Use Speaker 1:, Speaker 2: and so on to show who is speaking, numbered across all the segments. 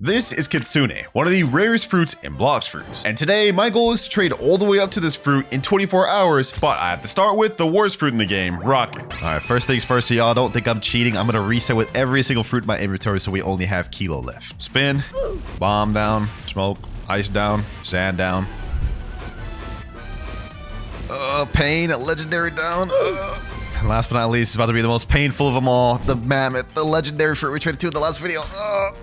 Speaker 1: This is Kitsune, one of the rarest fruits in Blox fruits. And today, my goal is to trade all the way up to this fruit in 24 hours, but I have to start with the worst fruit in the game, Rocket. All right, first things first, so y'all don't think I'm cheating. I'm gonna reset with every single fruit in my inventory so we only have Kilo left. Spin, bomb down, smoke, ice down, sand down. Pain, legendary down. And last but not least, it's about to be the most painful of them all. The mammoth, the legendary fruit we traded to in the last video.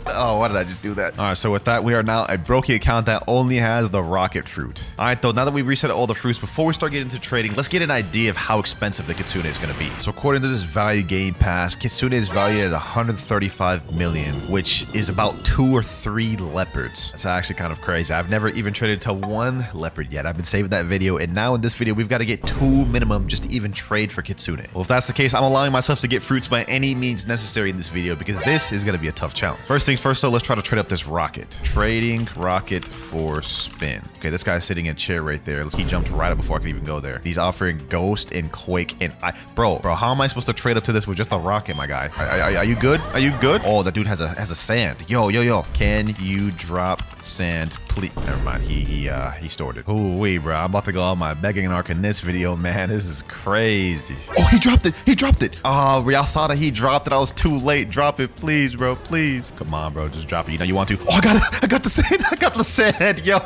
Speaker 1: Oh, why did I just do that? All right, so with that, we are now a Brokey account that only has the rocket fruit. All right, though, now that we reset all the fruits, before we start getting into trading, let's get an idea of how expensive the Kitsune is going to be. So according to this value game pass, Kitsune is valued at 135 million, which is about 2 or 3 leopards. That's actually kind of crazy. I've never even traded to 1 leopard yet. I've been saving that video, and now in this video, we've got to get 2 minimum just to even trade for Kitsune. Well, if that's the case, I'm allowing myself to get fruits by any means necessary in this video because this is going to be a tough challenge. First things first, though, let's try to trade up this rocket. Trading rocket for spin. Okay, this guy's sitting in a chair right there. He jumped right up before I could even go there. He's offering ghost and quake and bro, how am I supposed to trade up to this with just a rocket, my guy? Are you good? Are you good? Oh, that dude has a sand. Yo. Can you drop sand, please? Never mind. He stored it. Ooh, wee, bro. I'm about to go on my begging arc in this video, man. This is crazy. Oh, he dropped it. He dropped it. Oh, y'all saw that he dropped it. I was too late. Drop it, please, bro. Please. Come on, bro. Just drop it. You know you want to. Oh, I got it. I got the sand. I got the sand. Yo,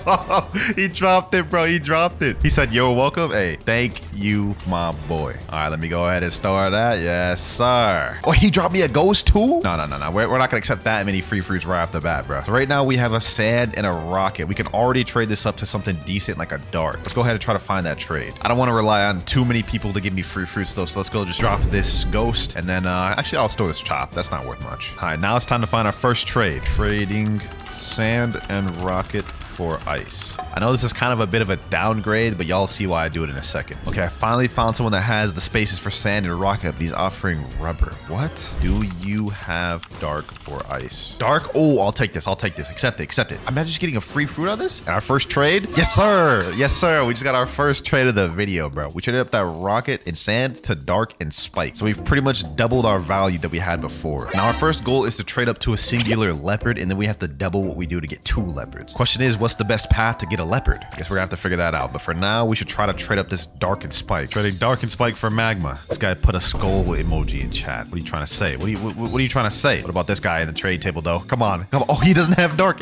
Speaker 1: he dropped it, bro. He dropped it. He said, "You're welcome." Hey, thank you, my boy. All right, let me go ahead and start that. Yes, sir. Oh, he dropped me a ghost too? No. We're not gonna accept that many free fruits right off the bat, bro. So right now we have a sand and a rocket. We can already trade this up to something decent like a dark. Let's go ahead and try to find that trade. I don't want to rely on too many people to give me free fruits though, so let's go just drop this ghost and then actually I'll store this chop. That's not worth much. All right, now it's time to find our first trade. Trading sand and rocket for ice. I know this is kind of a bit of a downgrade, but y'all see why I do it in a second. Okay, I finally found someone that has the spaces for sand and rocket, but he's offering rubber. What? Do you have dark or ice? Dark? Oh, I'll take this. Accept it. I'm not just getting a free fruit on this? And our first trade? Yes, sir. We just got our first trade of the video, bro. We traded up that rocket and sand to dark and spike. So we've pretty much doubled our value that we had before. Now our first goal is to trade up to a singular leopard, and then we have to double what we do to get 2 leopards. Question is, what's the best path to get a leopard? I guess we're gonna have to figure that out. But for now, we should try to trade up this dark and spike. Trading dark and spike for magma. This guy put a skull emoji in chat. What are you trying to say? What are you trying to say? What about this guy in the trade table though? Come on. Oh, he doesn't have dark.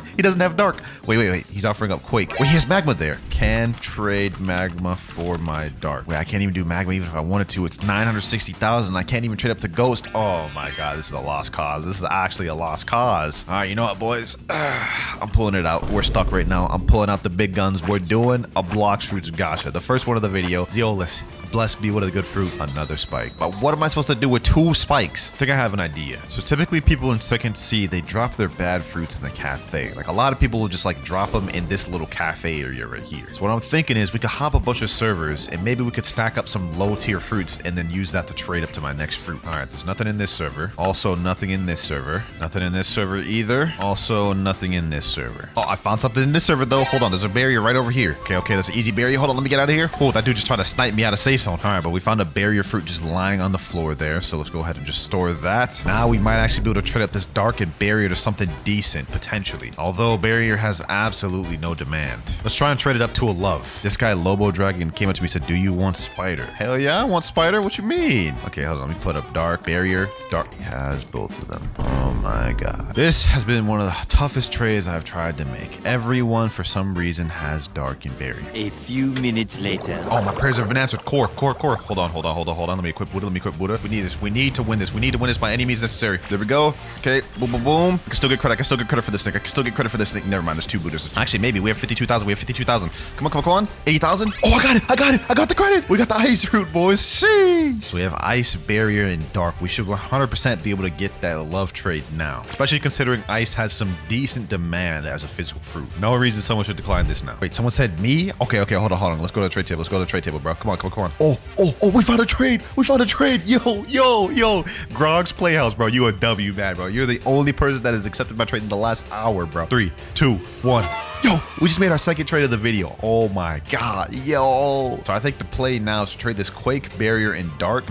Speaker 1: Wait. He's offering up quake. Wait, he has magma there. Can trade magma for my dark. Wait, I can't even do magma even if I wanted to. It's 960,000. I can't even trade up to ghost. Oh my god, this is a lost cause. This is actually a lost cause. All right, you know what, boys? I'm pulling it out. We're stuck right now. I'm pulling out the big guns. We're doing a Blox fruits gacha. The first one of the video. Zeolus. Blessed be what a good fruit. Another spike. But what am I supposed to do with 2 spikes? I think I have an idea. So typically people in second C, they drop their bad fruits in the cafe. Like a lot of people will just like drop them in this little cafe area right here. So what I'm thinking is we could hop a bunch of servers and maybe we could stack up some low tier fruits and then use that to trade up to my next fruit. All right, there's nothing in this server. Also nothing in this server. Nothing in this server either. Also nothing in this server. Oh, I found something in this server though. Hold on, there's a barrier right over here. Okay, that's an easy barrier. Hold on, let me get out of here. Oh, that dude just tried to snipe me out of safe zone. All right, but we found a barrier fruit just lying on the floor there. So let's go ahead and just store that. Now we might actually be able to trade up this dark and barrier to something decent, potentially. Although barrier has absolutely no demand. Let's try and trade it up to a love. This guy, Lobo Dragon, came up to me and said, "Do you want spider?" Hell yeah, I want spider. What you mean? Okay, hold on. Let me put up dark, barrier, dark. He has both of them. Oh my god. This has been one of the toughest trades I've tried to make. Everyone, for some reason, has dark and barrier.
Speaker 2: A few minutes later.
Speaker 1: Oh, my prayers have been answered. Core. Hold on. Let me equip Buddha. We need this. We need to win this by any means necessary. There we go. Okay. Boom. I can still get credit. for this thing. Never mind. There's 2 Buddhas. Actually, maybe. We have 52,000. Come on. 80,000. Oh, I got it. I got the credit. We got the ice fruit, boys. Sheesh. So we have ice, barrier, and dark. We should 100% be able to get that love trade now. Especially considering ice has some decent demand as a physical fruit. No reason someone should decline this now. Wait, someone said me? Okay. Hold on. Let's go to the trade table. Bro. Come on. Oh, we found a trade. Yo. Grog's Playhouse, bro. You a W, man, bro. You're the only person that has accepted my trade in the last hour, bro. 3, 2, 1. Yo, we just made our second trade of the video. Oh my god, yo. So I think the play now is to trade this quake, barrier, and dark.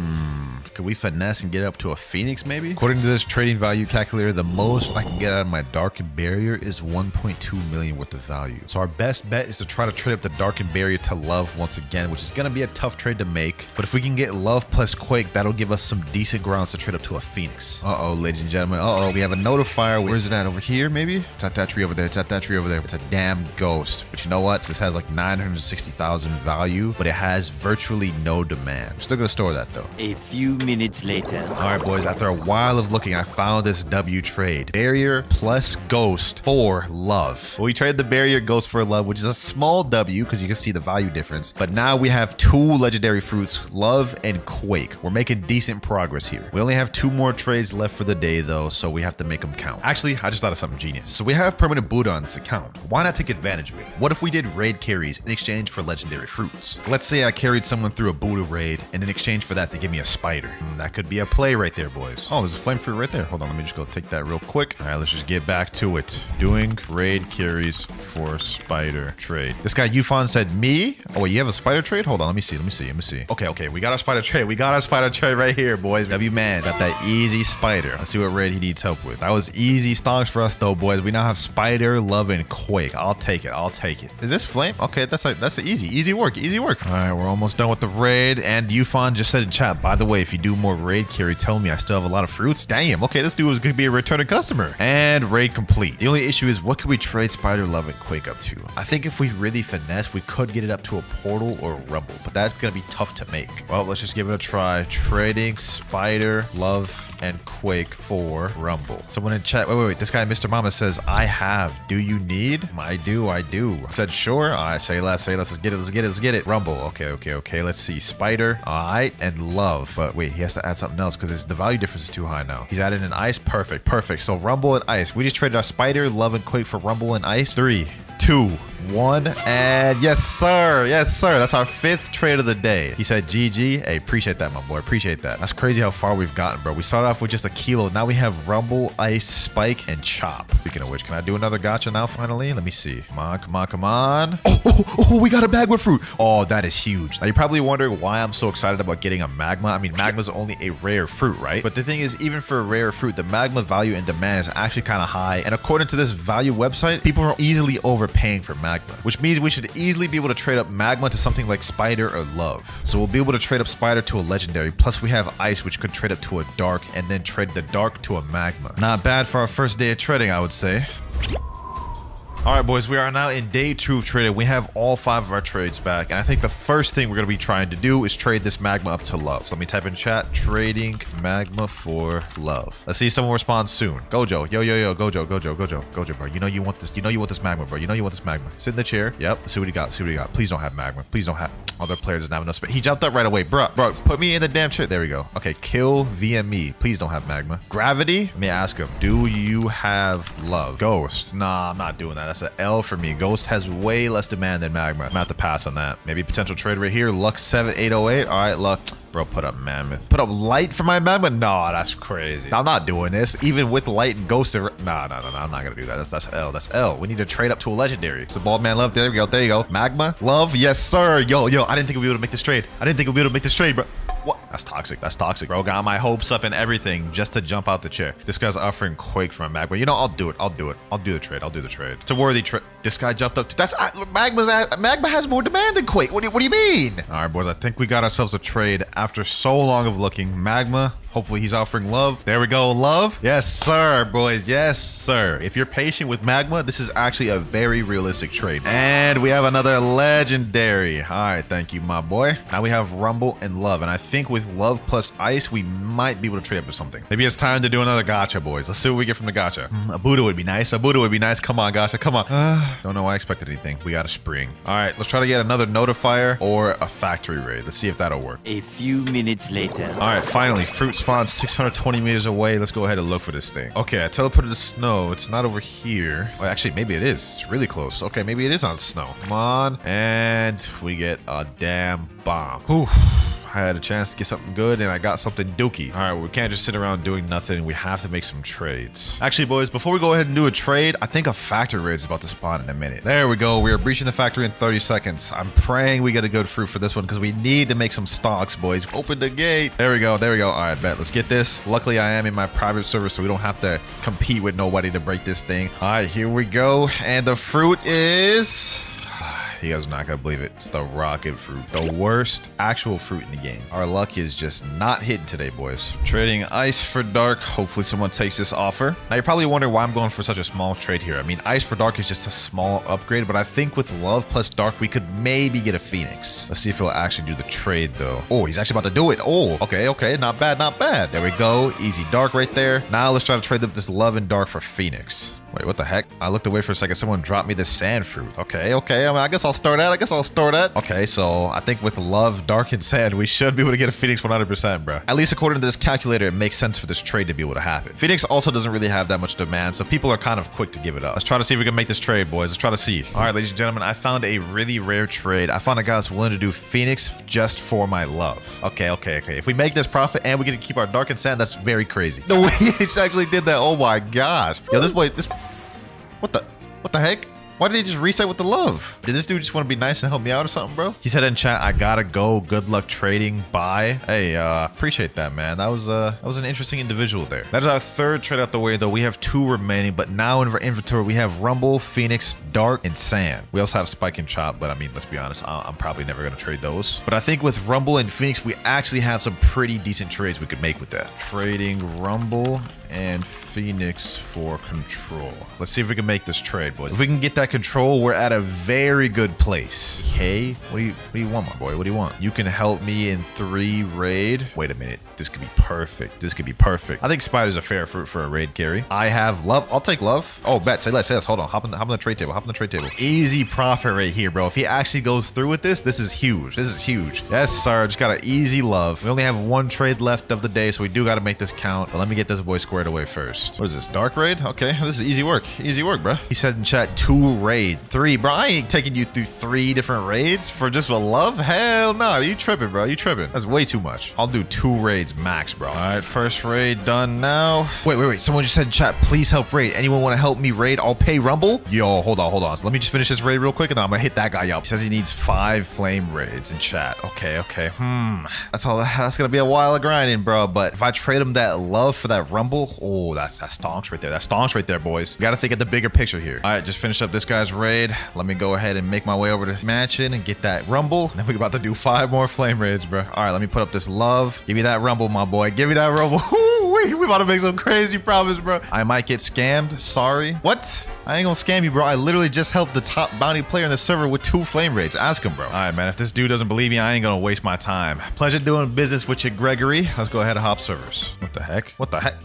Speaker 1: Could we finesse and get it up to a phoenix maybe? According to this trading value calculator, the most I can get out of my darkened barrier is 1.2 million worth of value. So our best bet is to try to trade up the darkened barrier to love once again, which is going to be a tough trade to make. But if we can get love plus quake, that'll give us some decent grounds to trade up to a phoenix. Uh-oh, ladies and gentlemen. Uh-oh, we have a notifier. Where is it at? Over here maybe? It's at that tree over there. It's at that tree over there. It's a damn ghost. But you know what? This has like 960,000 value, but it has virtually no demand. I'm still going to store that though.
Speaker 2: A few minutes later.
Speaker 1: All right, boys. After a while of looking, I found this W trade. Barrier plus ghost for love. We traded the barrier ghost for love, which is a small W because you can see the value difference. But now we have 2 legendary fruits, love and quake. We're making decent progress here. We only have 2 more trades left for the day though, so we have to make them count. Actually, I just thought of something genius. So we have permanent Buddha on this account. Why not take advantage of it? What if we did raid carries in exchange for legendary fruits? Let's say I carried someone through a Buddha raid, and in exchange for that, they give me a spider. That could be a play right there, boys. Oh, there's a flame fruit right there. Hold on, let me just go take that real quick. All right, let's just get back to it. Doing raid carries for spider trade. This guy Yufan said me. Oh wait, you have a spider trade? Hold on, let me see. Okay, we got our spider trade. We got our spider trade right here, boys. W man got that easy spider. Let's see what raid he needs help with. That was easy stonks for us though, boys. We now have spider, love, and quake. I'll take it. Is this flame? Okay, that's easy work. All right, we're almost done with the raid. And Yufan just said in chat, by the way, if you do more raid carry, tell me. I still have a lot of fruits. Damn. Okay, this dude is gonna be a returning customer. And raid complete. The only issue is what can we trade spider, love, and quake up to? I think if we really finesse, we could get it up to a portal or a rumble, but that's gonna be tough to make. Well, let's just give it a try. Trading spider, love, and quake for rumble. Someone in chat, wait, this guy Mr. Mama says, I have. Do you need? I do. I said sure. All right, say less. Let's get it. Rumble. Okay. Let's see. Spider. All right, and love. But wait, he has to add something else because the value difference is too high now. He's added an ice. Perfect. So rumble and ice. We just traded our spider, love, and quake for rumble and ice. 3, 2, 1, and yes sir. That's our 5th trade of the day. He said GG. Hey, appreciate that, my boy. Appreciate that. That's crazy how far we've gotten, bro. We started off with just a kilo. Now we have rumble, ice, spike, and chop. Speaking of which, can I do another gacha now finally? Let me see. Come on. Oh, we got a magma fruit. Oh, that is huge. Now you're probably wondering why I'm so excited about getting a magma. I mean, magma's only a rare fruit, right? But the thing is, even for a rare fruit, the magma value and demand is actually kind of high. And according to this value website, people are easily overpaying for magma, which means we should easily be able to trade up magma to something like spider or love. So we'll be able to trade up spider to a legendary. Plus we have ice, which could trade up to a dark, and then trade the dark to a magma. Not bad for our first day of trading, I would say. All right, boys, we are now in day 2 of trading. We have all 5 of our trades back, and I think the first thing we're going to be trying to do is trade this magma up to love. So let me type in chat, trading magma for love. Let's see if someone responds soon. Gojo, yo, Gojo, bro. You know you want this magma, bro. Sit in the chair. Yep, let's see what he got. Please don't have magma. Other player doesn't have enough space. He jumped up right away. Bro, put me in the damn chair. There we go. Okay, kill VME. Please don't have magma. Gravity? Let me ask him. Do you have love? Ghost? Nah, I'm not doing that. That's an L for me. Ghost has way less demand than magma. I'm gonna have to pass on that. Maybe potential trade right here. Luck 7808. All right, Luck. Bro, put up mammoth. Put up light for my magma? No, that's crazy. I'm not doing this. Even with light and ghost. No. I'm not gonna do that. That's L. That's L. We need to trade up to a legendary. It's the bald man love. There we go. There you go. Magma. Love. Yes, sir. Yo. I didn't think we'd be able to make this trade. Bro. What? That's toxic, bro. Got my hopes up and everything just to jump out the chair. This guy's offering quake for my magma. You know, I'll do it. I'll do the trade. It's a worthy trade. This guy jumped up. Magma has more demand than quake. What do you mean? All right, boys. I think we got ourselves a trade after so long of looking. Magma. Hopefully he's offering love. There we go. Love. Yes, sir, boys. Yes, sir. If you're patient with magma, this is actually a very realistic trade. And we have another legendary. All right. Thank you, my boy. Now we have rumble and love. And I think with love plus ice, we might be able to trade up to something. Maybe it's time to do another gacha, boys. Let's see what we get from the gacha. A Buddha would be nice. Come on, gacha. Come on. Don't know why I expected anything. We got a spring. All right. Let's try to get another notifier or a factory raid. Let's see if that'll work.
Speaker 2: A few minutes later.
Speaker 1: All right. Finally, fruit spawn 620 meters away. Let's go ahead and look for this thing. Okay, I teleported to snow. It's not over here. Oh, actually, maybe it is. It's really close. Okay, maybe it is on snow. Come on. And we get a damn bomb. Whew. I had a chance to get something good and I got something dookie. All right, we can't just sit around doing nothing. We have to make some trades. Actually, boys, before we go ahead and do a trade, I think a factory raid is about to spawn in a minute. There we go. We are breaching the factory in 30 seconds. I'm praying we get a good fruit for this one because we need to make some stocks, boys. Open the gate. There we go. There we go. All right, bet. Let's get this. Luckily, I am in my private server, so we don't have to compete with nobody to break this thing. All right, here we go. And the fruit is... You guys are not gonna believe it. It's the rocket fruit, the worst actual fruit in the game. Our luck is just not hitting today, boys. Trading ice for dark. Hopefully someone takes this offer. Now you're probably wondering why I'm going for such a small trade here. I mean, ice for dark is just a small upgrade, but I think with love plus dark, we could maybe get a phoenix. Let's see if he'll actually do the trade though. Oh, he's actually about to do it. Oh, okay. Not bad, not bad. There we go. Easy dark right there. Now let's try to trade up this love and dark for phoenix. Wait, what the heck? I looked away for a second. Someone dropped me this sand fruit. Okay. I mean, I guess I'll store that. Okay, so I think with love, dark, and sand, we should be able to get a Phoenix 100%, bro. At least according to this calculator, it makes sense for this trade to be able to happen. Phoenix also doesn't really have that much demand, so people are kind of quick to give it up. Let's try to see if we can make this trade, boys. Let's try to see. All right, ladies and gentlemen, I found a really rare trade. I found a guy that's willing to do Phoenix just for my love. Okay. If we make this profit and we get to keep our dark and sand, that's very crazy. The way he actually did that, oh my gosh. Yo, this boy, what the heck? Why did he just reset with the love? Did this dude just want to be nice and help me out or something, bro? He said in chat, I gotta go. Good luck trading. Bye. Hey, appreciate that, man. That was an interesting individual there. That is our third trade out the way, though. We have 2 remaining, but now in our inventory, we have Rumble, Phoenix, Dark, and Sand. We also have Spike and Chop, but I mean, let's be honest, I'm probably never gonna trade those. But I think with Rumble and Phoenix, we actually have some pretty decent trades we could make with that. Trading Rumble and Phoenix for control. Let's see if we can make this trade, boys. If we can get that control, we're at a very good place. Hey, what do you want, my boy? What do you want? You can help me in 3 raid. Wait a minute. This could be perfect. I think Spider's a fair fruit for a raid carry. I have love. I'll take love. Oh, bet. Say less. Hold on. Hop on the trade table. Easy profit right here, bro. If he actually goes through with this, this is huge. Yes, sir. Just got an easy love. We only have 1 trade left of the day, so we do got to make this count. But let me get this boy squared away first. What is this? Dark raid? Okay. This is easy work, bro. He said in chat 2 raid. 3, bro. I ain't taking you through 3 different raids for just a love. Hell no. You tripping, bro. That's way too much. I'll do 2 raids max, bro. All right. First raid done now. Wait. Someone just said in chat, please help raid. Anyone want to help me raid? I'll pay Rumble. Yo, hold on. So let me just finish this raid real quick and then I'm gonna hit that guy up. He says he needs 5 flame raids in chat. Okay. That's gonna be a while of grinding, bro. But if I trade him that love for that Rumble, oh, that's stonks right there, boys. We gotta think of the bigger picture here. All right, just finish up this guy's raid. Let me go ahead and make my way over to Mansion and get that Rumble. And then we're about to do 5 more flame raids, bro. All right, let me put up this love. Give me that Rumble, my boy. Give me that Rumble. We about to make some crazy profits, bro. I might get scammed. Sorry. What? I ain't gonna scam you, bro. I literally just helped the top bounty player in the server with 2 flame raids. Ask him, bro. All right, man. If this dude doesn't believe me, I ain't gonna waste my time. Pleasure doing business with you, Gregory. Let's go ahead and hop servers. What the heck?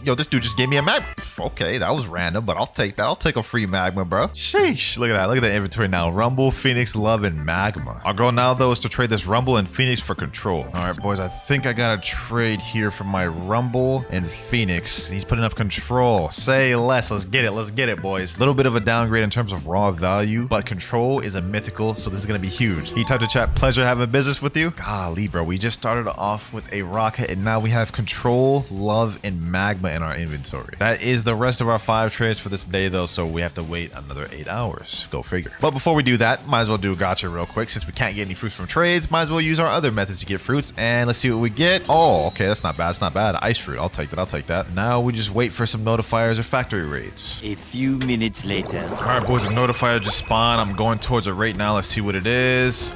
Speaker 1: Yo, this dude just gave me a magma. Okay, that was random, but I'll take that. I'll take a free magma, bro. Sheesh. Look at that. Look at the inventory now. Rumble, Phoenix, Love, and Magma. Our goal now, though, is to trade this Rumble and Phoenix for control. All right, boys. I think I got a trade here for my Rumble and Phoenix. He's putting up control. Say less. Let's get it, boys. A little bit of a downgrade in terms of raw value, but control is a mythical, so this is going to be huge. He typed in chat, pleasure having business with you. Golly, bro. We just started off with a rocket, and now we have control, love, and magma in our inventory. That is the rest of our 5 trades for this day, though, so we have to wait another 8 hours. Go figure. But before we do that, might as well do a gotcha real quick. Since we can't get any fruits from trades, might as well use our other methods to get fruits, and let's see what we get. Oh, okay. That's not bad. It's not bad. Ice fruit. I'll take that. Now we just wait for some notifiers or factory raids.
Speaker 2: A few minutes later.
Speaker 1: All right, boys, a notifier just spawned. I'm going towards it right now. Let's see what it is.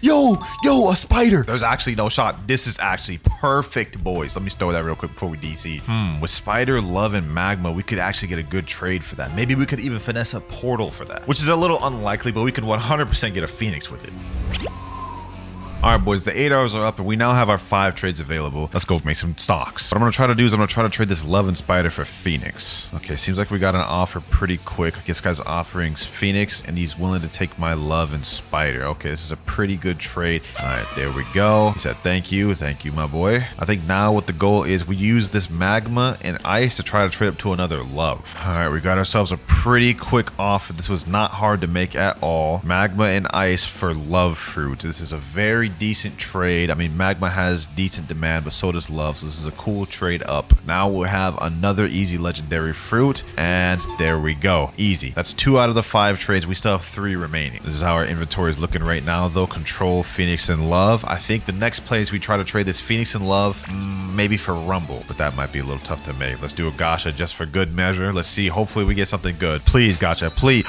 Speaker 1: Yo, a spider. There's actually no shot. This is actually perfect, boys. Let me store that real quick before we DC. With spider, love, and magma, we could actually get a good trade for that. Maybe we could even finesse a portal for that, which is a little unlikely, but we could 100% get a Phoenix with it. All right, boys, the 8 hours are up and we now have our 5 trades available. Let's go make some stocks. What I'm going to try to do is I'm going to try to trade this Love and Spider for Phoenix. Okay, seems like we got an offer pretty quick. I guess guy's offering Phoenix and he's willing to take my Love and Spider. Okay, this is a pretty good trade. All right, there we go. He said, thank you, my boy. I think now what the goal is, we use this Magma and Ice to try to trade up to another Love. All right, we got ourselves a pretty quick offer. This was not hard to make at all. Magma and Ice for Love Fruit. This is a very very decent trade. I mean, Magma has decent demand, but so does Love. So this is a cool trade up. Now we'll have another easy legendary fruit. And there we go. Easy. That's 2 out of the 5 trades. We still have 3 remaining. This is how our inventory is looking right now, though. Control, Phoenix, and Love. I think the next place we try to trade this Phoenix and Love, maybe for Rumble, but that might be a little tough to make. Let's do a gacha just for good measure. Let's see. Hopefully we get something good. Please, gacha, please.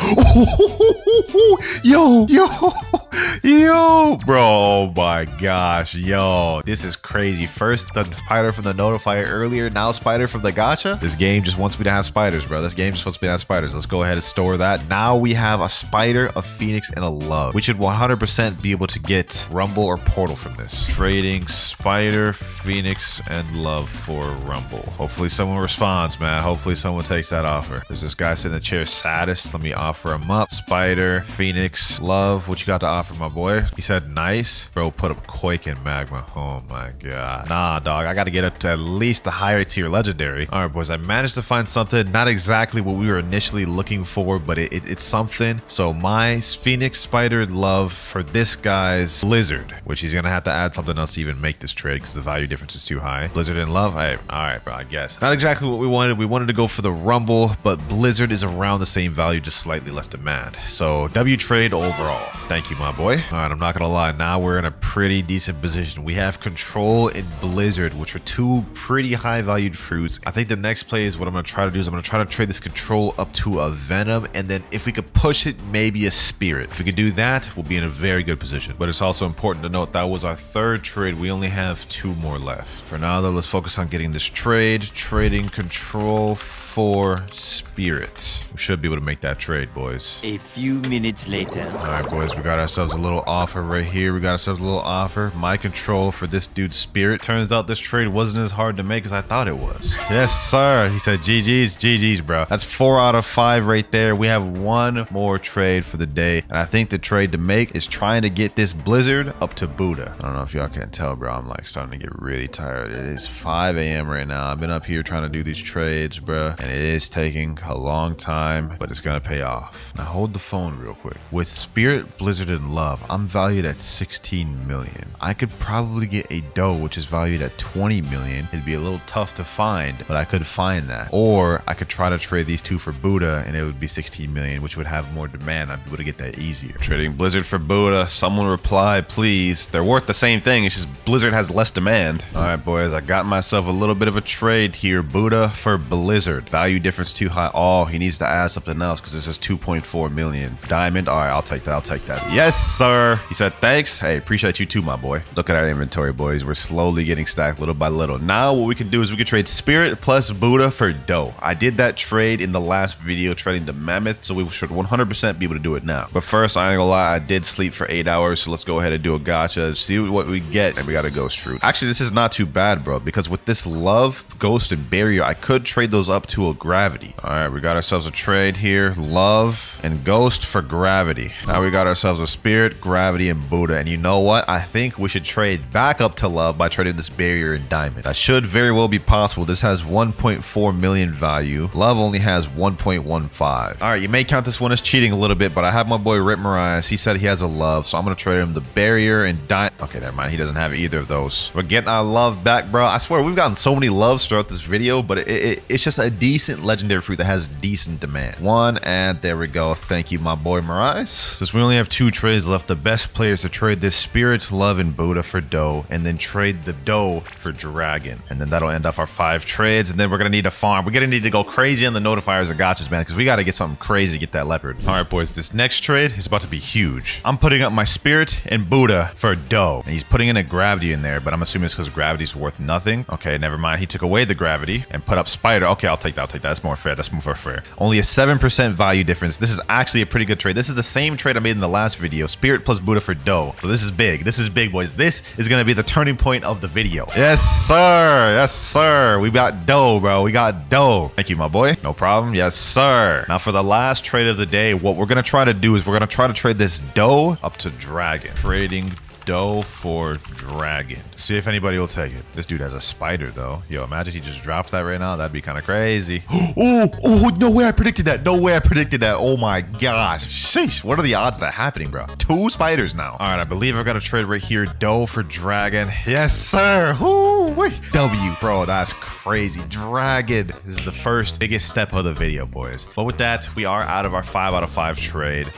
Speaker 1: Yo, bro. Oh my gosh, yo, this is crazy. First the spider from the notifier earlier, now spider from the gacha. This game just wants me to have spiders, bro. This game just wants me to have spiders. Let's go ahead and store that. Now we have a spider, a Phoenix, and a Love. We should 100% be able to get Rumble or Portal from this. Trading spider, Phoenix, and Love for Rumble. Hopefully someone responds, man. Hopefully someone takes that offer. There's this guy sitting in the chair, saddest. Let me offer him up. Spider, Phoenix, Love. What you got to offer, my boy? He said nice. Bro, put a Quake in Magma. Oh my god. Nah, dog. I got to get up to at least the higher tier legendary. All right, boys. I managed to find something. Not exactly what we were initially looking for, but it's something. So my Phoenix, Spider, Love for this guy's Blizzard, which he's going to have to add something else to even make this trade because the value difference is too high. Blizzard and Love. Hey, all right, bro. I guess. Not exactly what we wanted. We wanted to go for the Rumble, but Blizzard is around the same value, just slightly less demand. So W trade overall. Thank you, my boy. All right, I'm not going to lie. Now we're in a pretty decent position. We have Control and Blizzard, which are 2 pretty high valued fruits. I think the next play is what I'm going to try to do is I'm going to try to trade this Control up to a Venom, and then if we could push it, maybe a Spirit. If we could do that, we'll be in a very good position. But it's also important to note that was our 3rd trade. We only have 2 more left. For now, though, let's focus on getting this trade. Trading Control for Spirit. We should be able to make that trade, boys.
Speaker 2: A few minutes later.
Speaker 1: All right, boys, we got ourselves a little offer right here. We got ourselves a little offer. My Control for this dude's Spirit. Turns out this trade wasn't as hard to make as I thought it was. Yes, sir. He said GG's, bro. That's 4 out of 5 right there. We have 1 more trade for the day. And I think the trade to make is trying to get this Blizzard up to Buddha. I don't know if y'all can tell, bro. I'm like starting to get really tired. It is 5 a.m. right now. I've been up here trying to do these trades, bro. And it is taking a long time, but it's gonna pay off. Now hold the phone real quick. With Spirit, Blizzard, and Love, I'm valued at 16 million. I could probably get a Doe, which is valued at 20 million. It'd be a little tough to find, but I could find that. Or I could try to trade these 2 for Buddha, and it would be 16 million, which would have more demand. I'd be able to get that easier. Trading Blizzard for Buddha. Someone reply, please. They're worth the same thing. It's just Blizzard has less demand. All right, boys, I got myself a little bit of a trade here. Buddha for Blizzard. Value difference too high. Oh, he needs to add something else because this is 2.4 million. Diamond. All right, I'll take that. I'll take that. Yes, sir. He said, thanks. Hey, appreciate you too, my boy. Look at our inventory, boys. We're slowly getting stacked little by little. Now what we can do is we can trade Spirit plus Buddha for Doe. I did that trade in the last video, trading the Mammoth, so we should 100% be able to do it now. But first, I ain't gonna lie, I did sleep for 8 hours, so let's go ahead and do a gacha, see what we get, and we got a Ghost Fruit. Actually, this is not too bad, bro, because with this Love, Ghost, and Barrier, I could trade those up to a Gravity. All right, we got ourselves a trade here. Love and Ghost for Gravity. Now we got ourselves a Spirit, Gravity, and Buddha. And you know what? I think we should trade back up to Love by trading this Barrier and Diamond. That should very well be possible. This has 1.4 million value. Love only has 1.15. All right, you may count this one as cheating a little bit, but I have my boy Rip Marias. He said he has a Love, so I'm going to trade him the Barrier and Diamond. Okay, never mind. He doesn't have either of those. We're getting our Love back, bro. I swear, we've gotten so many Loves throughout this video, but it's just a decent legendary fruit that has decent demand. 1, and there we go. Thank you, my boy Marias. Since we only have 2 trades left, the best players to trade this Spirit, Love, and Buddha for Doe, and then trade the Doe for Dragon. And then that'll end off our 5 trades, and then we're going to need to farm. We're going to need to go crazy on the notifiers and gotchas, man, because we got to get something crazy to get that leopard. All right, boys, this next trade is about to be huge. I'm putting up my Spirit and Buddha for Doe, and he's putting in a Gravity in there, but I'm assuming it's because Gravity's worth nothing. Okay, never mind. He took away the Gravity and put up Spider. Okay, I'll take that. I'll take that. That's more fair. That's more fair. Only a 7% value difference. This is actually a pretty good trade. This is the same trade I made in the last video. Spirit plus Buddha for Doe. So this is big. This is big, boys. This is going to be the turning point of the video. Yes, sir. Yes, sir. We got Doe, bro. We got Doe. Thank you, my boy. No problem. Yes, sir. Now for the last trade of the day, what we're going to try to do is we're going to try to trade this Doe up to Dragon. Trading dough for dragon. See if anybody will take it. This dude has a spider though. Yo, imagine he just dropped that right now. That'd be kind of crazy. Oh, no way I predicted that. No way I predicted that. Oh my gosh. Sheesh. What are the odds of that happening, bro? 2 spiders now. All right, I believe I've got a trade right here. Dough for dragon. Yes, sir. W, bro, that's crazy. Dragon. This is the first biggest step of the video, boys. But with that, we are out of our 5 out of 5 trade.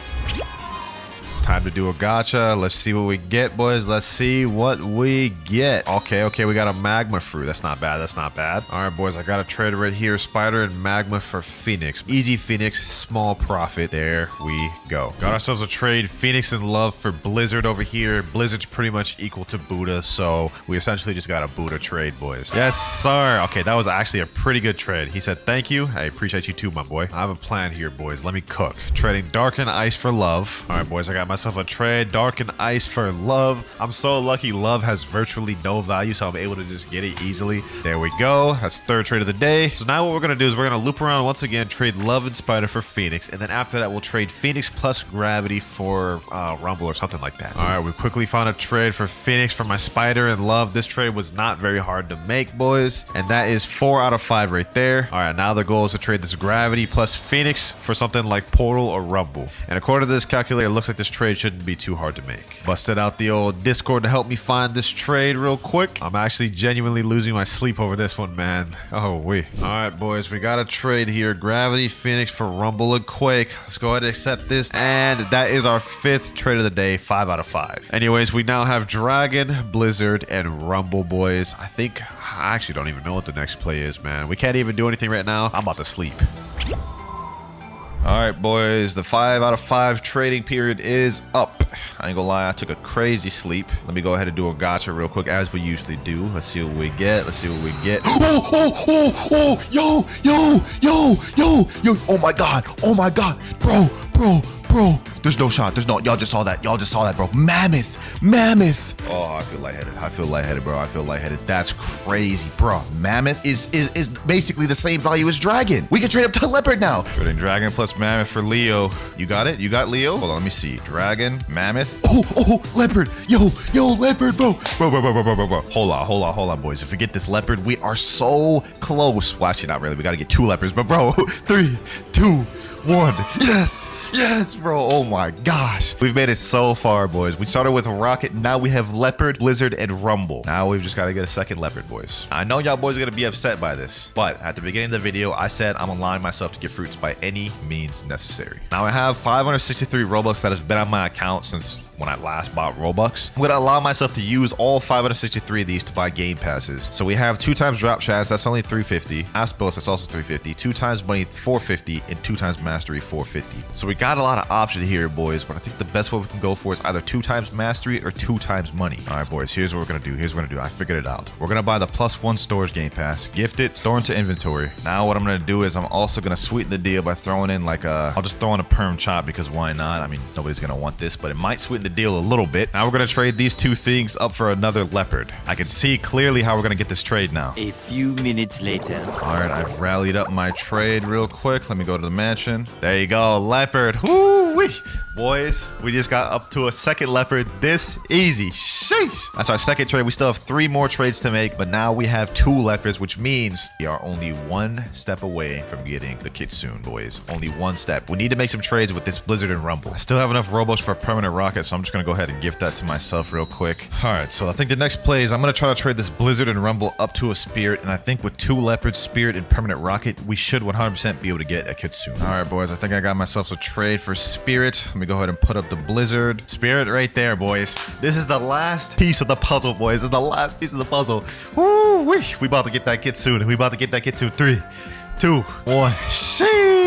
Speaker 1: Time to do a gacha. Let's see what we get, boys. Let's see what we get. Okay, we got a magma fruit. That's not bad. That's not bad. All right, boys, I got a trade right here. Spider and magma for Phoenix. Easy Phoenix, small profit. There we go. Got ourselves a trade. Phoenix and love for Blizzard over here. Blizzard's pretty much equal to Buddha, so we essentially just got a Buddha trade, boys. Yes, sir. Okay, that was actually a pretty good trade. He said, thank you. I appreciate you too, my boy. I have a plan here, boys. Let me cook. Trading dark and ice for love. All right, boys, I got myself a trade. Dark and ice for love. I'm so lucky love has virtually no value, so I'm able to just get it easily. There we go. That's third trade of the day. So now what we're going to do is we're going to loop around once again, trade love and spider for Phoenix, and then after that we'll trade Phoenix plus gravity for Rumble or something like that. All right, we quickly found a trade for Phoenix for my spider and love. This trade was not very hard to make, boys, and that is 4 out of 5 right there. All right, now the goal is to trade this gravity plus Phoenix for something like Portal or Rumble, and according to this calculator, it looks like this trade shouldn't be too hard to make. Busted out the old Discord to help me find this trade real quick. I'm actually genuinely losing my sleep over this one, man. Oh, all right, boys, we got a trade here. Gravity Phoenix for Rumble and Quake. Let's go ahead and accept this, and that is our 5th trade of the day. 5 out of 5. Anyways, we now have Dragon, Blizzard, and Rumble, boys. I actually don't even know what the next play is, man. We can't even do anything right now. I'm about to sleep. All right, boys, the 5 out of 5 trading period is up. I ain't gonna lie, I took a crazy sleep. Let me go ahead and do a gacha real quick, as we usually do. Let's see what we get. Let's see what we get. Yo. Oh my God. Bro. There's no shot. Y'all just saw that, bro. Mammoth. Oh, I feel lightheaded, bro. That's crazy, bro. Mammoth is basically the same value as dragon. We can trade up to leopard now. Trading dragon plus mammoth for Leo. You got it? You got Leo? Hold on, let me see. Dragon, mammoth. Oh, leopard. Yo, leopard, bro. Bro. Hold on, boys. If we get this leopard, we are so close. Well, actually, not really. We got to get 2 leopards, but bro, 3, 2, 1. Yes, bro. Oh my gosh. We've made it so far, boys. We started with Rocket. Now we have Leopard, Blizzard, and Rumble. Now we've just got to get a second Leopard, boys. I know y'all boys are going to be upset by this, but at the beginning of the video, I said I'm allowing myself to get fruits by any means necessary. Now I have 563 Robux that has been on my account since when I last bought Robux. I'm going to allow myself to use all 563 of these to buy game passes. So we have 2 times drop chats, that's only 350. Aspos, that's also 350. 2 times money, 450, and 2 times mastery, 450. So we got a lot of options here, boys, but I think the best way we can go for is either 2 times mastery or 2 times money. All right, boys, here's what we're going to do. I figured it out. We're going to buy the +1 storage game pass, gift it, store into inventory. Now what I'm going to do is I'm also going to sweeten the deal by throwing in I'll just throw in a perm chop, because why not? I mean, nobody's going to want this, but it might sweeten the deal a little bit. Now we're going to trade these 2 things up for another leopard. I can see clearly how we're going to get this trade now.
Speaker 2: A few minutes later.
Speaker 1: All right, I've rallied up my trade real quick. Let me go to the mansion. There you go, leopard. Woo-wee. Boys, we just got up to a second leopard this easy. Sheesh. That's our second trade. We still have 3 more trades to make, but now we have 2 leopards, which means we are only 1 step away from getting the Kitsune, boys. Only 1 step. We need to make some trades with this Blizzard and Rumble. I still have enough Robux for a permanent rocket, so I'm just going to go ahead and gift that to myself real quick. All right, so I think the next play is I'm going to try to trade this Blizzard and Rumble up to a Spirit, and I think with 2 leopards, Spirit, and permanent rocket, we should 100% be able to get a Kitsune. All right, boys, I think I got myself a trade for Spirit. Let me go ahead and put up the Blizzard. Spirit right there, boys. This is the last piece of the puzzle, boys. This is the last piece of the puzzle. Woo-wee. We about to get that Kitsune. 3, 2, 1. Sheesh.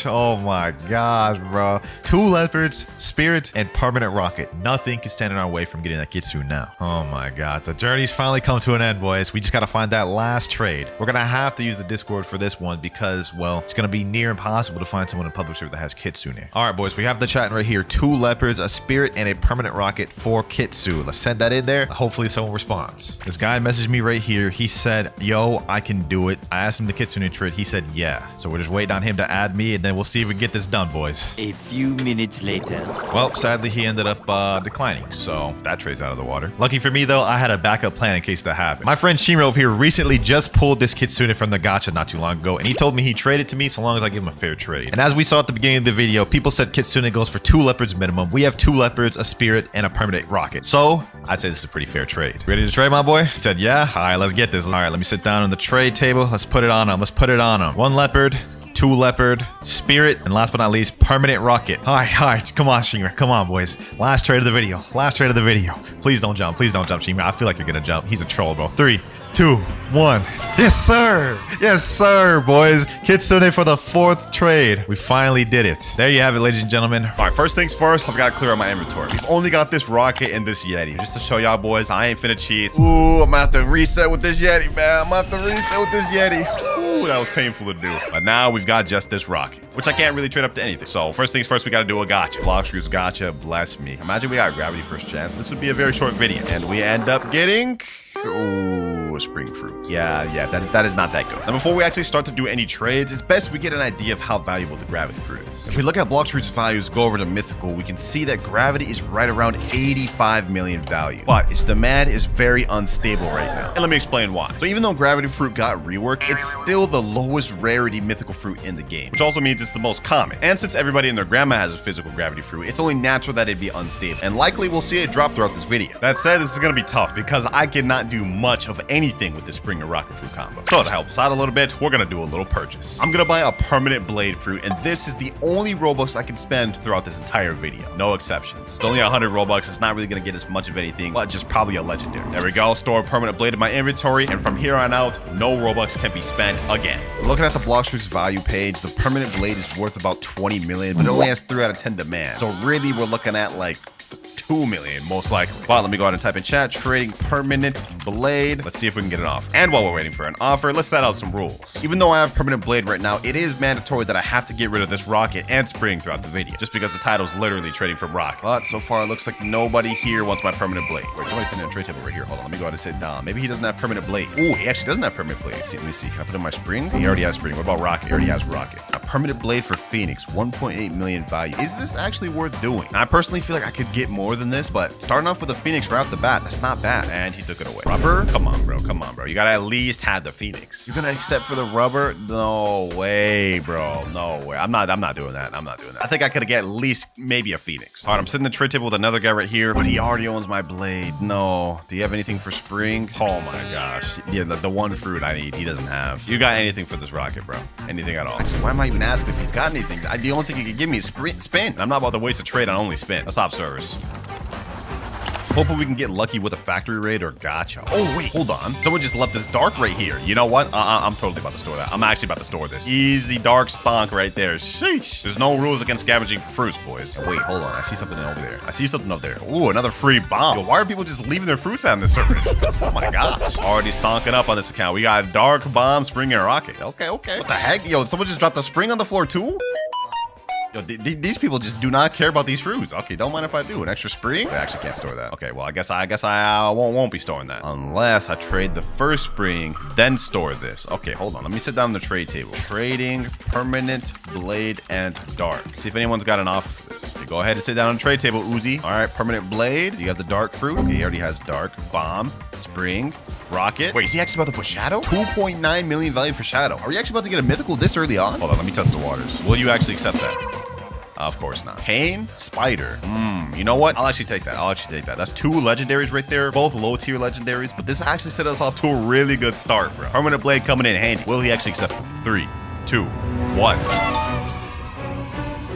Speaker 1: Oh my gosh, bro. 2 leopards, spirit, and permanent rocket. Nothing can stand in our way from getting that Kitsune now. Oh my gosh. The journey's finally come to an end, boys. We just got to find that last trade. We're going to have to use the Discord for this one because, well, it's going to be near impossible to find someone in public server that has Kitsune. All right, boys. We have the chat right here. 2 leopards, a spirit, and a permanent rocket for Kitsune. Let's send that in there. Hopefully someone responds. This guy messaged me right here. He said, yo, I can do it. I asked him the Kitsune trade. He said, yeah. So we're just waiting on him to add me XP, and then we'll see if we get this done, boys.
Speaker 2: A few minutes later.
Speaker 1: Well, sadly, he ended up declining, so that trade's out of the water. Lucky for me, though, I had a backup plan in case that happened. My friend Shimro over here recently just pulled this Kitsune from the gacha not too long ago, and he told me he'd trade it to me so long as I give him a fair trade. And as we saw at the beginning of the video, people said Kitsune goes for 2 leopards minimum. We have 2 leopards, a spirit, and a permanent rocket. So I'd say this is a pretty fair trade. Ready to trade, my boy? He said, yeah. All right, let's get this. All right, let me sit down on the trade table. Let's put it on him. Let's put it on him. 1 leopard, 2 leopard, spirit, and last but not least, permanent rocket. All right, come on, Shimura. Come on, boys. Last trade of the video. Last trade of the video. Please don't jump. Please don't jump, Shimura. I feel like you're gonna jump. He's a troll, bro. 3, 2, 1. Yes, sir. Yes, sir, boys. Kitsune for the 4th trade. We finally did it. There you have it, ladies and gentlemen. All right, first things first, I've got to clear out my inventory. We've only got this rocket and this Yeti. Just to show y'all, boys, I ain't finna cheat. Ooh, I'm gonna have to reset with this Yeti, man. I'm gonna have to reset with this Yeti. Ooh, that was painful to do. But now we've got just this rocket, which I can't really trade up to anything. So first things first, we got to do a gacha. Blox gacha, bless me. Imagine we got gravity first chance. This would be a very short video. And we end up getting... Ooh, spring fruit. Yeah, that is not that good. And before we actually start to do any trades, it's best we get an idea of how valuable the gravity fruit is. If we look at Blox fruit's values, go over to mythical, we can see that gravity is right around 85 million value. But its demand is very unstable right now. And let me explain why. So even though gravity fruit got reworked, it's still the lowest rarity mythical fruit in the game, which also means it's the most common. And since everybody and their grandma has a physical gravity fruit, it's only natural that it'd be unstable. And likely we'll see it drop throughout this video. That said, this is gonna be tough because I cannot do much of anything with this spring and rocket fruit combo. So to help us out a little bit, we're gonna do a little purchase. I'm gonna buy a permanent blade fruit, and this is the only Robux I can spend throughout this entire video. No exceptions. It's only 100 Robux. It's not really gonna get us much of anything, but just probably a legendary. There we go. Store a permanent blade in my inventory, and from here on out, no Robux can be spent again. Looking at the Blox fruit's value page, the permanent blade is worth about 20 million, but it only has 3 out of 10 demand. So really, we're looking at like 2 million most likely. But let me go ahead and type in chat, trading permanent blade. Let's see if we can get it off. And while we're waiting for an offer, let's set out some rules. Even though I have permanent blade right now, it is mandatory that I have to get rid of this rocket and spring throughout the video, just because the title's literally trading from rocket. But so far it looks like nobody here wants my permanent blade. Wait, somebody's sitting at a trade table right here. Hold on, let me go ahead and sit down. Maybe he doesn't have permanent blade. Ooh, he actually doesn't have permanent blade. See, let me see. Can I put in my spring? He already has spring. What about rocket? He already has rocket. A permanent blade for Phoenix, 1.8 million value. Is this actually worth doing? Now, I personally feel like I could get more than this, but starting off with a Phoenix right off the bat, that's not bad. And he took it away. Rubber? Come on, bro. Come on, bro. You gotta at least have the Phoenix. You're gonna accept for the rubber? No way, bro. No way. I'm not doing that. I'm not doing that. I think I could get at least maybe a Phoenix. All right, I'm sitting at the trade table with another guy right here, but he already owns my blade. No. Do you have anything for spring? Oh my gosh. Yeah, the one fruit I need, he doesn't have. You got anything for this rocket, bro? Anything at all? Actually, why am I even asking if he's got anything? The only thing he could give me is spin. I'm not about to waste a trade on only spin. Let's stop service. Hopefully we can get lucky with a factory raid or gacha. Oh, wait, hold on. Someone just left this dark right here. You know what? I'm totally about to store that. I'm actually about to store this. Easy dark stonk right there. Sheesh. There's no rules against scavenging for fruits, boys. Oh, wait, hold on. I see something over there. I see something up there. Ooh, another free bomb. Yo, why are people just leaving their fruits out in this server? Oh my gosh. Already stonking up on this account. We got dark bomb, spring, and rocket. Okay. What the heck? Yo, someone just dropped the spring on the floor too? Yo, these people just do not care about these fruits. Okay, don't mind if I do. An extra spring? I actually can't store that. Okay, well, I guess I won't be storing that. Unless I trade the first spring, then store this. Okay, hold on. Let me sit down on the trade table. Trading, permanent, blade, and dark. See if anyone's got an offer for this. Okay, go ahead and sit down on the trade table, Uzi. All right, permanent blade. You have the dark fruit. Okay, he already has dark. Bomb, spring, rocket. Wait, is he actually about to put shadow? 2.9 million value for shadow. Are we actually about to get a mythical this early on? Hold on, let me test the waters. Will you actually accept that? Of course not. Pain, spider. You know what? I'll actually take that. That's 2 legendaries right there. Both low tier legendaries, but this actually set us off to a really good start, bro. Permanent blade coming in handy. Will he actually accept it? 3, 2, 1.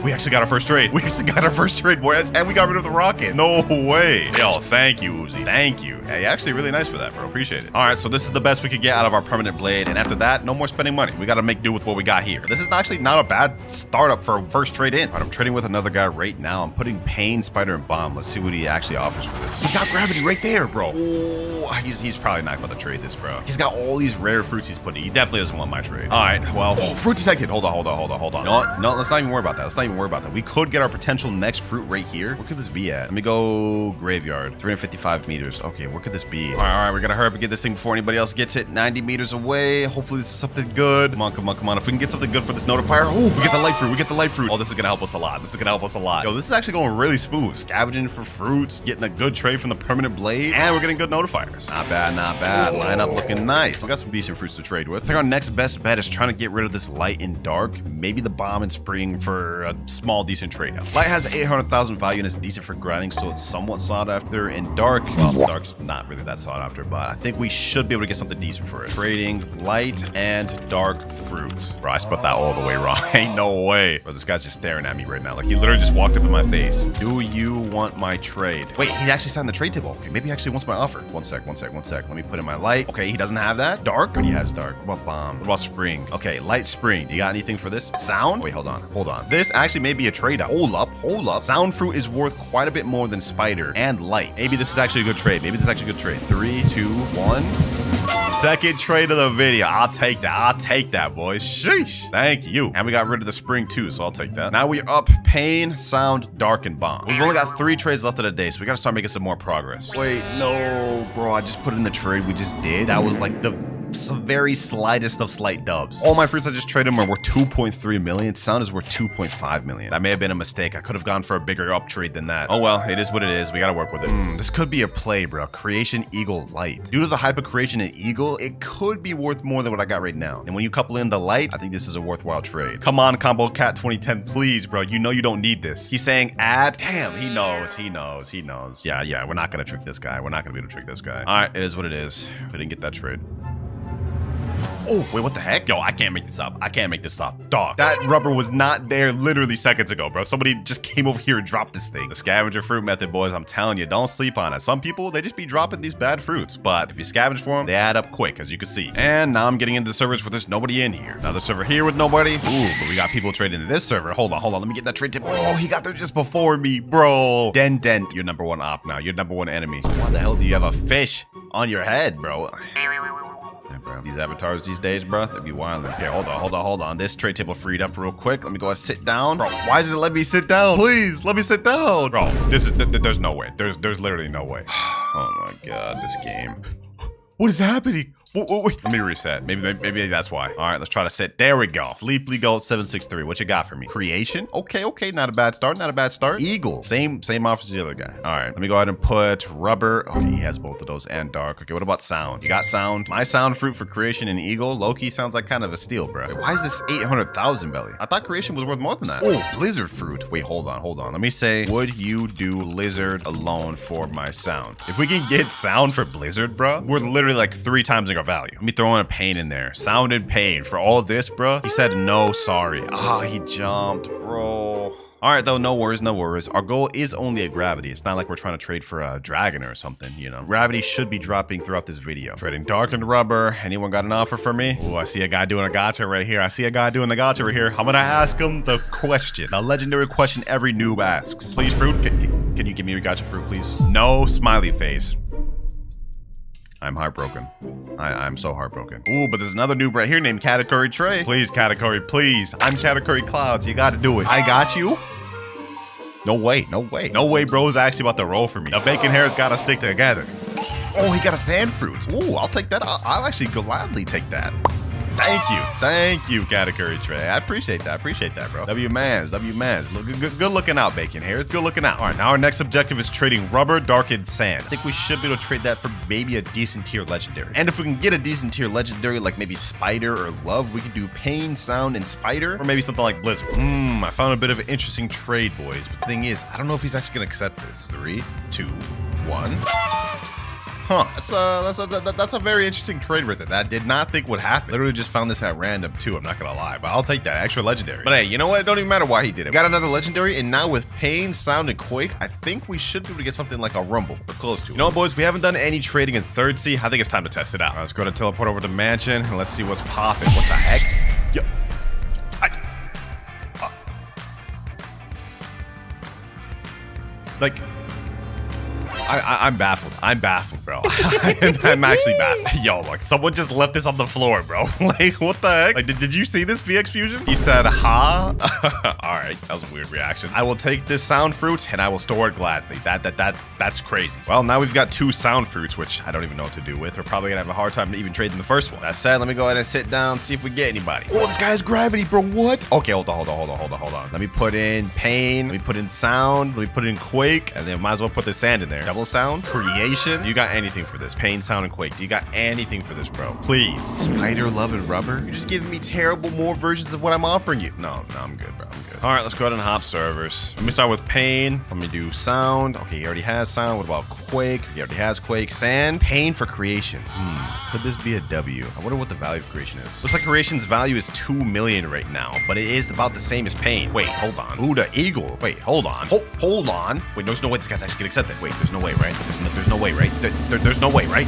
Speaker 1: We actually got our first trade. Boys. And we got rid of the rocket. No way. Yo, thank you, Uzi. Thank you. Hey, actually really nice for that, bro. Appreciate it. All right, so this is the best we could get out of our permanent blade. And after that, no more spending money. We got to make do with what we got here. This is actually not a bad startup for first trade in. All right, I'm trading with another guy right now. I'm putting pain, spider, and bomb. Let's see what he actually offers for this. He's got gravity right there, bro. Oh, he's probably not going to trade this, bro. He's got all these rare fruits he's putting. He definitely doesn't want my trade. All right, well, fruit detected. Hold on. No, let's not even worry about that. even worry about that. We could get our potential next fruit right here. Where could this be at? Let me go graveyard. 355 meters. Okay, where could this be? All right, we gotta hurry up and get this thing before anybody else gets it. 90 meters away. Hopefully this is something good. Come on, come on, come on. If we can get something good for this notifier. Oh, we get the light fruit. We get the light fruit. Oh, this is gonna help us a lot. This is gonna help us a lot. Yo, this is actually going really smooth. Scavenging for fruits, getting a good trade from the permanent blade, and we're getting good notifiers. Not bad, not bad. Line up looking nice. We got some decent fruits to trade with. I think our next best bet is trying to get rid of this light and dark. Maybe the bomb and spring for a small, decent trade. Light has 800,000 value and it's decent for grinding, so it's somewhat sought after. And dark, well, dark's not really that sought after, but I think we should be able to get something decent for it. Trading light and dark fruit. Bro, I spelled that all the way wrong. Ain't no way. Bro, this guy's just staring at me right now. Like, he literally just walked up in my face. Do you want my trade? Wait, he actually signed the trade table. Okay, maybe he actually wants my offer. One sec. Let me put in my light. Okay, he doesn't have that. Dark? But he has dark. What about bomb? What about spring? Okay, light spring. You got anything for this? Sound? Wait, hold on. This actually may be a trade out. Hold up. Sound fruit is worth quite a bit more than spider and light. Maybe this is actually a good trade. 3, 2, 1. Second trade of the video. I'll take that, boys. Sheesh. Thank you. And we got rid of the spring too, so I'll take that. Now we up pain, sound, dark, and bomb. We've only got 3 trades left of the day, so we gotta start making some more progress. Wait, no, bro. I just put in the trade we just did. That was like the very slightest of slight dubs. All my fruits I just traded are worth 2.3 million. Sound is worth 2.5 million. That may have been a mistake. I could have gone for a bigger up trade than that. Oh well, it is what it is. We gotta work with it. This could be a play, bro. Creation, eagle, light. Due to the hype of creation and eagle, it could be worth more than what I got right now. And when you couple in the light, I think this is a worthwhile trade. Come on, Combo Cat 2010, please, bro. You know you don't need this. He's saying add. Damn, he knows. Yeah, we're not gonna trick this guy. We're not gonna be able to trick this guy. All right, it is what it is. We didn't get that trade. Oh, wait, what the heck? Yo, I can't make this up. Dog, that rubber was not there literally seconds ago, bro. Somebody just came over here and dropped this thing. The scavenger fruit method, boys. I'm telling you, don't sleep on it. Some people, they just be dropping these bad fruits. But if you scavenge for them, they add up quick, as you can see. And now I'm getting into servers where there's nobody in here. Another server here with nobody. Ooh, but we got people trading into this server. Hold on. Let me get that trade tip. Oh, he got there just before me, bro. Dent, you're number 1 op now. You're number 1 enemy. Why the hell do you have a fish on your head, bro? Bro. These avatars these days, bro, they'd be wild. Okay, hold on. This trade table freed up real quick. Let me go ahead and sit down. Bro, why does it let me sit down? Please, let me sit down. Bro, there's no way. There's literally no way. Oh my God, this game. What is happening? Wait. Let me reset. Maybe that's why. All right, let's try to sit. There we go. Sleeply Gold 763. What you got for me? Creation. Okay. Not a bad start. Eagle. Same offer as the other guy. All right. Let me go ahead and put rubber. Okay, he has both of those and dark. Okay, what about sound? You got sound. My sound fruit for creation and eagle. Loki sounds like kind of a steal, bro. Wait, why is this 800,000 belly? I thought creation was worth more than that. Oh, blizzard fruit. Wait, hold on. Let me say, would you do lizard alone for my sound? If we can get sound for blizzard, bro, we're literally like 3 times our value. Let me throw in a pain in there. Sound and pain for all this, bro. He said no, sorry. Ah, he jumped, bro. All right, though, no worries. Our goal is only a gravity. It's not like we're trying to trade for a dragon or something, you know. Gravity should be dropping throughout this video. Trading dark and rubber. Anyone got an offer for me? Oh, I see a guy doing a gacha right here. I'm gonna ask him the question. The legendary question every noob asks. Please, fruit, can you give me your gacha fruit, please? No smiley face. I'm heartbroken. I'm so heartbroken. Ooh, but there's another noob right here named Category Trey. Please, Category, please. I'm WinterKloudz. You gotta do it. I got you. No way, bro's actually about to roll for me. The bacon hairs gotta stick together. Oh, he got a sand fruit. Ooh, I'll take that. I'll actually gladly take that. Thank you, Category Trey. I appreciate that, bro. W-mans. Look, good looking out, bacon hair. It's good looking out. All right, now our next objective is trading rubber, dark, and sand. I think we should be able to trade that for maybe a decent tier legendary. And if we can get a decent tier legendary, like maybe spider or love, we can do pain, sound, and spider, or maybe something like blizzard. I found a bit of an interesting trade, boys. But the thing is, I don't know if he's actually gonna accept this. 3, 2, 1. Huh, that's a very interesting trade right there that I did not think would happen. Literally just found this at random too, I'm not gonna lie, but I'll take that extra legendary. But hey, you know what? It don't even matter why he did it. Got another legendary, and now with pain, sound, and quake, I think we should be able to get something like a rumble, or close to it. You know what, boys? We haven't done any trading in 3rd Sea. I think it's time to test it out. All right, let's go to teleport over to mansion, and let's see what's popping. What the heck? Yo. I'm baffled.
Speaker 3: bro. I'm actually bad. Yo, look, someone just left this on the floor, bro. Like, what the heck? Like, did you see this, VX Fusion? He said, ha. All right, that was a weird reaction. I will take this sound fruit and I will store it gladly. That's crazy. Well, now we've got 2 sound fruits, which I don't even know what to do with. We're probably gonna have a hard time even trading the first one. That said, let me go ahead and sit down, see if we get anybody. Oh, this guy has gravity, bro. What? Okay, hold on. Let me put in pain. Let me put in sound. Let me put in quake. And then might as well put the sand in there. Double sound, creation. You got anything for this? Pain, sound, and quake. Do you got anything for this, bro? Please. Spider, love, and rubber? You're just giving me terrible more versions of what I'm offering you. No, I'm good, bro. I'm good. All right, let's go ahead and hop servers. Let me start with pain. Let me do sound. Okay, he already has sound. What about quake? He already has quake. Sand. Pain for creation. Could this be a W? I wonder what the value of creation is. Looks like creation's value is 2 million right now, but it is about the same as pain. Wait, hold on. Buddha eagle. Wait, hold on. Hold on. Wait, there's no way this guy's actually gonna accept this. Wait, there's no way, right? There's no way, right? There's no way, right?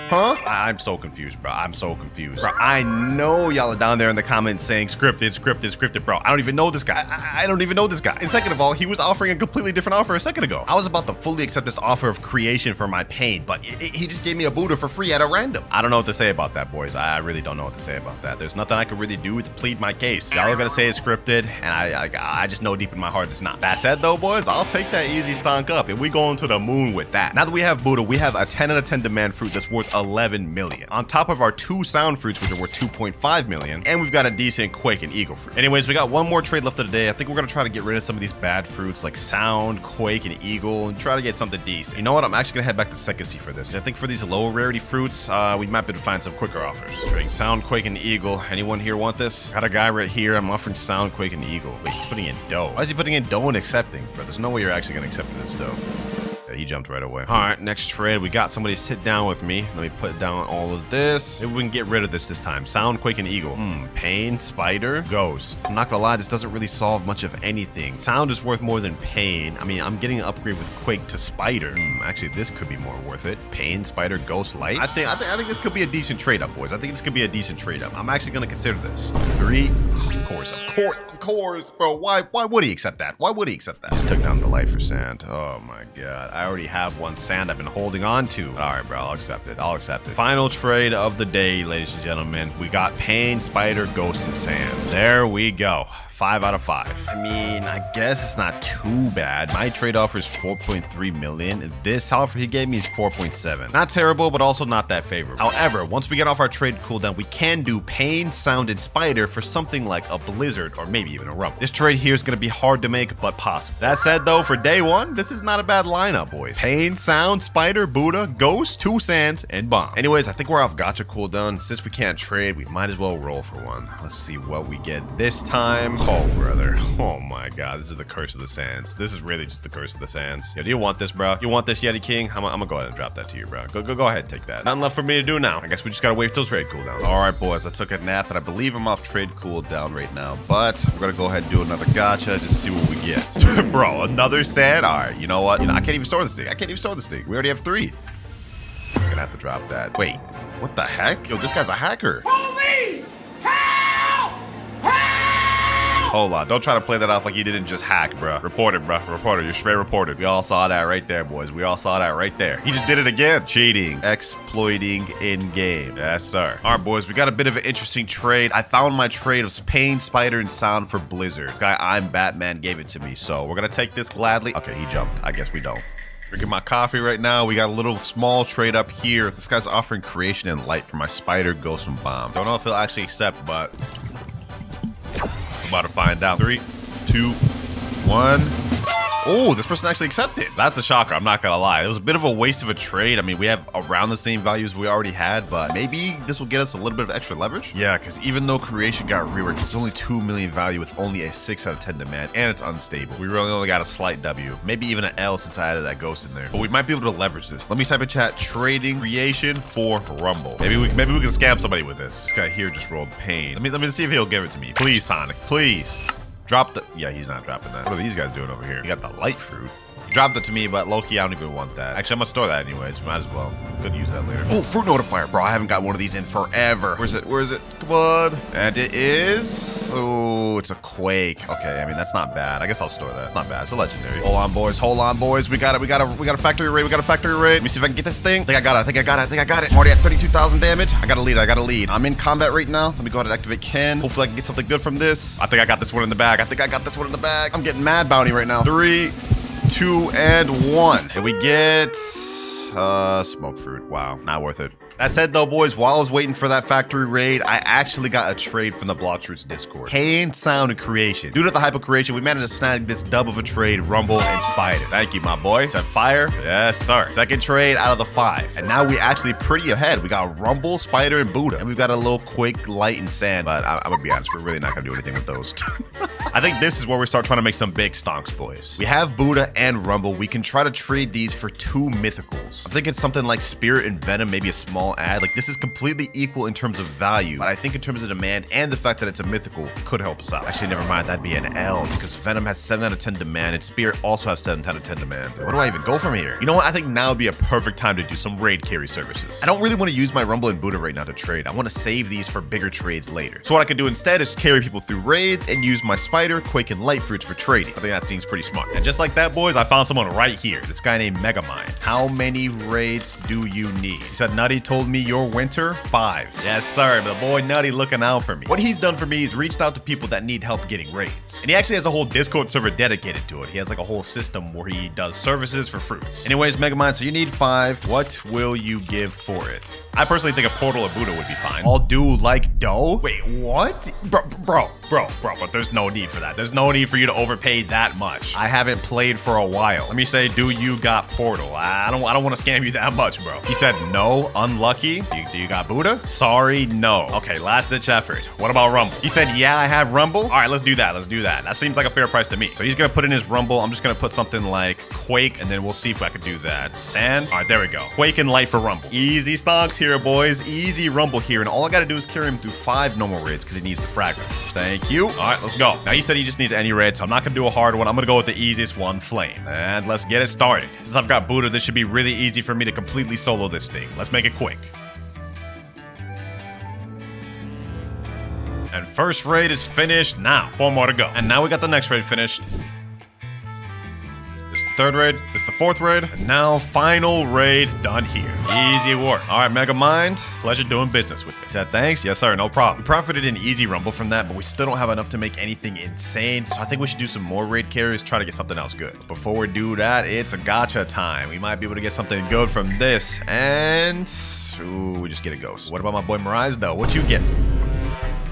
Speaker 3: Huh? I'm so confused, bro. I'm so confused. Bro, I know y'all are down there in the comments saying scripted, bro. I don't even know this guy. I don't even know this guy. And second of all, he was offering a completely different offer a second ago. I was about to fully accept this offer of creation for my pain, but he just gave me a Buddha for free at a random. I don't know what to say about that, boys. I really don't know what to say about that. There's nothing I could really do to plead my case. Y'all are gonna say it's scripted, and I just know deep in my heart it's not. That said, though, boys, I'll take that easy stonk up, and we going to the moon with that. Now that we have Buddha, we have a 10 out of 10 demand fruit that's worth 11 million. On top of our 2 sound fruits, which are worth 2.5 million, and we've got a decent quake and eagle fruit. Anyways, we got one more trade left of the day. I think we're gonna try to get rid of some of these bad fruits like sound, quake, and eagle, and try to get something decent. You know what? I'm actually gonna head back to Second Sea for this. I think for these low rarity fruits, we might be able to find some quicker offers. Trading sound, quake, and eagle. Anyone here want this? Got a guy right here. I'm offering sound, quake, and eagle. Wait, he's putting in dough. Why is he putting in dough and accepting? Bro, there's no way you're actually gonna accept this dough. He jumped right away. All right, next trade. We got somebody sit down with me. Let me put down all of this. Maybe we can get rid of this time. Sound, quake, and eagle. Pain, spider, ghost. I'm not gonna lie, this doesn't really solve much of anything. Sound is worth more than pain. I mean, I'm getting an upgrade with quake to spider. Actually, this could be more worth it. Pain, spider, ghost, light. I think this could be a decent trade up, boys. I think this could be a decent trade up. I'm actually gonna consider this. 3. Of course, bro. Why would he accept that? Why would he accept that? Just took down the light for sand. Oh my god. I already have one sand I've been holding on to. All right, bro. I'll accept it. Final trade of the day, ladies and gentlemen. We got pain, spider, ghost, and sand. There we go. 5 out of 5. I mean, I guess it's not too bad. My trade offer is 4.3 million. This offer he gave me is 4.7. Not terrible, but also not that favorable. However, once we get off our trade cooldown, we can do pain, sound, and spider for something like a blizzard or maybe even a rumble. This trade here is going to be hard to make, but possible. That said, though, for day 1, this is not a bad lineup, boys. Pain, sound, spider, Buddha, ghost, 2 sands, and bomb. Anyways, I think we're off gacha cooldown. Since we can't trade, we might as well roll for one. Let's see what we get this time. Oh, brother. Oh my god, this is the curse of the sands. This is really just the curse of the sands. Yo, do you want this, bro? You want this, Yeti King? I'm gonna go ahead and drop that to you, bro. Go ahead and take that. Nothing left for me to do now. I guess we just gotta wait till trade cooldown. All right, boys, I took a nap, and I believe I'm off trade cooldown right now, but we're gonna go ahead and do another gacha, just see what we get. Bro, another sand? All right, you know what? I can't even store this thing. We already have 3. I'm gonna have to drop that. Wait, what the heck? Yo, this guy's a hacker.
Speaker 4: Police! Help! Help!
Speaker 3: Hold on, don't try to play that off like you didn't just hack, bro. Reported, bro. Reported. You're straight reported. We all saw that right there, boys. We all saw that right there. He just did it again. Cheating. Exploiting in-game. Yes, sir. All right, boys. We got a bit of an interesting trade. I found my trade of pain, spider, and sound for blizzard. This guy, I'm Batman, gave it to me, so we're gonna take this gladly. Okay, he jumped. I guess we don't. Drinking my coffee right now. We got a little small trade up here. This guy's offering creation and light for my spider, ghost, and bomb. Don't know if he'll actually accept, but I'm about to find out. 3, 2, 1. Oh, this person actually accepted. That's a shocker. I'm not gonna lie. It was a bit of a waste of a trade. I mean, we have around the same values we already had, but maybe this will get us a little bit of extra leverage. Yeah, because even though creation got reworked, it's only 2 million value with only a 6 out of 10 demand, and it's unstable. We really only got a slight W, maybe even an L since I added that ghost in there. But we might be able to leverage this. Let me type in chat: trading creation for rumble. Maybe we can scam somebody with this. This guy here just rolled pain. Let me see if he'll give it to me. Please, Sonic. Please. Drop the... Yeah, he's not dropping that. What are these guys doing over here? You got the light fruit. He dropped it to me, but low-key, I don't even want that. Actually, I'm gonna store that anyways. Might as well. Could use that later. Oh, fruit notifier, bro. I haven't got one of these in forever. Where's it? Come on. And it is...
Speaker 1: Oh, it's a quake. Okay, I mean, that's not bad. I guess I'll store that. It's not bad. It's a legendary. Hold on, boys. Hold on, boys. We got it. We got a factory raid. We got a factory raid. Let me see if I can get this thing. I think I got it. I think I got it. I think I got it. I'm already at 32,000 damage. I got a lead. I got a lead. I'm in combat right now. Let me go ahead and activate Ken. Hopefully I can get something good from this. I think I got this one in the bag. I think I got this one in the bag. I'm getting mad bounty right now. 3, 2, and 1. And we get smoke fruit. Wow, not worth it. That said though, boys, while I was waiting for that factory raid, I actually got a trade from the Blox Roots Discord. Hand, sound, and creation. Due to the hyper creation, we managed to snag this dub of a trade, Rumble and Spider. Thank you, my boy. Is that fire? Yes, sir. Second trade out of the 5. And now we actually pretty ahead. We got Rumble, Spider, and Buddha. And we've got a little quick light and sand, but I'm gonna be honest, we're really not gonna do anything with those. I think this is where we start trying to make some big stonks, boys. We have Buddha and Rumble. We can try to trade these for 2 mythicals. I'm thinking something like Spirit and Venom, maybe a small ad. Like, this is completely equal in terms of value, but I think in terms of demand and the fact that it's a mythical could help us out. Actually, never mind, that'd be an L because Venom has 7 out of 10 demand and Spirit also has 7 out of 10 demand. Where do I even go from here? You know what? I think now would be a perfect time to do some raid carry services. I don't really want to use my Rumble and Buddha right now to trade. I want to save these for bigger trades later. So what I could do instead is carry people through raids and use my Spider, Quake, and Light Fruits for trading. I think that seems pretty smart. And just like that, boys, I found someone right here. This guy named Megamind. How many raids do you need? He said, Nutty told me your winter 5. Yes, sir. The boy Nutty looking out for me. What he's done for me is reached out to people that need help getting raids. And he actually has a whole Discord server dedicated to it. He has like a whole system where he does services for fruits. Anyways, Megamind, so you need 5. What will you give for it? I personally think a Portal or Buddha would be fine. I'll do like dough. Wait, what? Bro, but there's no need for that. There's no need for you to overpay that much. I haven't played for a while. Let me say, do you got Portal? I don't want to scam you that much, bro. He said no, unlucky. Do you got Buddha? Sorry, no. Okay, last ditch effort. What about Rumble? He said, yeah, I have Rumble. All right, let's do that. Let's do that. That seems like a fair price to me. So he's gonna put in his Rumble. I'm just gonna put something like Quake, and then we'll see if I can do that. Sand. All right, there we go. Quake and Light for Rumble. Easy stonks here, boys. Easy Rumble here, and all I gotta do is carry him through 5 normal raids because he needs the fragments. Thank you. All right, let's go. Now he said he just needs any raid, so I'm not gonna do a hard one. I'm gonna go with the easiest one, Flame. And let's get it started. Since I've got Buddha, this should be really easy for me to completely solo this thing. Let's make it quick. And first raid is finished now. 4 more to go. And now we got the next raid finished. This is the 3rd raid. This is the 4th raid. And now final raid done here. Easy work. All right, Megamind. Pleasure doing business with me. He said thanks. Yes, sir. No problem. We profited in easy Rumble from that, but we still don't have enough to make anything insane. So I think we should do some more raid carries, try to get something else good. But before we do that, it's a gacha time. We might be able to get something good from this. And ooh, we just get a ghost. What about my boy Mirage though? What you get?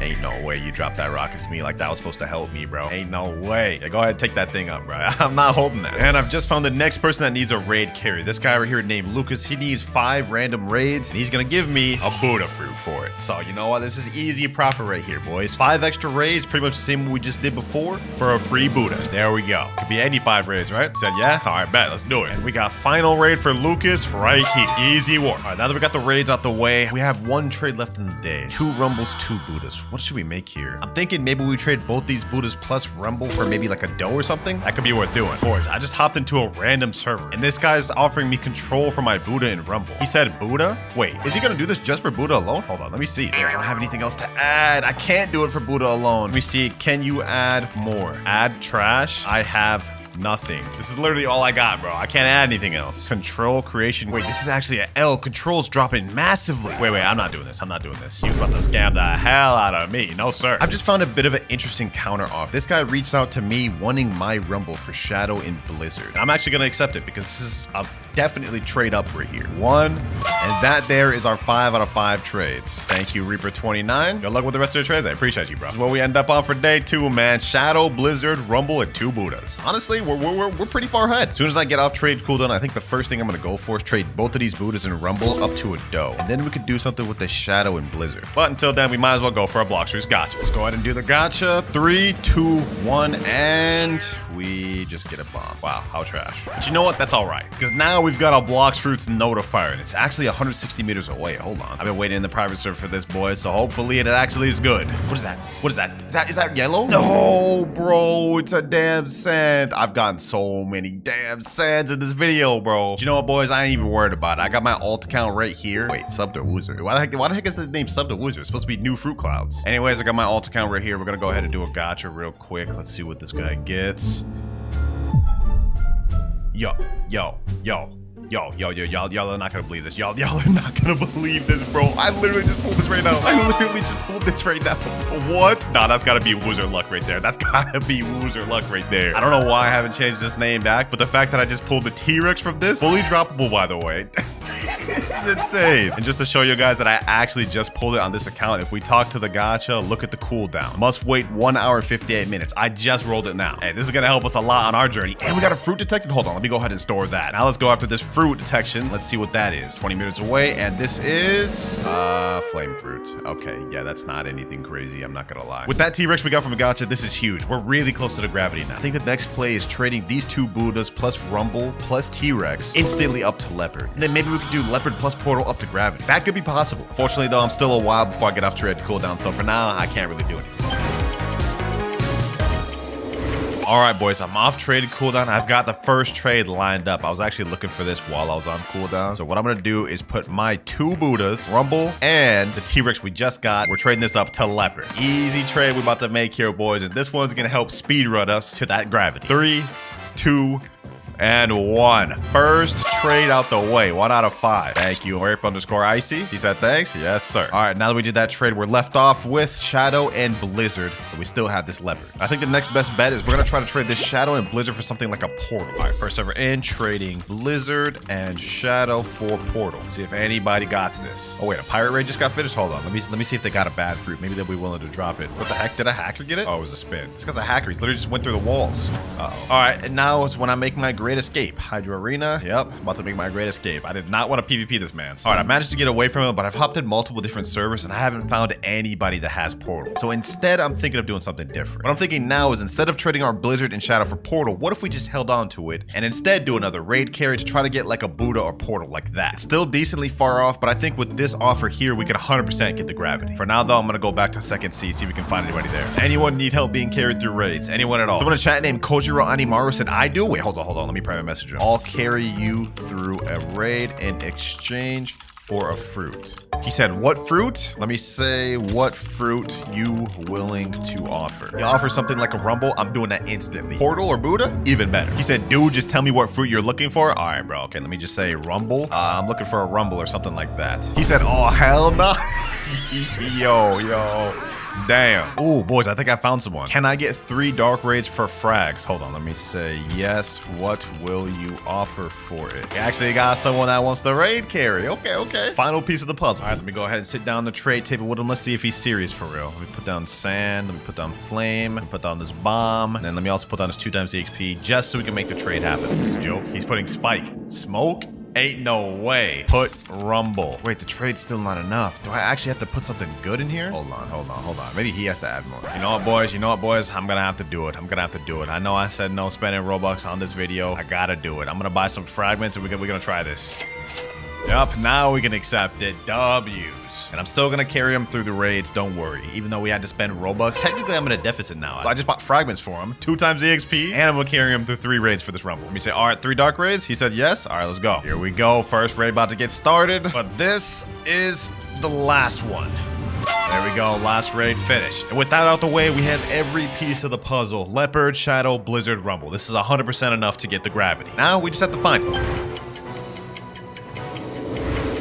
Speaker 1: Ain't no way you dropped that rocket to me like that was supposed to help me, bro. Ain't no way. Yeah, go ahead and take that thing up, bro. I'm not holding that. And I've just found the next person that needs a raid carry. This guy right here named Lucas. He needs 5 random raids, and he's gonna give me a Buddha fruit for it. So you know what? This is easy profit right here, boys. 5 extra raids, pretty much the same we just did before, for a free Buddha. There we go. Could be any 5 raids, right? He said, yeah? All right, bet. Let's do it. And we got final raid for Lucas right here. Easy work. All right, now that we got the raids out the way, we have 1 trade left in the day. 2 Rumbles, 2 Buddhas. What should we make here? I'm thinking maybe we trade both these Buddhas plus Rumble for maybe like a dough or something. That could be worth doing. Boys, I just hopped into a random server, and this guy's offering me control for my Buddha and Rumble. He said Buddha? Wait, is he gonna do this just for Buddha alone? Hold on, let me see. I don't have anything else to add. I can't do it for Buddha alone. Let me see. Can you add more? Add trash? I have nothing. This is literally all I got, bro. I can't add anything else. Control creation. Wait, this is actually an L. Control's dropping massively. Wait, I'm not doing this. I'm not doing this. You about to scam the hell out of me. No, sir. I've just found a bit of an interesting counter off. This guy reached out to me wanting my Rumble for Shadow in Blizzard. And I'm actually going to accept it because this is a definitely trade up right here. 1, and that there is our 5 out of 5 trades. Thank you, Reaper29. Good luck with the rest of your trades. I appreciate you, bro. This is what we end up on for day 2, man. Shadow, Blizzard, Rumble, and 2 Buddhas. Honestly, we're pretty far ahead. As soon as I get off trade cooldown, I think the first thing I'm gonna go for is trade both of these Buddhas and Rumble up to a dough. And then we could do something with the Shadow and Blizzard. But until then, we might as well go for a Blox Roots gotcha. Let's go ahead and do the gotcha. 3, 2, 1, and we just get a bomb. Wow, how trash. But you know what? That's all right. Because now we've got a Blox Fruits notifier, and it's actually 160 meters away. Hold on. I've been waiting in the private server for this, boy, so hopefully it actually is good. What is that? What is that? Is that yellow? No, bro, it's a damn sand. I've
Speaker 3: I've gotten so many damn sands in this video, bro. You know what, boys? I ain't even worried about it. I got my alt account right here. Wait, sub to Woozer. Why the heck is the name sub to Woozer? It's supposed to be new fruit clouds. Anyways, I got my alt account right here. We're gonna go ahead and do a gacha real quick. Let's see what this guy gets. Yo, y'all are not gonna believe this. Y'all are not gonna believe this, bro. I literally just pulled this right now. What? Nah, that's gotta be Woozer luck right there. That's gotta be Woozer luck right there. I don't know why I haven't changed this name back, but the fact that I just pulled the T-Rex from this, fully droppable, by the way. It's insane. And just to show you guys that I actually just pulled it on this account, if we talk to the gacha, look at the cooldown. Must wait 1 hour 58 minutes. I just rolled it now. Hey, this is gonna help us a lot on our journey. And we got a fruit detected. Hold on, let me go ahead and store that. Now let's go after this fruit detection. Let's see what that is. 20 minutes away, and this is flame fruit. Okay, yeah, that's not anything crazy, I'm not gonna lie. With that T-Rex we got from a gacha, this is huge. We're really close to the gravity now. I think the next play is trading these 2 Buddhas plus Rumble plus T-Rex instantly up to Leopard. And then maybe we could do Leopard plus Portal up to gravity. That could be possible. Fortunately though, I'm still a while before I get off trade to cooldown, so for now, I can't really do anything. All right, boys, I'm off trade cooldown. I've got the first trade lined up. I was actually looking for this while I was on cooldown. So what I'm gonna do is put my 2 Buddhas, Rumble, and the T-Rex we just got. We're trading this up to Leopard. Easy trade we're about to make here, boys. And this one's gonna help speedrun us to that gravity. 3, 2, and 1. First trade out the way. 1 out of 5. Thank you, Rape_Icy. He said thanks. Yes, sir. All right, now that we did that trade, we're left off with Shadow and Blizzard, but we still have this Leopard. I think the next best bet is we're gonna try to trade this Shadow and Blizzard for something like a Portal. All right, first ever in, trading Blizzard and Shadow for Portal. See if anybody got this. Oh wait, a Pirate Raid just got finished. Hold on, let me see if they got a bad fruit. Maybe they'll be willing to drop it. What the heck? Did a hacker get it? Oh, it was a spin. This guy's a hacker. He literally just went through the walls. Uh-oh. All right, and now is when I make my great escape. Hydro Arena. Yep, about to make my great escape. I did not want to PvP this man. All right, I managed to get away from him, but I've hopped in multiple different servers and I haven't found anybody that has Portal. So instead, I'm thinking of doing something different. What I'm thinking now is instead of trading our Blizzard and Shadow for Portal, what if we just held on to it and instead do another raid carry to try to get like a Buddha or Portal like that? It's still decently far off, but I think with this offer here, we could 100% get the gravity. For now though, I'm gonna go back to second C, see if we can find anybody there. Anyone need help being carried through raids? Anyone at all? Someone in chat named Kojiro Animaru said, I do? Wait, hold on. Let me private message him. I'll carry you through a raid in exchange for a fruit. He said, what fruit? Let me say, what fruit you willing to offer? He offers something like a Rumble. I'm doing that instantly. Portal or Buddha? Even better. He said, dude, just tell me what fruit you're looking for. All right, bro. Okay, let me just say Rumble. I'm looking for a Rumble or something like that. He said, oh, hell no. Yo. Damn. Ooh, boys, I think I found someone. Can I get 3 dark raids for frags? Hold on, let me say yes. What will you offer for it? He actually got someone that wants the raid carry. Okay. Final piece of the puzzle. All right, let me go ahead and sit down the trade table with him. Let's see if he's serious for real. Let me put down sand. Let me put down flame. Let me put down this bomb. And then let me also put down this 2 times EXP just so we can make the trade happen. This is a joke. He's putting spike. Smoke? Ain't no way. Put Rumble. Wait, the trade's still not enough. Do I actually have to put something good in here? Hold on. Maybe he has to add more. You know what, boys? I'm gonna have to do it. I know I said no spending Robux on this video. I gotta do it. I'm gonna buy some fragments and we're gonna try this. Yup, now we can accept it. W's. And I'm still gonna carry him through the raids, don't worry. Even though we had to spend Robux, technically I'm in a deficit now. I just bought fragments for him, 2 times EXP, and I'm gonna carry him through 3 raids for this Rumble. Let me say, all right, 3 dark raids? He said yes. All right, let's go. Here we go. First raid about to get started, but this is the last one. There we go, last raid finished. And with that out the way, we have every piece of the puzzle. Leopard, Shadow, Blizzard, Rumble. This is 100% enough to get the gravity. Now we just have to find it.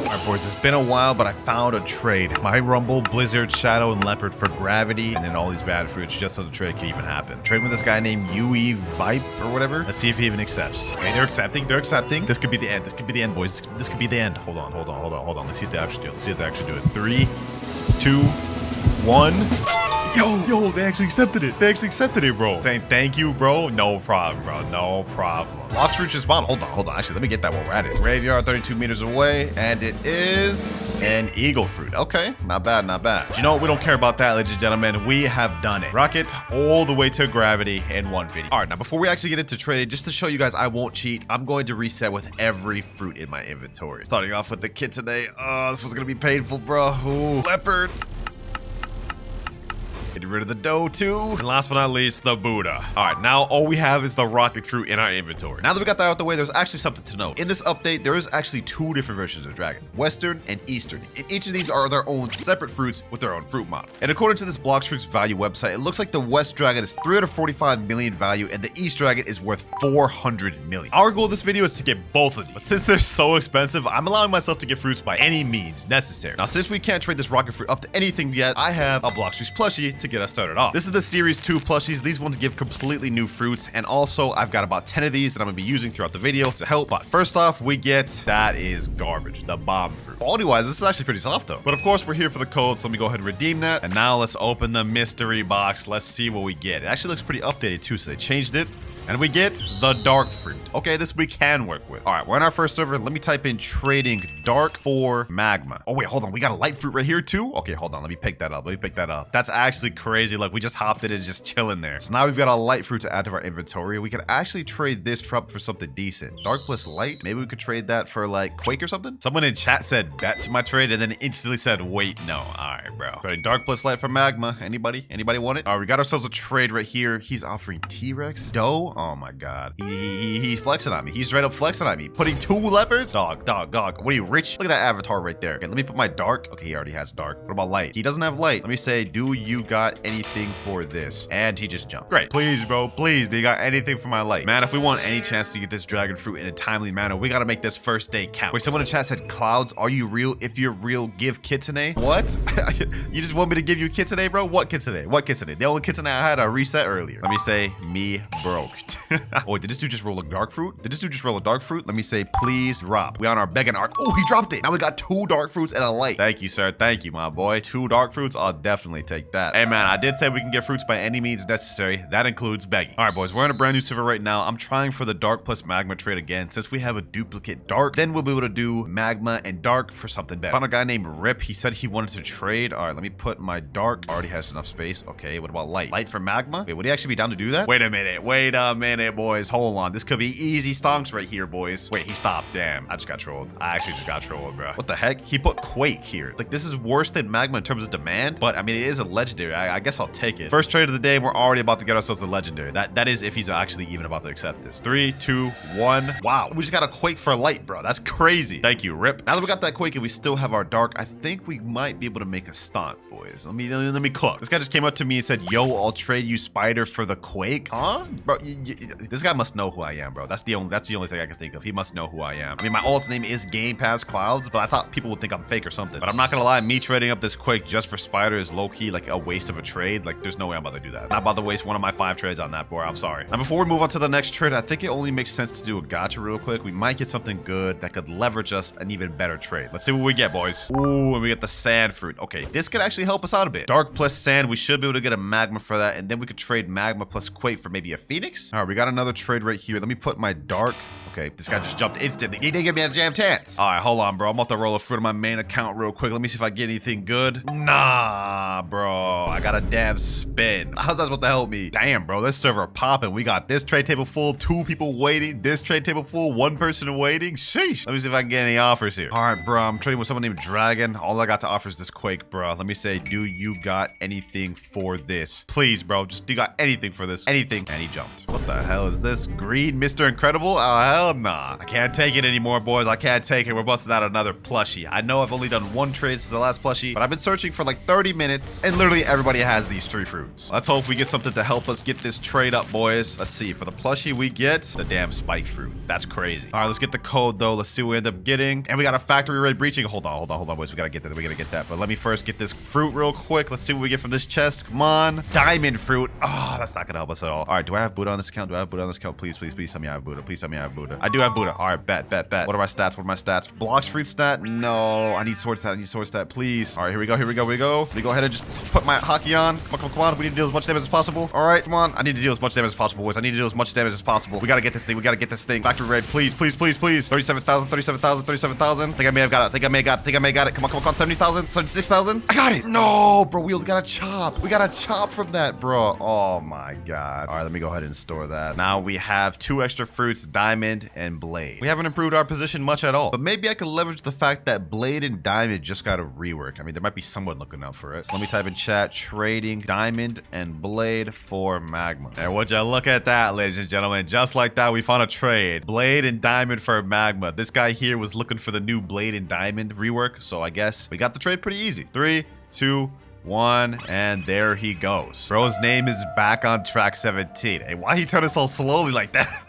Speaker 3: Alright, boys, it's been a while, but I found a trade. My Rumble, Blizzard, Shadow, and Leopard for gravity, and then all these bad fruits just so the trade can even happen. Trade with this guy named Yui Vipe or whatever. Let's see if he even accepts. Okay, they're accepting. This could be the end. This could be the end, boys. This could be the end. Hold on. Let's see if they actually do it. 3, 2, 1. Yo, they actually accepted it. Bro. Saying thank you, bro. No problem, bro. No problem. Blox fruit just spawned. Hold on. Actually, let me get that while we're at it. Graveyard 32 meters away, and it is an eagle fruit. Okay, not bad. You know what? We don't care about that, ladies and gentlemen. We have done it. Rocket all the way to gravity in 1 video. All right, now before we actually get into trading, just to show you guys I won't cheat, I'm going to reset with every fruit in my inventory. Starting off with the Kitsune. Oh, this was gonna be painful, bro. Ooh, Leopard. Getting rid of the dough too. And last but not least, the Buddha. All right, now all we have is the rocket fruit in our inventory. Now that we got that out the way, there's actually something to note. In this update, there is actually 2 different versions of dragon, Western and Eastern. And each of these are their own separate fruits with their own fruit model. And according to this Blox Fruits value website, it looks like the West dragon is 345 million value and the East dragon is worth 400 million. Our goal of this video is to get both of these, but since they're so expensive, I'm allowing myself to get fruits by any means necessary. Now, since we can't trade this rocket fruit up to anything yet, I have a Blox Fruits plushie to get us started off. This is the Series 2 plushies. These ones give completely new fruits, and also I've got about 10 of these that I'm gonna be using throughout the video to help. But first off, we get, that is garbage, the bomb fruit. Quality-wise, this is actually pretty soft though. But of course, we're here for the code, so let me go ahead and redeem that. And now let's open the mystery box. Let's see what we get. It actually looks pretty updated too, so they changed it. And we get the dark fruit. Okay, this we can work with. All right, we're on our first server. Let me type in trading dark for magma. Oh wait, hold on. We got a light fruit right here too. Okay, hold on. Let me pick that up. That's actually crazy. Look, we just hopped in and just chilling there. So now we've got a light fruit to add to our inventory. We could actually trade this for something decent. Dark plus light. Maybe we could trade that for like Quake or something. Someone in chat said bet to my trade and then instantly said, wait, no. All right, bro. Trading dark plus light for magma. Anybody want it? All right, we got ourselves a trade right here. He's offering T-Rex dough. Oh my god, he's flexing on me. He's straight up flexing on me. Putting 2 leopards. Dog. What are you, rich? Look at that avatar right there. Okay, let me put my dark. Okay, he already has dark. What about light? He doesn't have light. Let me say, do you got anything for this? And he just jumped. Great. Please, bro, please, do you got anything for my light? Man, if we want any chance to get this dragon fruit in a timely manner, we gotta make this first day count. Wait, someone in chat said, Clouds, are you real? If you're real, give Kitsune. What? You just want me to give you Kitsune, bro? What Kitsune? What Kitsune? The only Kitsune I had a reset earlier. Let me say, me broke. Oh, did this dude just roll a dark fruit? Let me say, please drop. We on our begging arc. Oh, he dropped it. Now we got 2 dark fruits and a light. Thank you, sir. Thank you, my boy. 2 dark fruits. I'll definitely take that. Hey, man, I did say we can get fruits by any means necessary. That includes begging. All right, boys, we're in a brand new server right now. I'm trying for the dark plus magma trade again. Since we have a duplicate dark, then we'll be able to do magma and dark for something better. Found a guy named Rip. He said he wanted to trade. All right, let me put my dark. Already has enough space. Okay, what about light? Light for magma? Wait, would he actually be down to do that? Wait a minute, boys. Hold on. This could be easy stonks right here, boys. Wait, he stopped. Damn, I just got trolled. I actually just got trolled, bro. What the heck? He put Quake here. Like, this is worse than magma in terms of demand, but I mean, it is a legendary. I guess I'll take it. First trade of the day, we're already about to get ourselves a legendary. That is if he's actually even about to accept this. 3, 2, 1. Wow, we just got a Quake for light, bro. That's crazy. Thank you, Rip. Now that we got that Quake and we still have our dark, I think we might be able to make a stunt, boys. Let me cook. This guy just came up to me and said, yo, I'll trade you Spider for the Quake. Huh? Bro, this guy must know who I am, bro. That's the only thing I can think of. He must know who I am. I mean, my alt's name is Game Pass Clouds, but I thought people would think I'm fake or something. But I'm not gonna lie, me trading up this Quake just for Spider is low-key like a waste of a trade. Like, there's no way I'm about to do that. Not about to waste one of my 5 trades on that, boy. I'm sorry. Now, before we move on to the next trade, I think it only makes sense to do a gacha real quick. We might get something good that could leverage us an even better trade. Let's see what we get, boys. Ooh, and we get the sand fruit. Okay, this could actually help us out a bit. Dark plus sand, we should be able to get a magma for that, and then we could trade magma plus Quake for maybe a Phoenix. All right, we got another trade right here. Let me put my dark. Okay, this guy just jumped instantly. He didn't give me a jam chance. All right, hold on, bro. I'm about to roll a fruit on my main account real quick. Let me see if I get anything good. Nah, bro. I got a damn spin. How's that supposed to help me? Damn, bro. This server popping. We got this trade table full, 2 people waiting. This trade table full, 1 person waiting. Sheesh. Let me see if I can get any offers here. All right, bro. I'm trading with someone named Dragon. All I got to offer is this Quake, bro. Let me say, do you got anything for this? Please, bro. Just do you got anything for this? Anything. And he jumped. What the hell is this? Green Mr. Incredible? Oh, hell nah. I can't take it anymore, boys. I can't take it. We're busting out another plushie. I know I've only done 1 trade since the last plushie, but I've been searching for like 30 minutes, and literally everybody has these 3 fruits. Let's hope we get something to help us get this trade up, boys. Let's see. For the plushie, we get the damn spike fruit. That's crazy. All right, let's get the code, though. Let's see what we end up getting. And we got a factory raid breaching. Hold on, boys. We gotta get that. But let me first get this fruit real quick. Let's see what we get from this chest. Come on. Diamond fruit. Oh, that's not gonna help us at all. All right, do I have Buddha on this account? Please tell me I have Buddha. Please tell me I have Buddha. I do have Buddha. All right, bet. What are my stats? Blox fruit stat? No, I need sword stat. Please. All right, here we go. Let me go ahead and just put my hockey on. Come on. We need to deal as much damage as possible. All right, come on. I need to deal as much damage as possible, boys. We gotta get this thing. Factory raid, please. 37,000. I think I may have got it. Come on. 70,000, 76,000. I got it. No, bro. We got a chop. We got a chop from that, bro. Oh my god. All right, let me go ahead and store that. Now we have 2 extra fruits, diamond diamond, and blade. We haven't improved our position much at all, but maybe I could leverage the fact that blade and diamond just got a rework. I mean, there might be someone looking out for it. So let me type in chat, trading diamond and blade for magma. And would you look at that, ladies and gentlemen? Just like that, we found a trade. Blade and diamond for magma. This guy here was looking for the new blade and diamond rework, so I guess we got the trade pretty easy. 3, 2, 1, and there he goes. Bro's name is back on track 17. Hey, why he turning so slowly like that?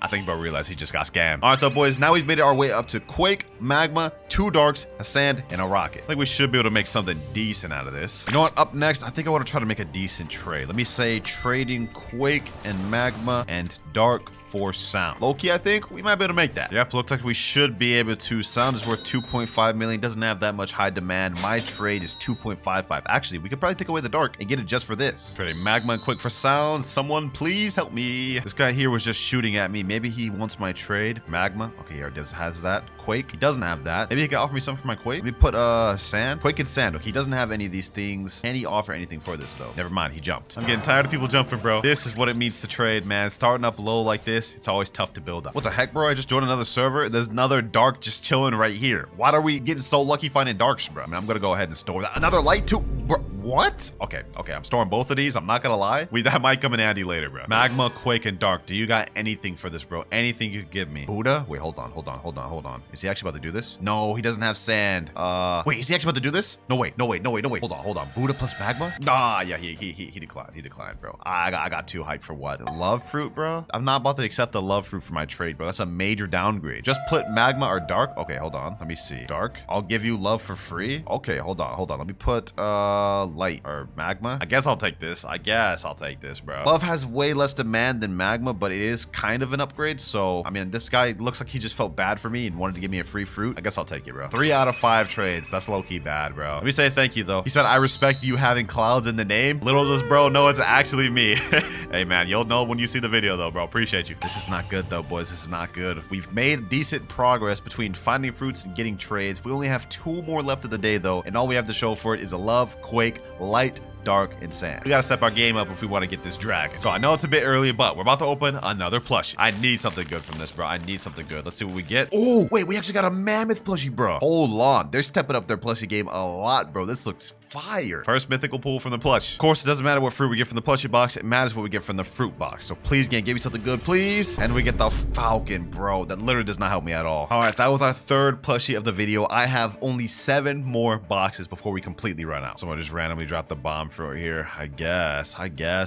Speaker 3: I think bro realized he just got scammed. All right, though, boys. Now we've made our way up to Quake, Magma, 2 Darks, a Sand, and a Rocket. I think we should be able to make something decent out of this. You know what? Up next, I think I want to try to make a decent trade. Let me say trading Quake and Magma and Dark for sound. Low-key, I think we might be able to make that. Yep, looks like we should be able to. Sound is worth 2.5 million. Doesn't have that much high demand. My trade is 2.55. Actually, we could probably take away the dark and get it just for this. Trading magma and quick for sound. Someone please help me. This guy here was just shooting at me. Maybe he wants my trade. Magma. Okay, here it is. Has that. Quake. He doesn't have that. Maybe he can offer me something for my Quake. Let me put sand. Quake and sand. Okay, he doesn't have any of these things. Can he offer anything for this though? Never mind. He jumped. I'm getting tired of people jumping, bro. This is what it means to trade, man. Starting up low like this, it's always tough to build up. What the heck, bro? I just joined another server. There's another dark just chilling right here. Why are we getting so lucky finding darks, bro? I mean, I'm gonna go ahead and store that. Another light too. Bro, what? Okay. I'm storing both of these. I'm not gonna lie. That might come in handy later, bro. Magma, Quake, and Dark. Do you got anything for this, bro? Anything you could give me? Buddha? Wait, hold on. Is he actually about to do this? No, he doesn't have sand. Wait, is he actually about to do this? No, wait. Hold on. Buddha plus Magma? Nah, yeah, he declined. He declined, bro. I got too hyped for what? Love fruit, bro? I'm not about to accept the love fruit for my trade, bro. That's a major downgrade. Just put Magma or Dark. Okay, hold on. Let me see. Dark. I'll give you love for free. Okay, hold on. Let me put light or Magma. I guess I'll take this. Bro. Love has way less demand than Magma, but it is kind of an upgrade. So, I mean, this guy looks like he just felt bad for me and wanted to give me a free fruit. I guess I'll take it, bro. 3 out of 5 trades. That's low-key bad, bro. Let me say thank you, though. He said, I respect you having clouds in the name. Little does bro know it's actually me. Hey, man, you'll know when you see the video, though, bro. Appreciate you. This is not good, though, boys. This is not good. We've made decent progress between finding fruits and getting trades. We only have 2 more left of the day, though, and all we have to show for it is a love, Quake, light, Dark, and sand. We gotta step our game up if we want to get this dragon. So I know it's a bit early, but we're about to open another plushie. I need something good from this, bro. I need something good. Let's see what we get. Oh, wait, we actually got a mammoth plushie, bro. Hold on. They're stepping up their plushie game a lot, bro. This looks fire. First mythical pull from the plush. Of course, it doesn't matter what fruit we get from the plushie box. It matters what we get from the fruit box. So please, game, give me something good, please. And we get the falcon, bro. That literally does not help me at all. All right, that was our 3rd plushie of the video. I have only 7 more boxes before we completely run out. Someone just randomly dropped the bomb fruit here. I guess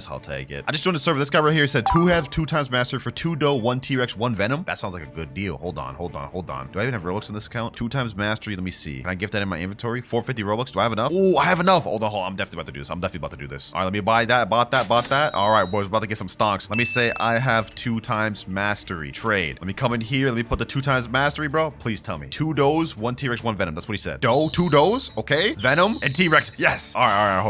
Speaker 3: I'll take it. I just joined the server. This guy right here said 2 have 2 times mastery for 2 dough, 1 T-Rex, 1 venom. That sounds like a good deal. Hold on. Do I even have Robux in this account? 2 times mastery. Let me see. Can I gift that in my inventory? 450 Robux. Do I have enough? Oh, I have enough. Hold on. I'm definitely about to do this. All right, let me buy that. Bought that. All right, boys, about to get some stonks. Let me say I have 2 times mastery. Trade. Let me come in here. Let me put the 2 times mastery, bro. Please tell me. 2 doughs, 1 T-Rex, 1 venom. That's what he said. Dough, 2 doughs. Okay. Venom and T-Rex. Yes. All right.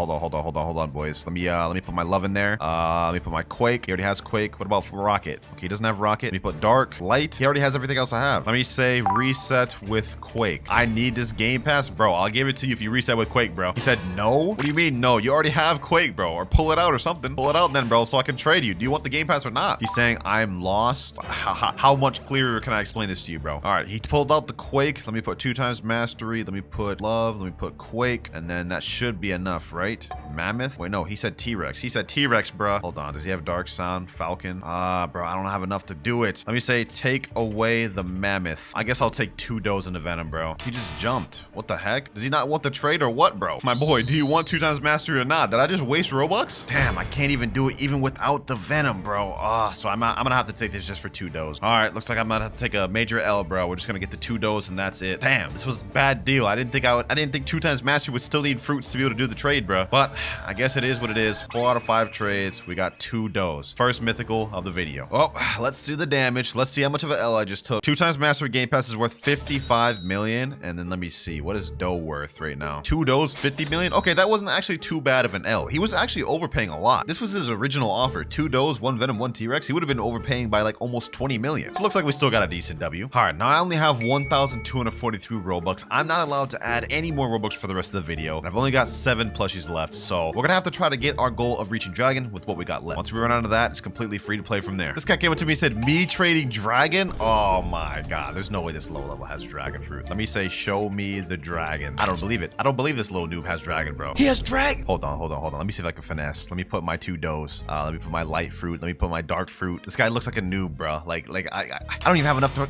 Speaker 3: Hold on, boys. Let me put my love in there. Let me put my Quake. He already has Quake. What about for Rocket? Okay, he doesn't have Rocket. Let me put Dark, Light. He already has everything else I have. Let me say reset with Quake. I need this game pass, bro. I'll give it to you if you reset with Quake, bro. He said no. What do you mean no? You already have Quake, bro. Or pull it out or something. Pull it out then, bro, so I can trade you. Do you want the game pass or not? He's saying I'm lost. How much clearer can I explain this to you, bro? All right, he pulled out the Quake. Let me put 2 times mastery. Let me put love. Let me put Quake, and then that should be enough, right? Mammoth. Wait, no, he said T-Rex. He said T-Rex, bro. Hold on. Does he have Dark Sound? Falcon? Bro, I don't have enough to do it. Let me say take away the mammoth. I guess I'll take 2 doughs into venom, bro. He just jumped. What the heck? Does he not want the trade or what, bro? My boy, do you want 2 times mastery or not? Did I just waste Robux? Damn, I can't even do it even without the venom, bro. So I'm gonna have to take this just for 2 doughs. All right, looks like I'm gonna have to take a major L, bro. We're just gonna get the 2 doughs and that's it. Damn, this was a bad deal. I didn't think 2 times mastery would still need fruits to be able to do the trade, bro. But I guess it is what it is. 4 out of 5 trades. We got 2 doughs. First mythical of the video. Oh, let's do the damage. Let's see how much of an L I just took. 2 times mastery game pass is worth 55 million. And then let me see. What is dough worth right now? 2 doughs was 50 million. Okay, that wasn't actually too bad of an L. He was actually overpaying a lot. This was his original offer. 2 does, 1 venom, 1 T-Rex. He would have been overpaying by like almost 20 million. So it looks like we still got a decent W. All right, now I only have 1,243 Robux. I'm not allowed to add any more Robux for the rest of the video. I've only got 7 plushies left, so we're gonna have to try to get our goal of reaching Dragon with what we got left. Once we run out of that, it's completely free to play from there. This guy came up to me and said, me trading Dragon? Oh my God, there's no way this low level has Dragon fruit. Let me say, show me the Dragon. I don't believe it. I don't believe this little noob has Dragon, bro.
Speaker 1: He has Dragon.
Speaker 3: Hold on. Let me see if I can finesse. Let me put my 2 does. Let me put my light fruit. Let me put my dark fruit. This guy looks like a noob, bro. Like I don't even have enough to...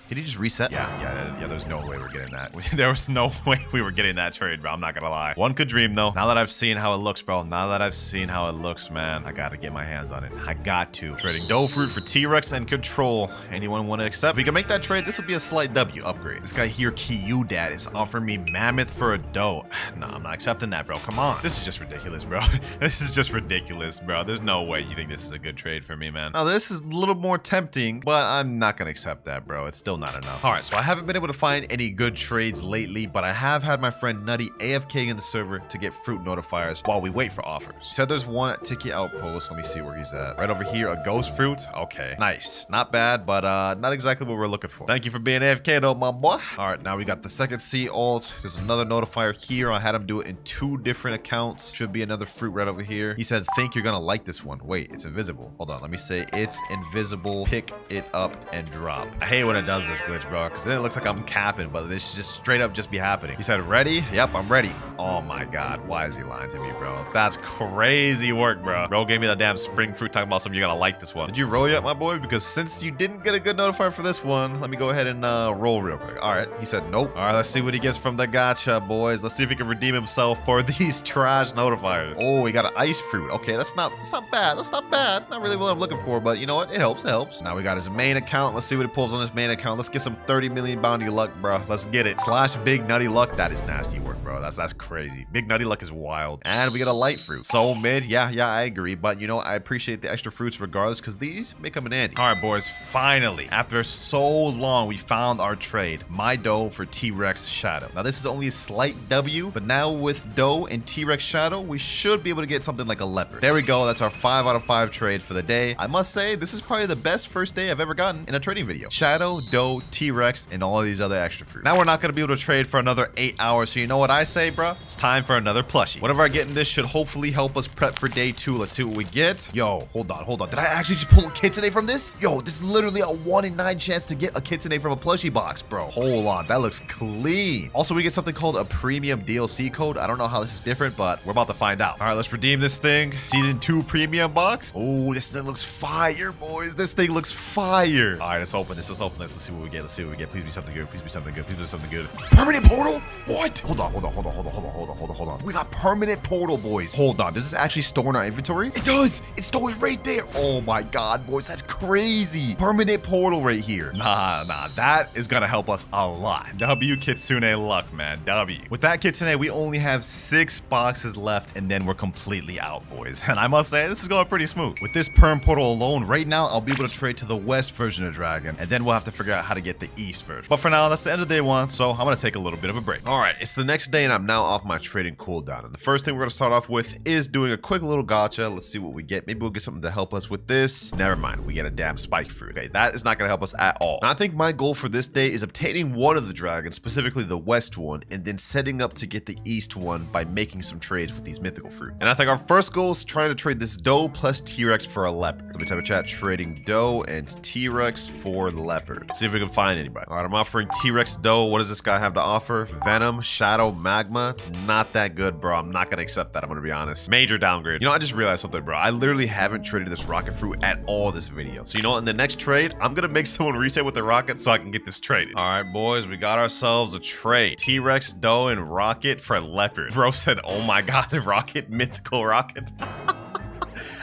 Speaker 3: Did he just reset? Yeah, there's no way we're getting that. There was no way we were getting that trade, bro. I'm not gonna lie. One could dream, though. Now that I've seen how it looks, bro. Now that I've seen how it looks, man, I gotta get my hands on it. I got to. Trading dough fruit for T-Rex and control. Anyone want to accept? If we can make that trade, this will be a slight W upgrade. This guy here, Kyu Dad, is offering me mammoth for a dough. Nah, I'm not accepting that, bro. Come on. This is just ridiculous, bro. This is just ridiculous, bro. There's no way you think this is a good trade for me, man. Now, this is a little more tempting, but I'm not gonna accept that, bro. It's still not enough. All right, so I haven't been able to find any good trades lately, but I have had my friend Nutty AFK in the server to get fruit notifiers while we wait for offers. He said there's one at Tiki Outpost. Let me see where he's at. Right over here, a ghost fruit. Okay, nice. Not bad, but not exactly what we're looking for. Thank you for being AFK though, my boy. All right, now we got the second C alt. There's another notifier here. I had him do it in 2 different accounts. Should be another fruit right over here. He said, think you're gonna like this one. Wait, it's invisible. Hold on, let me say it's invisible. Pick it up and drop. I hate when it does this glitch, bro, because then it looks like I'm capping, but this just straight up just be happening. He said, ready? Yep, I'm ready. Oh my God, why is he lying to me, bro? That's crazy work, bro. Bro gave me that damn spring fruit talking about something. You're gonna like this one. Did you roll yet, my boy? Because since you didn't get a good notifier for this one, let me go ahead and roll real quick. All right, he said nope. All right, let's see what he gets from the gacha, boys. Let's see if he can redeem himself for these trash notifiers. Oh, he got an ice fruit. Okay, that's not bad. That's not bad. Not really what I'm looking for, but you know what? It helps. It helps. Now we got his main account. Let's see what he pulls on his main account. Let's get some 30 million bounty luck, bro. Let's get it. Slash big nutty luck. That is nasty work, bro. That's crazy. Big nutty luck is wild. And we got a light fruit. So mid. Yeah, I agree. But you know, I appreciate the extra fruits regardless because these may come in handy. All right, boys. Finally, after so long, we found our trade. My dough for T-Rex Shadow. Now, this is only a slight W, but now with dough and T-Rex Shadow, we should be able to get something like a leopard. There we go. That's our 5 out of 5 trade for the day. I must say, this is probably the best first day I've ever gotten in a trading video. Shadow, dough, T-Rex, and all of these other extra fruit. Now we're not going to be able to trade for another 8 hours, so you know what I say, bro? It's time for another plushie. Whatever I get in this should hopefully help us prep for day 2. Let's see what we get. Yo, hold on. Did I actually just pull a Kitsune from this? Yo, this is literally a 1 in 9 chance to get a Kitsune from a plushie box, bro. Hold on, that looks clean. Also, we get something called a premium DLC code. I don't know how this is different, but we're about to find out. All right, let's redeem this thing. Season 2 premium box. Oh, this thing looks fire, boys. This thing looks fire. All right, let's open this. Let's see what we get. Please be something good. Please be something good. Permanent portal? What? Hold on. We got permanent portal, boys. Hold on. Does this actually store in our inventory? It does. It stores right there. Oh my God, boys. That's crazy. Permanent portal right here. Nah. That is gonna help us a lot. W Kitsune luck, man. W. With that Kitsune, we only have 6 boxes left, and then we're completely out, boys. And I must say, this is going pretty smooth. With this perm portal alone, right now, I'll be able to trade to the west version of Dragon, and then we'll have to figure out how to get the east version. But for now, that's the end of day 1, so I'm gonna take a little bit of a break. All right, it's the next day, and I'm now off my trading cooldown. And the first thing we're gonna start off with is doing a quick little gacha. Let's see what we get. Maybe we'll get something to help us with this. Never mind, we get a damn spike fruit. Okay, that is not gonna help us at all. Now, I think my goal for this day is obtaining one of the dragons, specifically the west one, and then setting up to get the east one by making some trades with these mythical fruit. And I think our first goal is trying to trade this dough plus T-Rex for a leopard. So we type in chat, trading dough and T-Rex for leopard. See if we can find anybody. All right, I'm offering T-Rex dough. What does this guy have to offer? Venom, Shadow, Magma. Not that good, bro. I'm not gonna accept that. I'm gonna be honest. Major downgrade. You know, I just realized something, bro. I literally haven't traded this rocket fruit at all this video. So you know what? In the next trade, I'm gonna make someone reset with the rocket so I can get this traded. All right, boys, we got ourselves a trade. T-Rex dough and rocket for leopard. Bro said, oh my God, rocket, mythical rocket.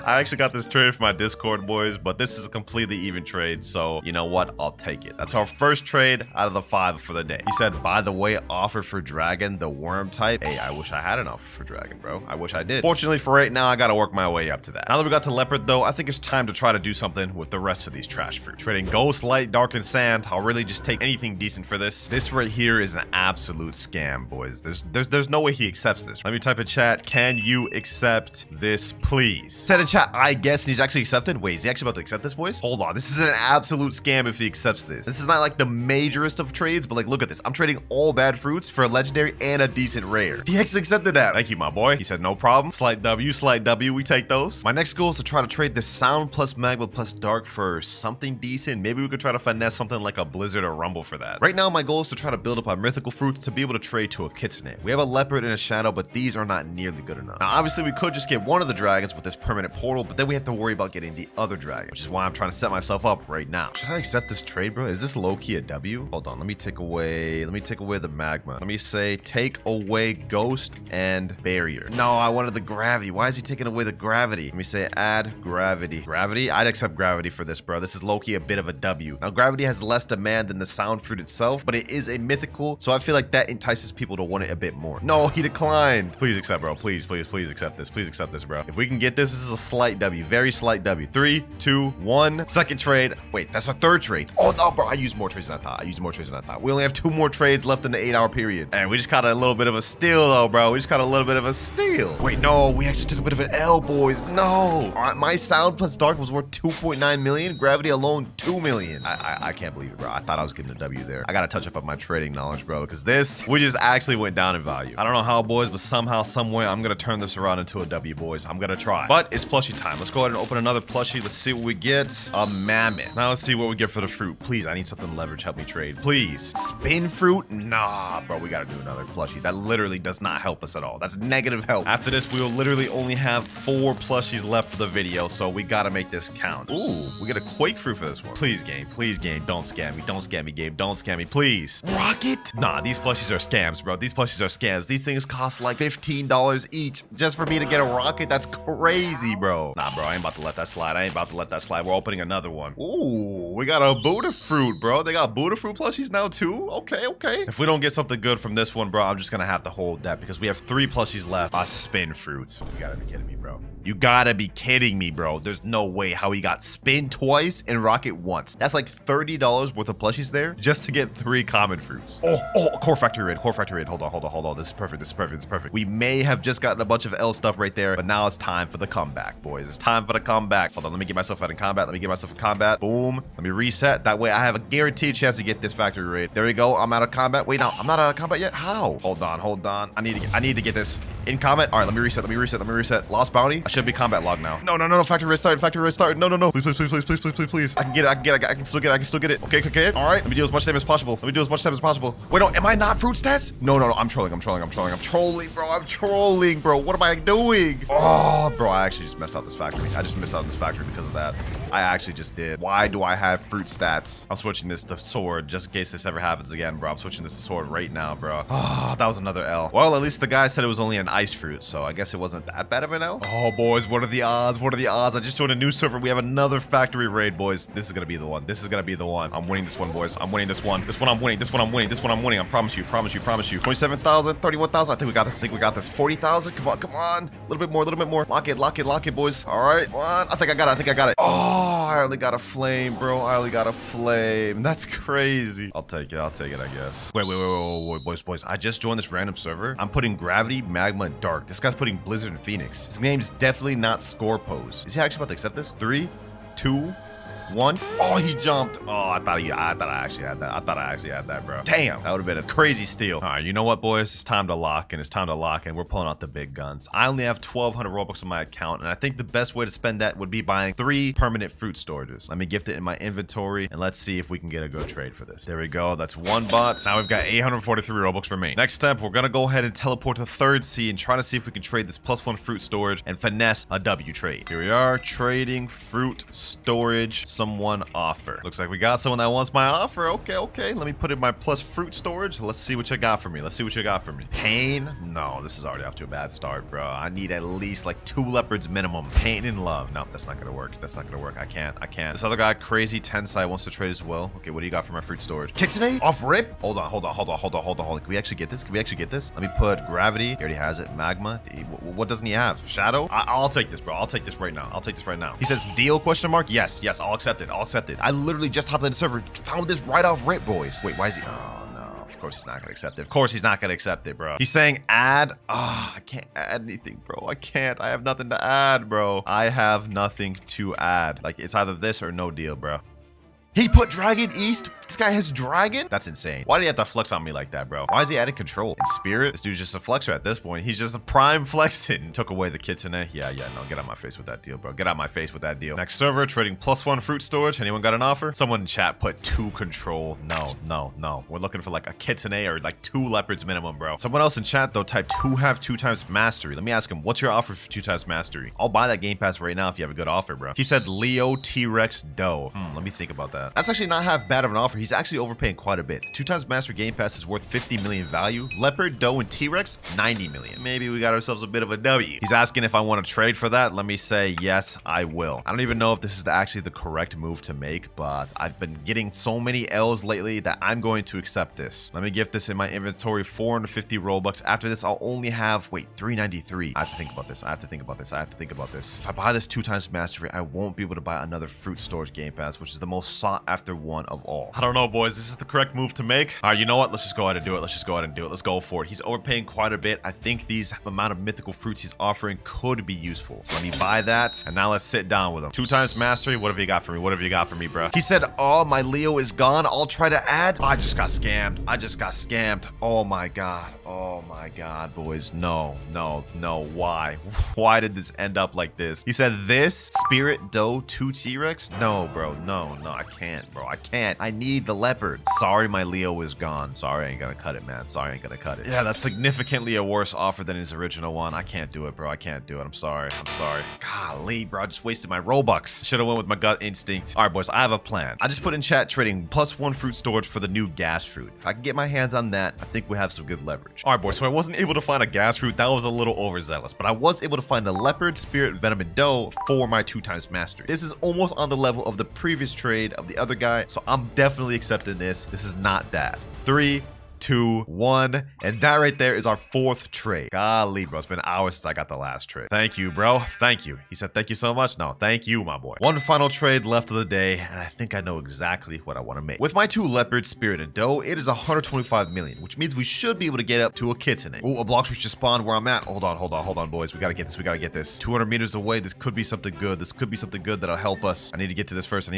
Speaker 3: I actually got this trade from my Discord, boys, but this is a completely even trade, so you know what? I'll take it. That's our first trade out of the 5 for the day. He said, by the way, offer for dragon, the worm type. Hey, I wish I had an offer for dragon, bro. I wish I did. Fortunately for right now, I gotta work my way up to that. Now that we got to leopard, though, I think it's time to try to do something with the rest of these trash fruit. Trading ghost, light, dark, and sand. I'll really just take anything decent for this. This right here is an absolute scam, boys. There's no way he accepts this. Let me type in chat. Can you accept this, please? Said in chat, I guess, and he's actually accepted. Wait, is he actually about to accept this, boys? Hold on. This is an absolute scam if he accepts this. This is not like the majorest of trades, but like, look at this. I'm trading all bad fruits for a legendary and a decent rare. He actually accepted that. Thank you, my boy. He said, no problem. Slight W. We take those. My next goal is to try to trade this sound plus magma plus dark for something decent. Maybe we could try to finesse something like a blizzard or rumble for that. Right now, my goal is to try to build up our mythical fruits to be able to trade to a Kitsune. We have a leopard and a shadow, but these are not nearly good enough. Now, obviously, we could just get one of the dragons with this permanent portal, but then we have to worry about getting the other dragon, which is why I'm trying to set myself up right now. Should I accept this trade, bro? Is this low-key a W? Hold on, let me take away the magma. Let me say take away ghost and barrier. No, I wanted the gravity. Why is he taking away the gravity? Let me say add gravity. Gravity? I'd accept gravity for this, bro. This is low-key a bit of a W. Now, gravity has less demand than the sound fruit itself, but it is a mythical, so I feel like that entices people to want it a bit more. No, he declined. Please accept, bro. Please accept this. Please accept this, bro. If we can get this, this is a slight W. Very slight W. 3, 2, 1. Second trade. Wait, that's our third trade. Oh, no, bro. I used more trades than I thought. We only have 2 more trades left in the 8-hour period. And we just caught a little bit of a steal, though, bro. Wait, no. We actually took a bit of an L, boys. No. My sound plus dark was worth 2.9 million. Gravity alone, 2 million. I can't believe it, bro. I thought I was getting a W there. I gotta touch up on my trading knowledge, bro, because we just actually went down in value. I don't know how, boys, but somehow, someway, I'm gonna turn this around into a W, boys. I'm gonna try. But it's plushie time. Let's go ahead and open another plushie. Let's see what we get. A mammoth. Now let's see what we get for the fruit. Please, I need something leverage. Help me trade. Please. Spin fruit? Nah, bro. We gotta do another plushie. That literally does not help us at all. That's negative help. After this, we will literally only have 4 plushies left for the video, so we gotta make this count. Ooh, we get a quake fruit for this one. Please, game. Don't scam me. Don't scam me, game. Don't scam me, please. Rocket? Nah, these plushies are scams, bro. These plushies are scams. These things cost like $15 each just for me to get a rocket. That's crazy, bro. Nah, bro, I ain't about to let that slide. We're opening another one. Ooh, we got a Buddha fruit, bro. They got Buddha fruit plushies now, too? Okay. If we don't get something good from this one, bro, I'm just gonna have to hold that because we have 3 plushies left. A spin fruit. You gotta be kidding me, bro. You gotta be kidding me, bro. There's no way how he got spin twice and rocket once. That's like $30 worth of plushies there just to get 3 common fruits. Oh, core factory raid. Hold on. This is perfect. We may have just gotten a bunch of L stuff right there, but now it's time for the comeback, boys. It's time for the comeback. Hold on, let me get myself out in combat. Boom. Let me reset. That way I have a guaranteed chance to get this factory raid. There we go. I'm out of combat. Wait, no, I'm not out of combat yet. How? Hold on. I need to get this in combat. All right, let me reset. Lost bounty. I should be combat log now. No. Factory raid started. No. Please. I can still get it. Okay. All right. Let me deal as much damage as possible. Wait, no, am I not fruit stats? No. I'm trolling, bro. What am I doing? Oh, bro, I actually just messed up this factory. Because of that. I actually just did. Why do I have fruit stats? I'm switching this to sword just in case this ever happens again, bro. I'm switching this to sword right now, bro. Oh, that was another L. Well, at least the guy said it was only an ice fruit, so I guess it wasn't that bad of an L. Oh, boys, what are the odds? I just joined a new server. We have another factory raid, boys. This is gonna be the one. I'm winning this one, boys. I'm winning this one. I'm winning. I promise you. 27,000, 31,000. I think we got this. 40,000. Come on. A little bit more. Lock it, boys. All right. One. I think I got it. Oh, I only got a flame, bro. That's crazy. I'll take it, I guess. Wait, boys. I just joined this random server. I'm putting gravity, magma, and dark. This guy's putting blizzard and phoenix. His name's definitely not score pose. Is he actually about to accept this? 3, 2, 1. Oh, he jumped. Oh, I thought I actually had that. Bro. Damn, that would have been a crazy steal. All right, you know what, boys? It's time to lock in. We're pulling out the big guns. I only have 1,200 Robux on my account, and I think the best way to spend that would be buying 3 permanent fruit storages. Let me gift it in my inventory, and let's see if we can get a good trade for this. There we go. That's 1 bot. Now we've got 843 Robux for me. Next step, we're gonna go ahead and teleport to 3rd sea and try to see if we can trade this +1 fruit storage and finesse a W trade. Here we are, trading fruit storage someone offer. Looks like we got someone that wants my offer. Okay. Let me put in my plus fruit storage. Let's see what you got for me. Pain? No, this is already off to a bad start, bro. I need at least like 2 leopards minimum. Pain and love. No, that's not gonna work. I can't. This other guy, crazy Tensai, wants to trade as well. Okay, what do you got for my fruit storage? Kitsune? Off rip? Hold on. Can we actually get this? Let me put gravity. He already has it. Magma. What doesn't he have? Shadow? I'll take this, bro. I'll take this right now. He says deal question mark? Yes, I'll accept it. I literally just hopped in the server. Found this right off rip, boys. Wait, why is he? Oh, no. Of course he's not gonna accept it. Bro. He's saying add. I can't add anything, bro. I have nothing to add, bro. I have nothing to add. Like, it's either this or no deal, bro. He put Dragon East? This guy has Dragon? That's insane. Why do you have to flex on me like that, bro? Why is he adding control? In spirit? This dude's just a flexer at this point. He's just a prime flexing. Took away the Kitsune. Yeah, no, get out my face with that deal, bro. Next server, trading +1 fruit storage. Anyone got an offer? Someone in chat put 2 control. No. We're looking for like a Kitsune or like 2 leopards minimum, bro. Someone else in chat, though, typed 2 times mastery. Let me ask him, what's your offer for 2 times mastery? I'll buy that game pass right now if you have a good offer, bro. He said Leo, T-Rex, Doe. Let me think about that. That's actually not half bad of an offer. He's actually overpaying quite a bit. 2 times master game pass is worth 50 million value. Leopard, Doe, and T-Rex, 90 million. Maybe we got ourselves a bit of a W. He's asking if I want to trade for that. Let me say yes, I will. I don't even know if this is actually the correct move to make, but I've been getting so many L's lately that I'm going to accept this. Let me gift this in my inventory, 450 Robux. After this, I'll only have, 393. I have to think about this. If I buy this 2 times mastery, I won't be able to buy another fruit storage game pass, which is the most sought after one of all. I don't know, boys. This is the correct move to make. All right, you know what? Let's just go ahead and do it. Let's go for it. He's overpaying quite a bit. I think these amount of mythical fruits he's offering could be useful. So let me buy that. And now let's sit down with him. 2 times mastery. What have you got for me? Bro? He said, oh, my Leo is gone. I'll try to add. I just got scammed. Oh my God, boys. No. Why? Why did this end up like this? He said this spirit doe 2 T-Rex. No, bro. No, I can't, bro. I can't. I need the leopard. Sorry, my Leo is gone. Sorry, I ain't gonna cut it, man. Yeah, that's significantly a worse offer than his original one. I can't do it, bro. I'm sorry. Golly, bro. I just wasted my Robux. Should have went with my gut instinct. All right, boys. I have a plan. I just put in chat trading +1 fruit storage for the new gas fruit. If I can get my hands on that, I think we have some good leverage. All right, boys. So I wasn't able to find a gas fruit. That was a little overzealous, but I was able to find a leopard, spirit, venom, and doe for my 2 times mastery. This is almost on the level of the previous trade of the other guy, so I'm definitely accepting this. This is not bad. 3, 2, 1, and that right there is our 4th trade. Golly, bro, it's been hours since I got the last trade. Thank you, bro. Thank you. He said thank you so much. No, thank you, my boy. One final trade left of the day, and I think I know exactly what I want to make. With my 2 leopards, spirit, and doe, it is 125 million, which means we should be able to get up to a Kitsune. Ooh, a Blox just spawned where I'm at. Hold on, boys. We gotta get this. 200 meters away. This could be something good. That'll help us. I need to get to this first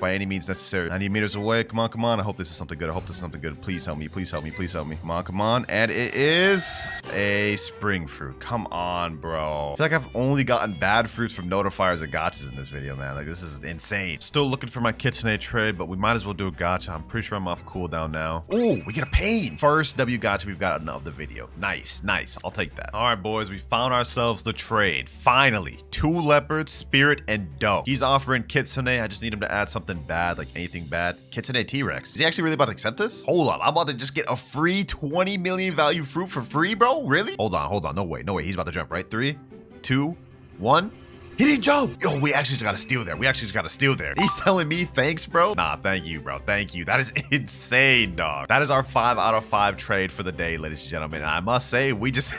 Speaker 3: by any means necessary. 90 meters away. Come on. I hope this is something good. Please help me. Come on. And it is a spring fruit. Come on, bro. I feel like I've only gotten bad fruits from notifiers and gachas in this video, man. Like, this is insane. Still looking for my Kitsune trade, but we might as well do a gacha. I'm pretty sure I'm off cooldown now. Ooh, we get a pain. First W gacha we've gotten of the video. Nice. I'll take that. All right, boys. We found ourselves the trade. Finally. 2 leopards, spirit, and doe. He's offering Kitsune. I just need him to add something bad, like anything bad. Kitsune T-Rex. Is he actually really about to accept this? Hold up. I'm about to just get a free 20 million value fruit for free, bro? Really? Hold on. No way. He's about to jump, right? 3, 2, 1. He didn't jump. Yo, we actually just got to steal there. He's telling me thanks, bro. Nah, thank you, bro. Thank you. That is insane, dog. That is our 5 out of 5 trade for the day, ladies and gentlemen. And I must say, we just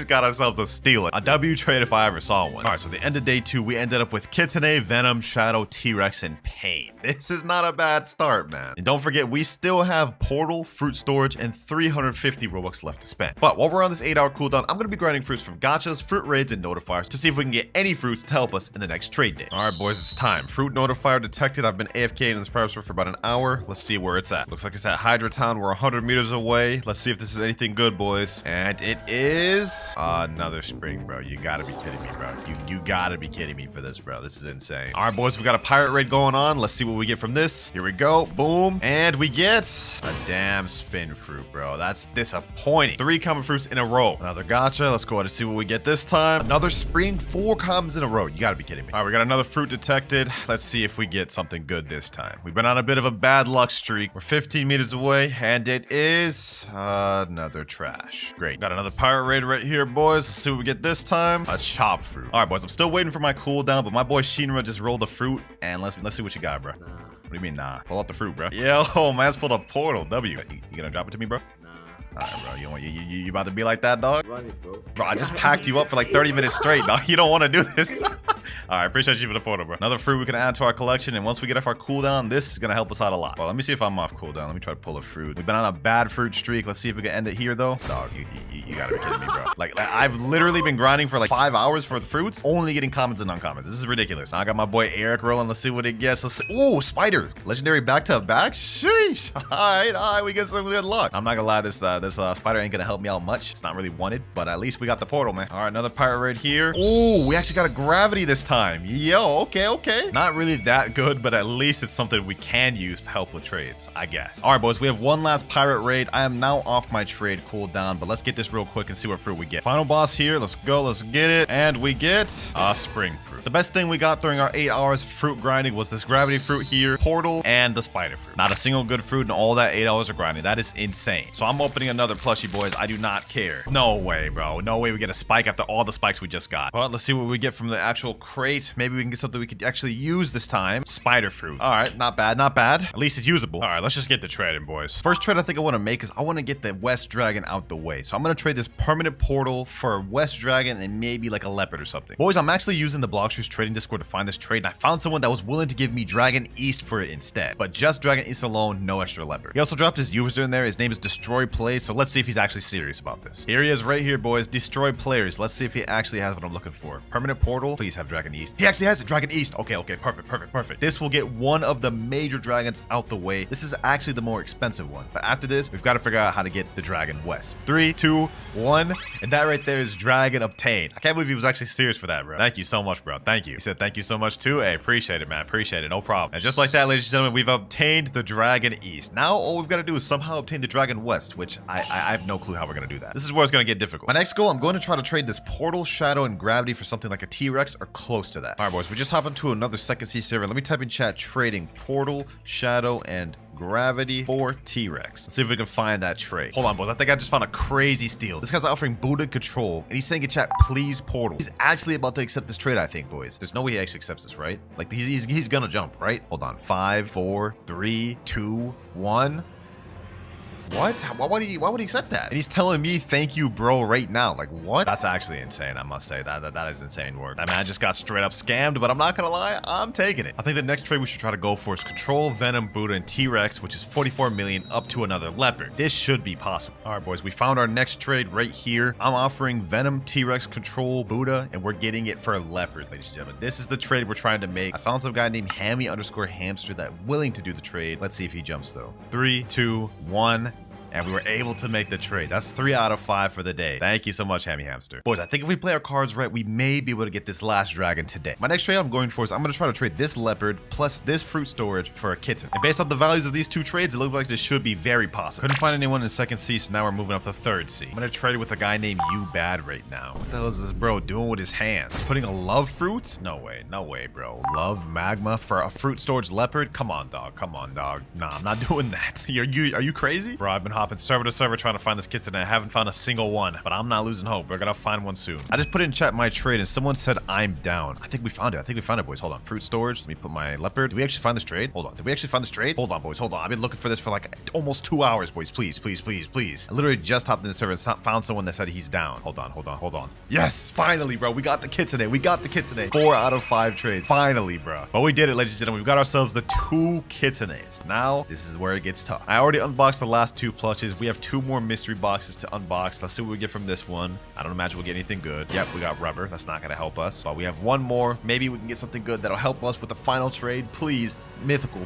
Speaker 3: got ourselves a steal. A W trade if I ever saw one. All right, so the end of day 2, we ended up with Kitsune, Venom, Shadow, T-Rex, and Pain. This is not a bad start, man. And don't forget, we still have Portal, Fruit Storage, and 350 Robux left to spend. But while we're on this 8-hour cooldown, I'm going to be grinding fruits from gachas, fruit raids, and notifiers to see if we can get any fruits to help us in the next trade day. All right, boys, it's time. Fruit notifier detected. I've been AFK in this private server for about an hour. Let's see where it's at. Looks like it's at Hydra Town. We're 100 meters away. Let's see if this is anything good, boys. And it is another spring, bro. You gotta be kidding me, bro. You gotta be kidding me for this, bro. This is insane. All right, boys, we got a pirate raid going on. Let's see what we get from this. Here we go. Boom. And we get a damn spin fruit, bro. That's disappointing. 3 common fruits in a row. Another gacha. Let's go ahead and see what we get this time. Another spring. 4 commons in a row. You gotta be kidding me. All right, we got another fruit detected. Let's see if we get something good this time. We've been on a bit of a bad luck streak. We're 15 meters away, and it is another trash. Great. Got another pirate raid right here, boys. Let's see what we get this time. A chopped fruit. All right, boys. I'm still waiting for my cooldown, but my boy Shinra just rolled a fruit, and let's see what you got, bro. What do you mean, nah? Pull out the fruit, bro. Yo, man's pulled a portal. W. You gonna drop it to me, bro? All right, bro. You about to be like that, dog? Bro, I just packed you up for like 30 minutes straight, dog. You don't want to do this. All right, appreciate you for the photo, bro. Another fruit we can add to our collection, and once we get off our cooldown, this is gonna help us out a lot. Well, let me see if I'm off cooldown. Let me try to pull a fruit. We've been on a bad fruit streak. Let's see if we can end it here, though. Dog, you gotta be kidding me, bro. Like I've literally been grinding for like 5 hours for the fruits, only getting commons and uncommons. This is ridiculous. Now I got my boy Eric rolling. Let's see what it gets. Let's see. Ooh, spider. Legendary back to back. Sheesh. All right, we get some good luck. I'm not gonna lie, this spider ain't gonna help me out much. It's not really wanted, but at least we got the portal, man. All right, another pirate raid here. Ooh, we actually got a gravity this time. Yo, okay. Not really that good, but at least it's something we can use to help with trades, I guess. All right, boys, we have one last pirate raid. I am now off my trade cooldown, but let's get this real quick and see what fruit we get. Final boss here. Let's go. Let's get it. And we get a spring fruit. The best thing we got during our 8 hours of fruit grinding was this gravity fruit here, portal, and the spider fruit. Not a single good fruit in all that 8 hours of grinding. That is insane. So I'm opening another plushie, boys. I do not care. No way, bro. No way we get a spike after all the spikes we just got. Well, let's see what we get from the actual crate. Maybe we can get something we could actually use this time. Spider fruit. All right, not bad, not bad. At least it's usable. All right, let's just get the trading, boys. First trade I think I want to make is I want to get the West Dragon out the way. So I'm going to trade this permanent portal for West Dragon and maybe like a leopard or something. Boys, I'm actually using the Blox trading Discord to find this trade, and I found someone that was willing to give me Dragon East for it instead. But just Dragon East alone, no extra leopard. He also dropped his user in there. His name is Destroy Plays, so let's see if he's actually serious about this. Here he is right here, boys. Destroy Players. Let's see if he actually has what I'm looking for. Permanent portal. Please have Dragon East. He actually has it. Dragon East. Okay. Perfect. This will get one of the major dragons out the way. This is actually the more expensive one. But after this, we've got to figure out how to get the Dragon West. 3, 2, 1. And that right there is Dragon obtained. I can't believe he was actually serious for that, bro. Thank you so much, bro. Thank you. He said thank you so much too. Hey, appreciate it, man. Appreciate it. No problem. And just like that, ladies and gentlemen, we've obtained the Dragon East. Now all we've got to do is somehow obtain the Dragon West, which I have no clue how we're going to do that. This is where it's going to get difficult. My next goal, I'm going to try to trade this portal, shadow, and gravity for something like a T-Rex or close to that. All right, boys, we just hop into another second C server. Let me type in chat trading portal, shadow, and gravity for T-Rex. Let's see if we can find that trade. Hold on, boys. I think I just found a crazy steal. This guy's offering Buddha control, and he's saying in chat, please portal. He's actually about to accept this trade, I think, boys. There's no way he actually accepts this, right? Like, he's gonna jump, right? Hold on. 5, 4, 3, 2, 1. What? Why would he accept that? And he's telling me, thank you, bro, right now. Like, what? That's actually insane, I must say. That is insane work. That man just got straight up scammed, but I'm not gonna lie, I'm taking it. I think the next trade we should try to go for is Control, Venom, Buddha, and T-Rex, which is 44 million up to another leopard. This should be possible. All right, boys, we found our next trade right here. I'm offering Venom, T-Rex, Control, Buddha, and we're getting it for a leopard, ladies and gentlemen. This is the trade we're trying to make. I found some guy named Hammy_hamster that's willing to do the trade. Let's see if he jumps, though. 3, 2, 1. And we were able to make the trade. That's 3 out of 5 for the day. Thank you so much, Hammy Hamster. Boys, I think if we play our cards right, we may be able to get this last dragon today. My next trade I'm going for is I'm going to try to trade this leopard plus this fruit storage for a kitten. And based on the values of these two trades, it looks like this should be very possible. Couldn't find anyone in second C, so now we're moving up to third C. I'm going to trade with a guy named You Bad right now. What the hell is this bro doing with his hands? He's putting a love fruit? No way, bro. Love magma for a fruit storage leopard? Come on, dog. Nah, I'm not doing that. Are you crazy? Bro, I've been hopping server to server trying to find this kitten, and I haven't found a single one, but I'm not losing hope. We're gonna find one soon. I just put in chat my trade, and someone said I'm down. I think we found it. Boys. Hold on. Fruit storage. Let me put my leopard. Did we actually find this trade? Hold on. Did we actually find this trade? Hold on, boys. Hold on. I've been looking for this for like almost 2 hours, boys. Please. I literally just hopped in the server and found someone that said he's down. Hold on. Yes, finally, bro. We got the kitsune. 4 out of 5 trades. Finally, bro. But we did it, ladies and gentlemen. We've got ourselves the 2 kitsunes. Now, this is where it gets tough. I already unboxed the last 2 plushes. We have 2 more mystery boxes to unbox. Let's see what we get from this one. I don't imagine we'll get anything good. Yep, we got rubber. That's not gonna help us. But we have 1 more. Maybe we can get something good that'll help us with the final trade. Please, mythical.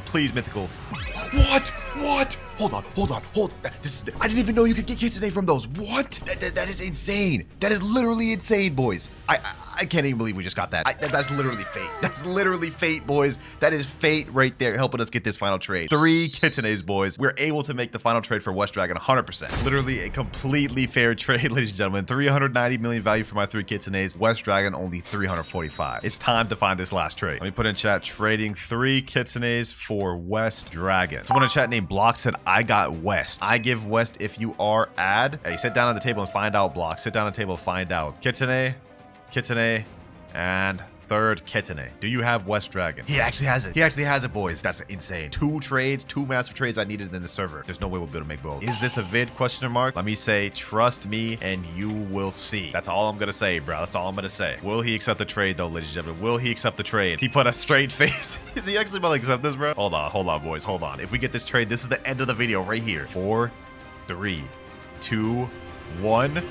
Speaker 3: What?
Speaker 1: What? Hold on. I didn't even know you could get Kitsune from those. What? That is insane. That is literally insane, boys. I can't even believe we just got that. That's literally fate. That's literally fate, boys. That is fate right there, helping us get this final trade. 3 Kitsunes, boys. We're able to make the final trade for West Dragon 100%. Literally a completely fair trade, ladies and gentlemen. 390 million value for my 3 Kitsunes. West Dragon only 345. It's time to find this last trade. Let me put in chat, trading 3 Kitsunes for West Dragon. Someone in chat named Blox said, I got West. I give West if you are add. Hey, sit down at the table and find out, Blox. Sit down at the table and find out. Kitsune, and 3rd Kitsune. Do you have West Dragon? He actually has it. He actually has it, boys. That's insane. 2 trades, 2 massive trades I needed in the server. There's no way we'll be able to make both. Is this a vid? Question mark. Let me say, trust me and you will see. That's all I'm gonna say, bro. That's all I'm gonna say. Will he accept the trade though, ladies and gentlemen? Will he accept the trade? He put a straight face. Is he actually about to accept this, bro? Hold on, boys. Hold on. If we get this trade, this is the end of the video right here. 4, 3, 2, 1.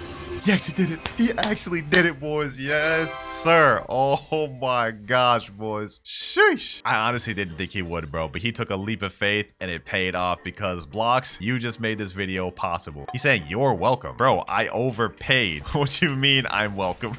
Speaker 1: He actually did it. He actually did it, boys. Yes, sir. Oh my gosh, boys. Sheesh. I honestly didn't think he would, bro, but he took a leap of faith and it paid off because Blox, you just made this video possible. He's saying you're welcome. Bro, I overpaid. What you mean I'm welcome?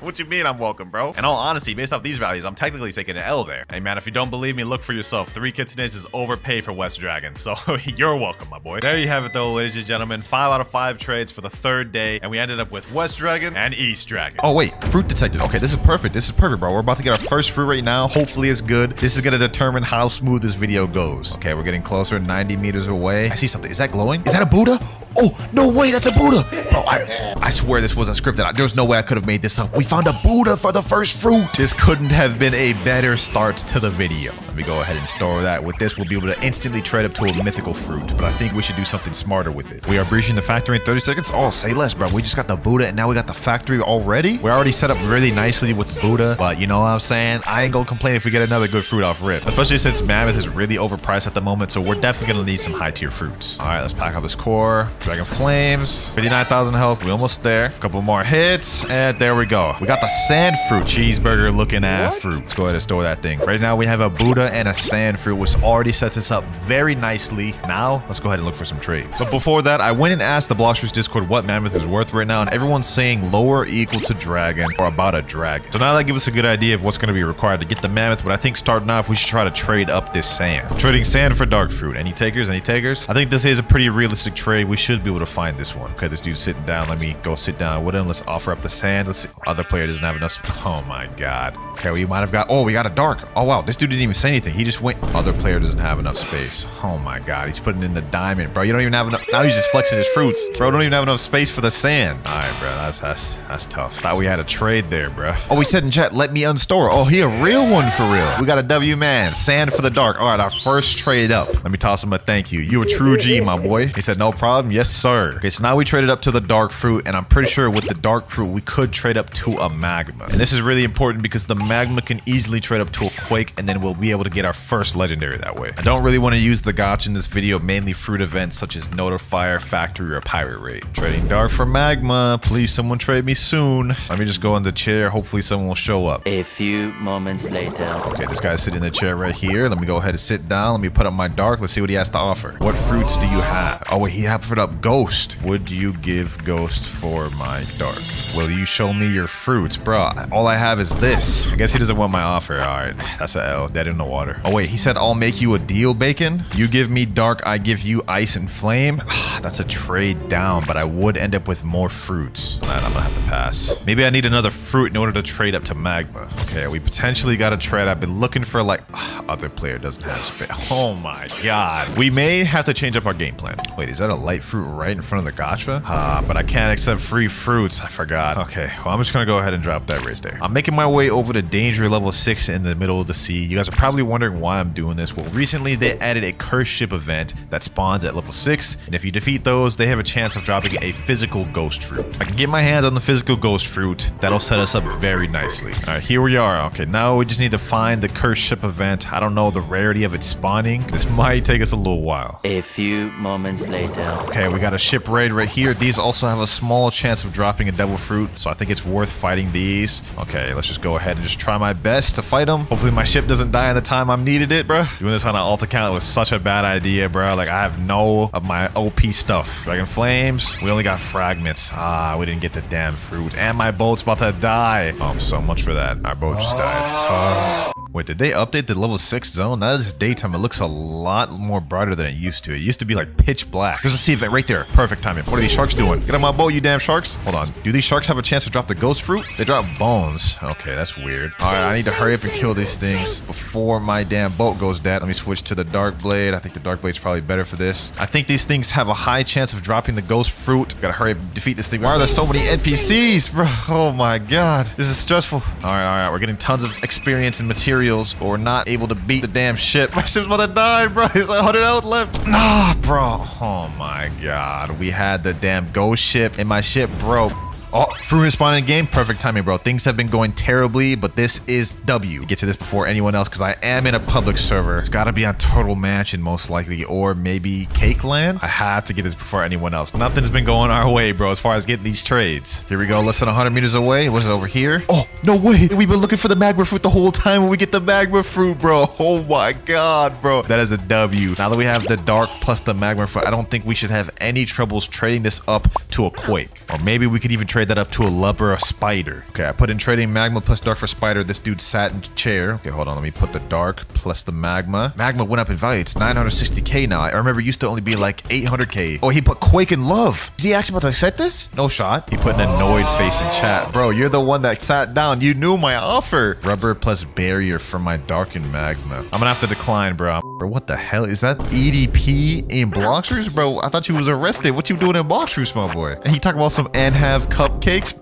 Speaker 1: What you mean I'm welcome, bro? In all honesty, based off these values, I'm technically taking an L there. Hey, man, if you don't believe me, look for yourself. 3 Kitsunes is overpaid for West Dragon, so you're welcome, my boy. There you have it, though, ladies and gentlemen. 5 out of 5 trades for the 3rd day, and we ended up with West Dragon and East Dragon. Oh, wait. Fruit detected. Okay, this is perfect. This is perfect, bro. We're about to get our first fruit right now. Hopefully, it's good. This is going to determine how smooth this video goes. Okay, we're getting closer, 90 meters away. I see something. Is that glowing? Is that a Buddha? Oh, no way. That's a Buddha. Bro, I swear this wasn't scripted. There's no way I could have made this up. We found a Buddha for the first fruit. This couldn't have been a better start to the video. Let me go ahead and store that. With this, we'll be able to instantly trade up to a mythical fruit, but I think we should do something smarter with it. We are breaching the factory in 30 seconds. Oh, say less, bro. We just got the Buddha and now we got the factory already. We're already set up really nicely with the Buddha, but you know what I'm saying? I ain't gonna complain if we get another good fruit off rip, especially since Mammoth is really overpriced at the moment, so we're definitely gonna need some high tier fruits. All right, let's pack up this core. Dragon Flames, 59,000 health. We almost there. A couple more hits, and there we go. We got the sand fruit cheeseburger looking at fruit. Let's go ahead and store that thing. Right now we have a Buddha and a sand fruit, which already sets us up very nicely. Now let's go ahead and look for some trades. But before that, I went and asked the Bloxers Discord what Mammoth is worth right now, and everyone's saying lower or equal to dragon or about a dragon. So now that gives us a good idea of what's going to be required to get the Mammoth, but I think starting off we should try to trade up this sand. Trading sand for dark fruit. Any takers? Any takers? I think this is a pretty realistic trade. We should be able to find this one. Okay, this dude's sitting down. Let me go sit down with him. Let's offer up the sand. Let's see. Other player doesn't have enough. Oh my god. Okay, we might have got. Oh, we got a dark. Oh wow, this dude didn't even say anything. He just went. Other player doesn't have enough space. Oh my god, he's putting in the diamond, bro. You don't even have enough. Now he's just flexing his fruits, bro. Don't even have enough space for the sand. All right, bro. That's tough. Thought we had a trade there, bro. Oh, we said in chat, let me unstore. Oh, he a real one for real. We got a W man. Sand for the dark. All right, our first trade up. Let me toss him a thank you. You a true G, my boy. He said no problem. Yes, sir. Okay, so now we traded up to the dark fruit, and I'm pretty sure with the dark fruit we could trade up to a magma. And this is really important because the magma can easily trade up to a quake, and then we'll be able to get our first legendary that way. I don't really want to use the gotcha in this video, mainly fruit events such as notifier, factory, or pirate raid. Trading dark for magma. Please, someone trade me soon. Let me just go in the chair. Hopefully someone will show up.
Speaker 2: A few moments later.
Speaker 1: Okay, this guy's sitting in the chair right here. Let me go ahead and sit down. Let me put up my dark. Let's see what he has to offer. What fruits do you have? Oh wait, he offered up ghost. Would you give ghost for my dark? Will you show me your fruits? Bro, all I have is this. I guess he doesn't want my offer. All right, that's a L. Dead in the water. Oh wait, he said I'll make you a deal, bacon. You give me dark, I give you ice and flame. That's a trade down, but I would end up with more fruits. Man, I'm gonna have to pass. Maybe I need another fruit in order to trade up to magma. Okay, we potentially got a trade. I've been looking for like other player doesn't have space. Oh my god. We may have to change up our game plan. Wait, is that a light fruit right in front of the gotcha? But I can't accept free fruits. I forgot. Okay, well, I'm just gonna go ahead and drop that right there. I'm making my way over to danger level 6 in the middle of the sea. You guys are probably wondering why I'm doing this. Well, recently they added a curse ship event that spawns at level 6, and And if you defeat those, they have a chance of dropping a physical ghost fruit. I can get my hands on the physical ghost fruit. That'll set us up very nicely. All right, here we are. Okay, now we just need to find the cursed ship event. I don't know the rarity of it spawning. This might take us a little while.
Speaker 2: A few moments later.
Speaker 1: Okay, we got a ship raid right here. These also have a small chance of dropping a devil fruit, so I think it's worth fighting these. Okay, let's just go ahead and just try my best to fight them. Hopefully my ship doesn't die in the time I'm needed it, bro. Doing this on an alt account was such a bad idea, bro. Like, I have no of my OP stuff. Dragon Flames, we only got fragments. Ah, we didn't get the damn fruit. And my boat's about to die. Oh, so much for that. Our boat just died. Wait, did they update the level 6 zone? That is daytime. It looks a lot more brighter than it used to. It used to be like pitch black. There's a sea event right there. Perfect timing. What are these sharks doing? Get on my boat, you damn sharks. Hold on. Do these sharks have a chance to drop the ghost fruit? They drop bones. Okay, that's weird. All right, I need to hurry up and kill these things before my damn boat goes dead. Let me switch to the dark blade. I think the dark blade's probably better for this. I think these things have a high chance of dropping the ghost fruit. Gotta hurry up and defeat this thing. Why are there so many NPCs, bro? Oh my god. This is stressful. All right. We're getting tons of experience and materials, but we're not able to beat the damn ship. My ship's about to die, bro. There's like 100 out left. Nah, bro. Oh my god. We had the damn ghost ship and my ship broke. Oh, fruit spawn in game. Perfect timing, bro. Things have been going terribly, but this is W. Get to this before anyone else because I am in a public server. It's got to be on Turtle Mansion most likely, or maybe Cake Land. I have to get this before anyone else. Nothing's been going our way, bro, as far as getting these trades. Here we go. Less than 100 meters away. What is it over here? Oh, no way. We've been looking for the magma fruit the whole time when we get the magma fruit, bro. Oh my god, bro. That is a W. Now that we have the dark plus the magma fruit, I don't think we should have any troubles trading this up to a quake. Or maybe we could even trade that up to a lub or a spider. Okay, I put in trading magma plus dark for spider. This dude sat in chair. Okay, hold on. Let me put the dark plus the magma. Magma went up in value. It's 960k now. I remember it used to only be like 800k. Oh, he put quake and love. Is he actually about to accept this? No shot. He put an annoyed face in chat. Bro, you're the one that sat down. You knew my offer. Rubber plus barrier for my darkened magma. I'm gonna have to decline, bro. Bro, what the hell? Is that EDP in Bloxers? Bro, I thought you was arrested. What you doing in Bloxers, my boy? And he talking about some and have cupcakes?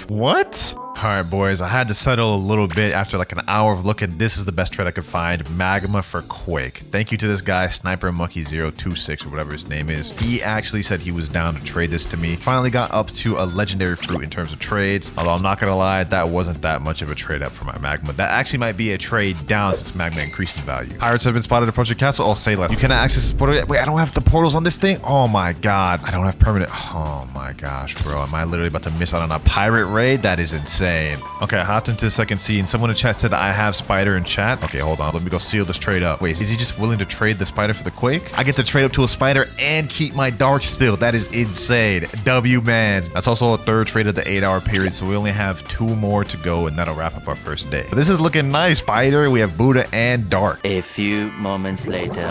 Speaker 1: What? All right, boys, I had to settle a little bit after like an hour of looking. This is the best trade I could find. Magma for Quake. Thank you to this guy, Sniper Monkey 026 or whatever his name is. He actually said he was down to trade this to me. Finally got up to a legendary fruit in terms of trades. Although I'm not going to lie, that wasn't that much of a trade up for my magma. That actually might be a trade down since magma increased in value. Pirates have been spotted approaching castle. I'll say less. You cannot access this portal yet. Wait, I don't have the portals on this thing? Oh my god. I don't have permanent. Oh my gosh, bro. Am I literally about to miss out on a pirate raid? That is insane. Okay, I hopped into the second scene. Someone in chat said I have spider in chat. Okay, hold on. Let me go seal this trade up. Wait, is he just willing to trade the spider for the quake? I get to trade up to a spider and keep my dark still. That is insane. W mans. That's also a third trade of the 8-hour period, so we only have 2 more to go, and that'll wrap up our first day. But this is looking nice. Spider, we have Buddha and dark.
Speaker 2: A few moments later.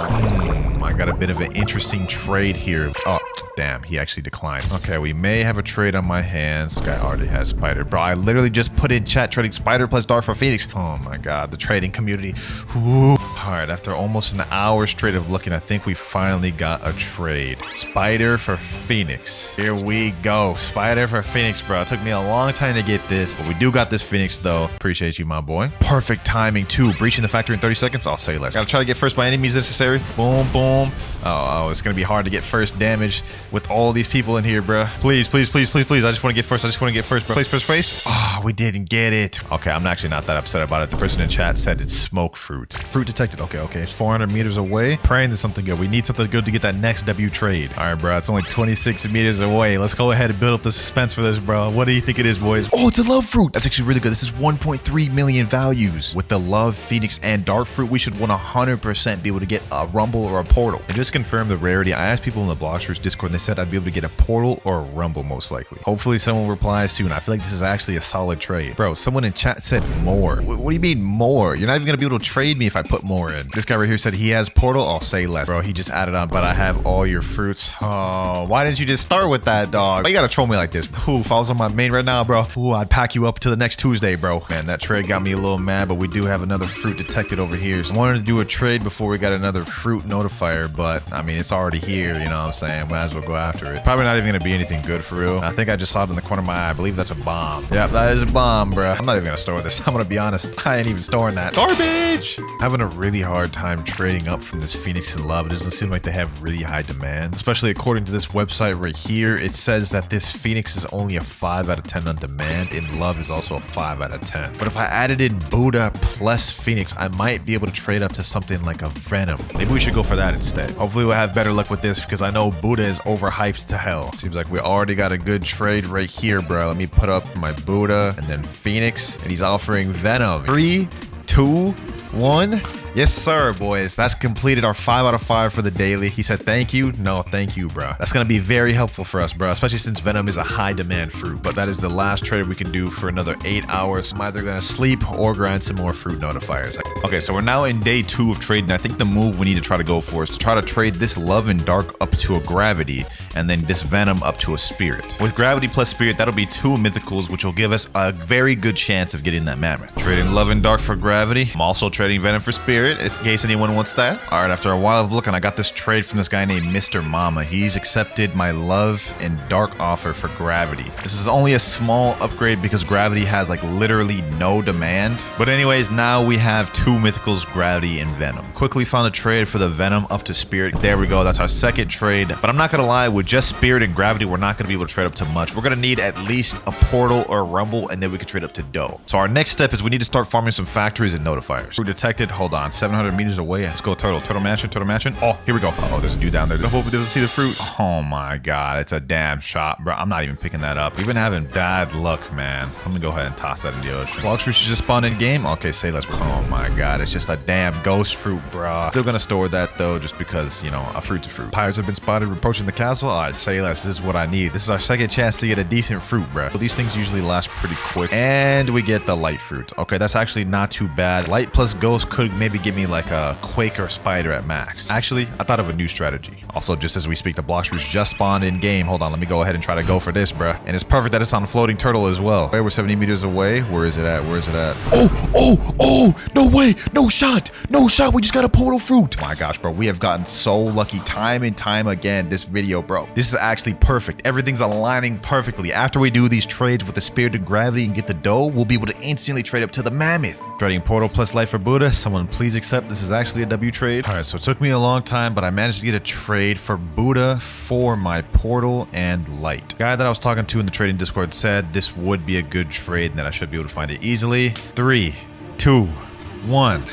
Speaker 1: I got a bit of an interesting trade here. Oh, damn, he actually declined. Okay, we may have a trade on my hands. This guy already has spider. Bro, I literally just put in chat trading spider plus dark for Phoenix. Oh my god, the trading community. Ooh. All right, after almost an hour straight of looking, I think we finally got a trade. Spider for Phoenix. Here we go. Spider for Phoenix, bro. It took me a long time to get this, but we do got this Phoenix though. Appreciate you, my boy. Perfect timing too. Breaching the factory in 30 seconds. I'll say less. Gotta try to get first by any means necessary. Boom, boom. Oh, it's gonna be hard to get first damage with all these people in here, bro. Please, please, please, please, please. I just want to get first. I just want to get first, bro. Place, press, face. Oh, we didn't get it. Okay, I'm actually not that upset about it. The person in chat said it's smoke fruit. Fruit detected. Okay, it's 400 meters away. Praying there's something good. We need something good to get that next W trade. All right, bro. It's only 26 meters away. Let's go ahead and build up the suspense for this, bro. What do you think it is, boys? Oh, it's a love fruit. That's actually really good. This is 1.3 million values. With the love, Phoenix, and dark fruit, we should 100% be able to get a rumble or a portal. And just confirm the rarity. I asked people in the Bloxers Discord, and they said I'd be able to get a portal or a rumble most likely. Hopefully someone replies soon. I feel like this is actually a solid trade. Bro, someone in chat said more. What do you mean more? You're not even gonna be able to trade me if I put more in. This guy right here said he has portal. I'll say less. Bro, he just added on, but I have all your fruits. Oh, why didn't you just start with that, dog? Why you gotta troll me like this? Ooh, if I was on my main right now, bro. Ooh, I'd pack you up to the next Tuesday, bro. Man, that trade got me a little mad, but we do have another fruit detected over here. So I wanted to do a trade before we got another fruit notifier, but I mean, it's already here, you know what I'm saying? Might as well go after it. Probably not even gonna be anything good for real. I think I just saw it in the corner of my eye. I believe that's a bomb. Yep, that is a bomb, bro. I'm not even gonna store this. I'm gonna be honest. I ain't even storing that. Garbage! Having a really really hard time trading up from this Phoenix and Love. It doesn't seem like they have really high demand, especially according to this website right here. It says that this Phoenix is only a 5 out of 10 on demand, and Love is also a 5 out of 10. But if I added in Buddha plus Phoenix, I might be able to trade up to something like a Venom. Maybe we should go for that instead. Hopefully we'll have better luck with this because I know Buddha is overhyped to hell. Seems like we already got a good trade right here, bro. Let me put up my Buddha and then Phoenix, and he's offering Venom. 3, 2, 1. Yes, sir, boys. That's completed our 5 out of 5 for the daily. He said, thank you. No, thank you, bro. That's going to be very helpful for us, bro, especially since Venom is a high demand fruit. But that is the last trade we can do for another 8 hours. I'm either going to sleep or grind some more fruit notifiers. Okay, so we're now in day 2 of trading. I think the move we need to try to go for is to try to trade this Love and Dark up to a Gravity, and then this Venom up to a Spirit. With Gravity plus Spirit, that'll be 2 mythicals, which will give us a very good chance of getting that Mammoth. Trading Love and Dark for Gravity. I'm also trading Venom for Spirit, in case anyone wants that. All right, after a while of looking, I got this trade from this guy named Mr. Mama. He's accepted my Love and Dark offer for Gravity. This is only a small upgrade because Gravity has like literally no demand. But anyways, now we have 2 mythicals, Gravity and Venom. Quickly found a trade for the Venom up to Spirit. There we go. That's our second trade. But I'm not gonna lie, with just Spirit and Gravity, we're not gonna be able to trade up to much. We're gonna need at least a Portal or a Rumble, and then we can trade up to Dough. So our next step is we need to start farming some factories and notifiers. Fruit detected. Hold on. 700 meters away. Let's go Turtle. Turtle Mansion. Turtle Mansion. Oh, here we go. Oh, there's a dude down there. I hope he doesn't see the fruit. Oh my god. It's a damn shot, bro. I'm not even picking that up. We've been having bad luck, man. I'm gonna go ahead and toss that in the ocean. Blox fruit should just spawn in game. Okay, say less. Oh my god. It's just a damn ghost fruit, bro. Still gonna store that though, just because, you know, a fruit's a fruit. Pirates have been spotted approaching the castle. All right, say less. This is what I need. This is our second chance to get a decent fruit, bro. But these things usually last pretty quick. And we get the light fruit. Okay, that's actually not too bad. Light plus ghost could maybe give me like a Quake or Spider at max. Actually, I thought of a new strategy. Also, just as we speak, the Blox fruits just spawned in game. Hold on, let me go ahead and try to go for this, bruh. And it's perfect that it's on a floating turtle as well. Wait, we're 70 meters away. Where is it at? Where is it at? Oh, no way. No shot. No shot. We just got a portal fruit. Oh my gosh, bro. We have gotten so lucky time and time again this video, bro. This is actually perfect. Everything's aligning perfectly. After we do these trades with the Spirit and Gravity and get the Dough, we'll be able to instantly trade up to the Mammoth. Trading Portal plus Light for Buddha. Someone please accept. This is actually a W trade. All right, so it took me a long time, but I managed to get a trade for Buddha for my Portal and Light. The guy that I was talking to in the trading Discord said this would be a good trade and that I should be able to find it easily. 3, 2, 1.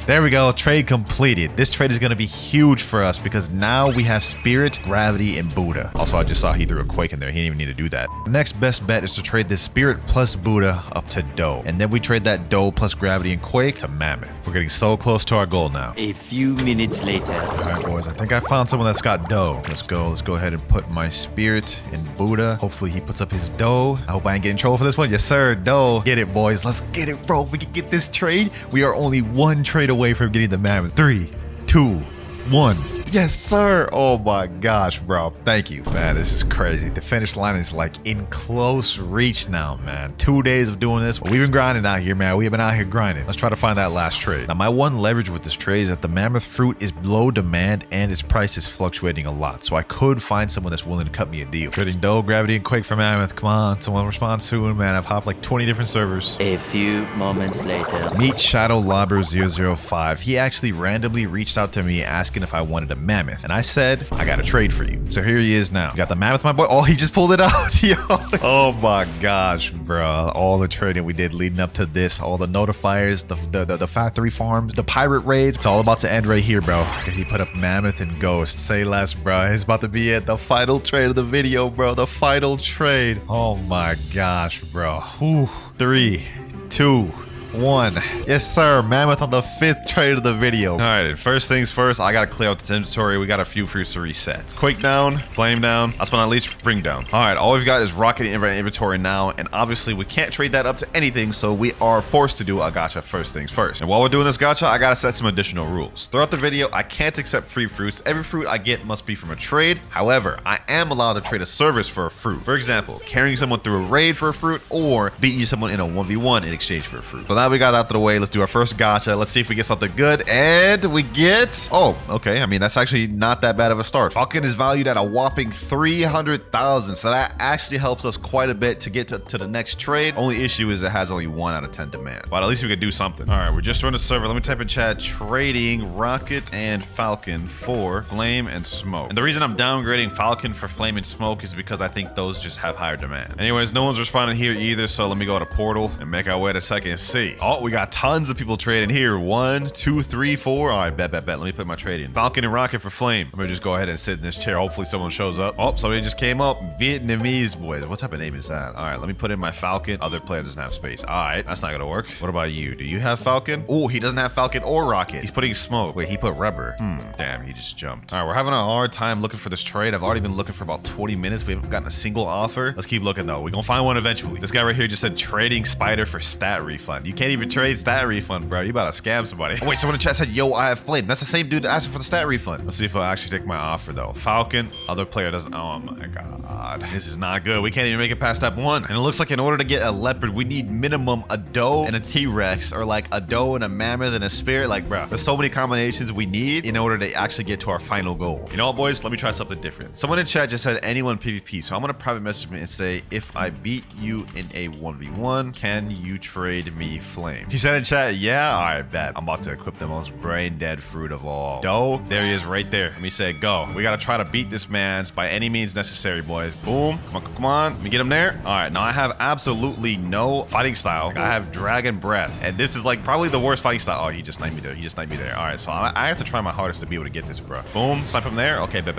Speaker 1: There we go. Trade completed. This trade is going to be huge for us because now we have Spirit, Gravity, and Buddha. Also, I just saw he threw a Quake in there. He didn't even need to do that. The next best bet is to trade this Spirit plus Buddha up to Dough. And then we trade that Dough plus Gravity and Quake to Mammoth. We're getting so close to our goal now.
Speaker 2: A few minutes later.
Speaker 1: All right, boys. I think I found someone that's got Dough. Let's go. Let's go ahead and put my Spirit in Buddha. Hopefully, he puts up his Dough. I hope I ain't getting in trouble for this one. Yes, sir. Dough. Get it, boys. Let's get it, bro. If we can get this trade, we are only 1 trade away from getting the Mammoth. 3, 2, 1. Yes, sir. Oh my gosh, bro. Thank you, man. This is crazy. The finish line is like in close reach now, man. 2 days of doing this. We've been grinding out here, man. We've been out here grinding. Let's try to find that last trade. Now, my one leverage with this trade is that the Mammoth fruit is low demand and its price is fluctuating a lot. So I could find someone that's willing to cut me a deal. Trading Dough, Gravity, and Quake for Mammoth. Come on, someone respond soon, man. I've hopped like 20 different servers.
Speaker 2: A few moments later.
Speaker 1: Meet Shadow Lobber 005. He actually randomly reached out to me asking if I wanted a Mammoth. And I said, I got a trade for you. So here he is now. You got the Mammoth, my boy. Oh, he just pulled it out. Yo. Oh my gosh, bro. All the trading we did leading up to this, all the notifiers, the factory farms, the pirate raids. It's all about to end right here, bro. He put up Mammoth and Ghost. Say less, bro. It's about to be it. The final trade of the video, bro. The final trade. Oh my gosh, bro. Whew. 3, 2, 1. Yes, sir. Mammoth on the 5th trade of the video. All right, first things first, I gotta clear out this inventory. We got a few fruits to reset. Quake down, Flame down, last but not least, Spring down. All right, all we've got is Rocket in our inventory now, and obviously we can't trade that up to anything, so we are forced to do a gacha first things first. And while we're doing this gacha, I gotta set some additional rules. Throughout the video, I can't accept free fruits. Every fruit I get must be from a trade. However, I am allowed to trade a service for a fruit. For example, carrying someone through a raid for a fruit, or beating someone in a 1v1 in exchange for a fruit. So now we got out of the way. Let's do our first gacha. Let's see if we get something good. And we get... Oh, okay. I mean, that's actually not that bad of a start. Falcon is valued at a whopping 300,000. So that actually helps us quite a bit to get to the next trade. Only issue is it has only 1 out of 10 demand. But at least we could do something. All right, we're just joining the server. Let me type in chat, trading Rocket and Falcon for Flame and Smoke. And the reason I'm downgrading Falcon for Flame and Smoke is because I think those just have higher demand. Anyways, no one's responding here either. So let me go to Portal and make our way to second C. Oh, we got tons of people trading here. 1, 2, 3, 4. All right, bet. Let me put my trade in. Falcon and Rocket for Flame. I'm gonna just go ahead and sit in this chair. Hopefully someone shows up. Oh, somebody just came up. Vietnamese boys. What type of name is that? All right, let me put in my Falcon. Other player doesn't have space. All right, that's not gonna work. What about you? Do you have Falcon? Oh, he doesn't have Falcon or Rocket. He's putting Smoke. Wait, he put Rubber. Damn, he just jumped. All right, we're having a hard time looking for this trade. I've already been looking for about 20 minutes. We haven't gotten a single offer. Let's keep looking though. We're gonna find one eventually. This guy right here just said trading Spider for stat refund. You can't even trade stat refund, bro. You about to scam somebody. Oh, wait, someone in chat said, yo, I have Flame. That's the same dude that asked for the stat refund. Let's see if he'll actually take my offer though. Falcon, other player doesn't. Oh my God. This is not good. We can't even make it past step 1. And it looks like in order to get a leopard, we need minimum a doe and a T-Rex, or like a doe and a mammoth and a spirit. Like, bro, there's so many combinations we need in order to actually get to our final goal. You know what, boys? Let me try something different. Someone in chat just said anyone PvP. So I'm gonna private message me and say, if I beat you in a 1v1, can you trade me Flame? He said in chat, yeah, all right, bet. I'm about to equip the most brain dead fruit of all. Doe, there he is right there. Let me say go. We gotta try to beat this man's by any means necessary, boys. Boom. Come on. Let me get him there. All right, now I have absolutely no fighting style. Like, I have Dragon Breath, and this is like probably the worst fighting style. Oh, he just sniped me there. All right, so I have to try my hardest to be able to get this, bro. Boom. Snipe him there. Okay, bet.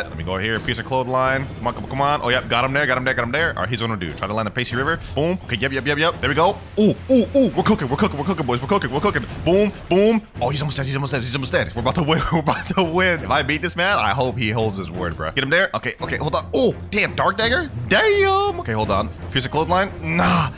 Speaker 1: Let me go here. Pierce a clothesline. Come on. Oh, yep. Got him there. All right, here's what I'm gonna do. Try to land the Pacey River. Boom. Okay, yep. There we go. Ooh. We're cooking, boys. We're cooking. Boom. Oh, he's almost dead. We're about to win. If I beat this man, I hope he holds his word, bro. Get him there. Okay, hold on. Oh, damn, Dark Dagger. Damn. Okay, hold on. Pierce a clothesline. Nah.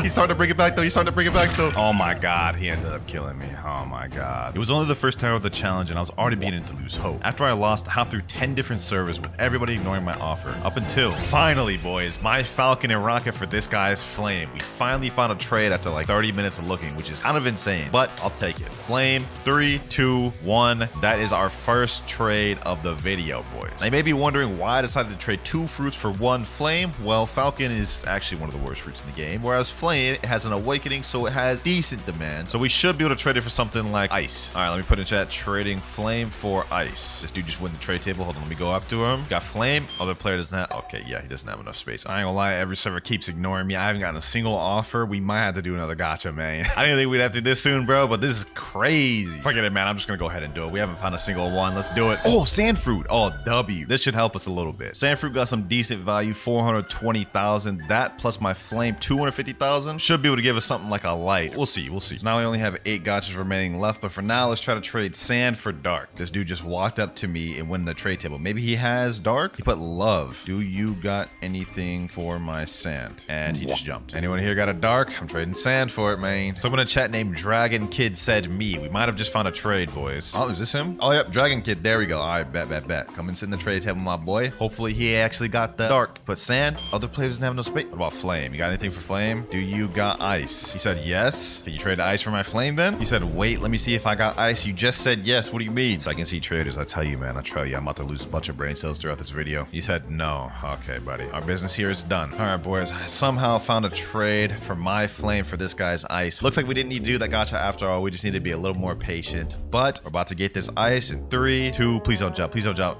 Speaker 1: He's starting to bring it back, though. Oh, my God. He ended up killing me. Oh, my God. It was only the first time of the challenge, and I was already beginning to lose hope. After I lost, I hopped through 10 different servers with everybody ignoring my offer. Up until, finally, boys, my Falcon and Rocket for this guy's Flame. We finally found a trade after like 30 minutes of looking, which is kind of insane, but I'll take it. Flame, 3, 2, 1. That is our first trade of the video, boys. Now, you may be wondering why I decided to trade 2 fruits for 1 Flame. Well, Falcon is actually one of the worst fruits in the game, whereas Flame, it has an awakening, so it has decent demand. So we should be able to trade it for something like Ice. All right, let me put in chat, trading Flame for Ice. This dude just win the trade table. Hold on, let me go up to him. Got Flame. Other player doesn't have. Okay, yeah, he doesn't have enough space. I ain't gonna lie, every server keeps ignoring me. I haven't gotten a single offer. We might have to do another gacha, man. I didn't think we'd have to do this soon, bro, but this is crazy. Forget it, man. I'm just gonna go ahead and do it. We haven't found a single one. Let's do it. Oh, Sand Fruit. Oh, W. This should help us a little bit. Sand Fruit got some decent value, 420,000. That plus my Flame, 250,000. Should be able to give us something like a light. We'll see. So now we only have 8 gachas remaining left, but for now, let's try to trade Sand for Dark. This dude just walked up to me and went in the trade table. Maybe he has Dark. He put Love. Do you got anything for my Sand? And he just jumped. Anyone here got a Dark? I'm trading Sand for it, man. Someone in chat named Dragon Kid said me. We might have just found a trade, boys. Oh, is this him? Oh, yep. Dragon Kid. There we go. All right, bet. Come and sit in the trade table, my boy. Hopefully he actually got the Dark. Put Sand. Other players doesn't have no space. What about Flame? You got anything for Flame? Do you got Ice? He said yes. Can you trade Ice for my Flame then? He said, wait, let me see if I got Ice. You just said yes. What do you mean? So I can see traders. I tell you, man. I tell you, I'm about to lose a bunch of brain cells throughout this video. He said no. Okay, buddy. Our business here is done. All right, boys. I somehow found a trade for my Flame for this guy's Ice. Looks like we didn't need to do that gacha after all. We just need to be a little more patient. But we're about to get this Ice in 3, 2. Please don't jump.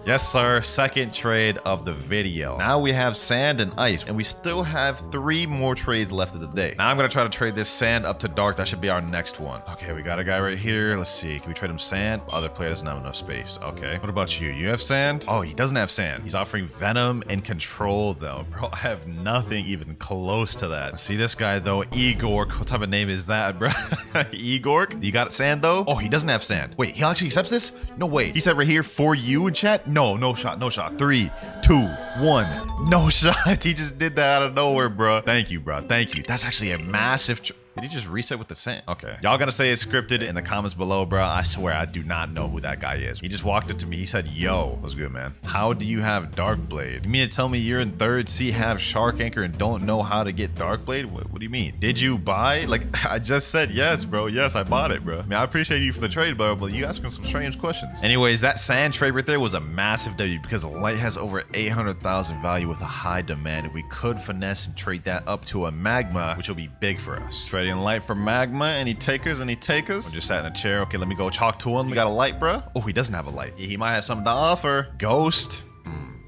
Speaker 1: Yes, sir. Second trade of the video. Now we have Sand and Ice, and we still have 3 more trades left of the day. Now I'm gonna try to trade this Sand up to Dark. That should be our next one. Okay, we got a guy right here. Let's see. Can we trade him Sand? Other player doesn't have enough space. Okay. What about you? You have Sand? Oh, he doesn't have Sand. He's offering Venom and Control though. Bro, I have nothing even close to that. See this guy though, Igor. What type of name is that, bro? Igor? You got Sand though? Oh, he doesn't have Sand. Wait, he actually accepts this? No way. He said right here for you in chat? No shot. 3, 2, 1. No shot. He just did that out of nowhere, bro. Thank you, bro. Thank you. That's actually a massive Did he just reset with the sand? Okay. Y'all gotta say it's scripted in the comments below, bro. I swear I do not know who that guy is. He just walked up to me. He said, yo, what's good, man? How do you have Dark Blade? You mean to tell me you're in 3rd C, have Shark Anchor, and don't know how to get Dark Blade? What do you mean? Did you buy? Like, I just said yes, bro. Yes, I bought it, bro. I mean, I appreciate you for the trade, bro, but you asking some strange questions. Anyways, that sand trade right there was a massive W because the light has over 800,000 value with a high demand. We could finesse and trade that up to a magma, which will be big for us. Trading light for magma. Any takers? Any takers? I just sat in a chair. Okay, let me go talk to him. We got a light, bro. Oh, he doesn't have a light. He might have something to offer. Ghost.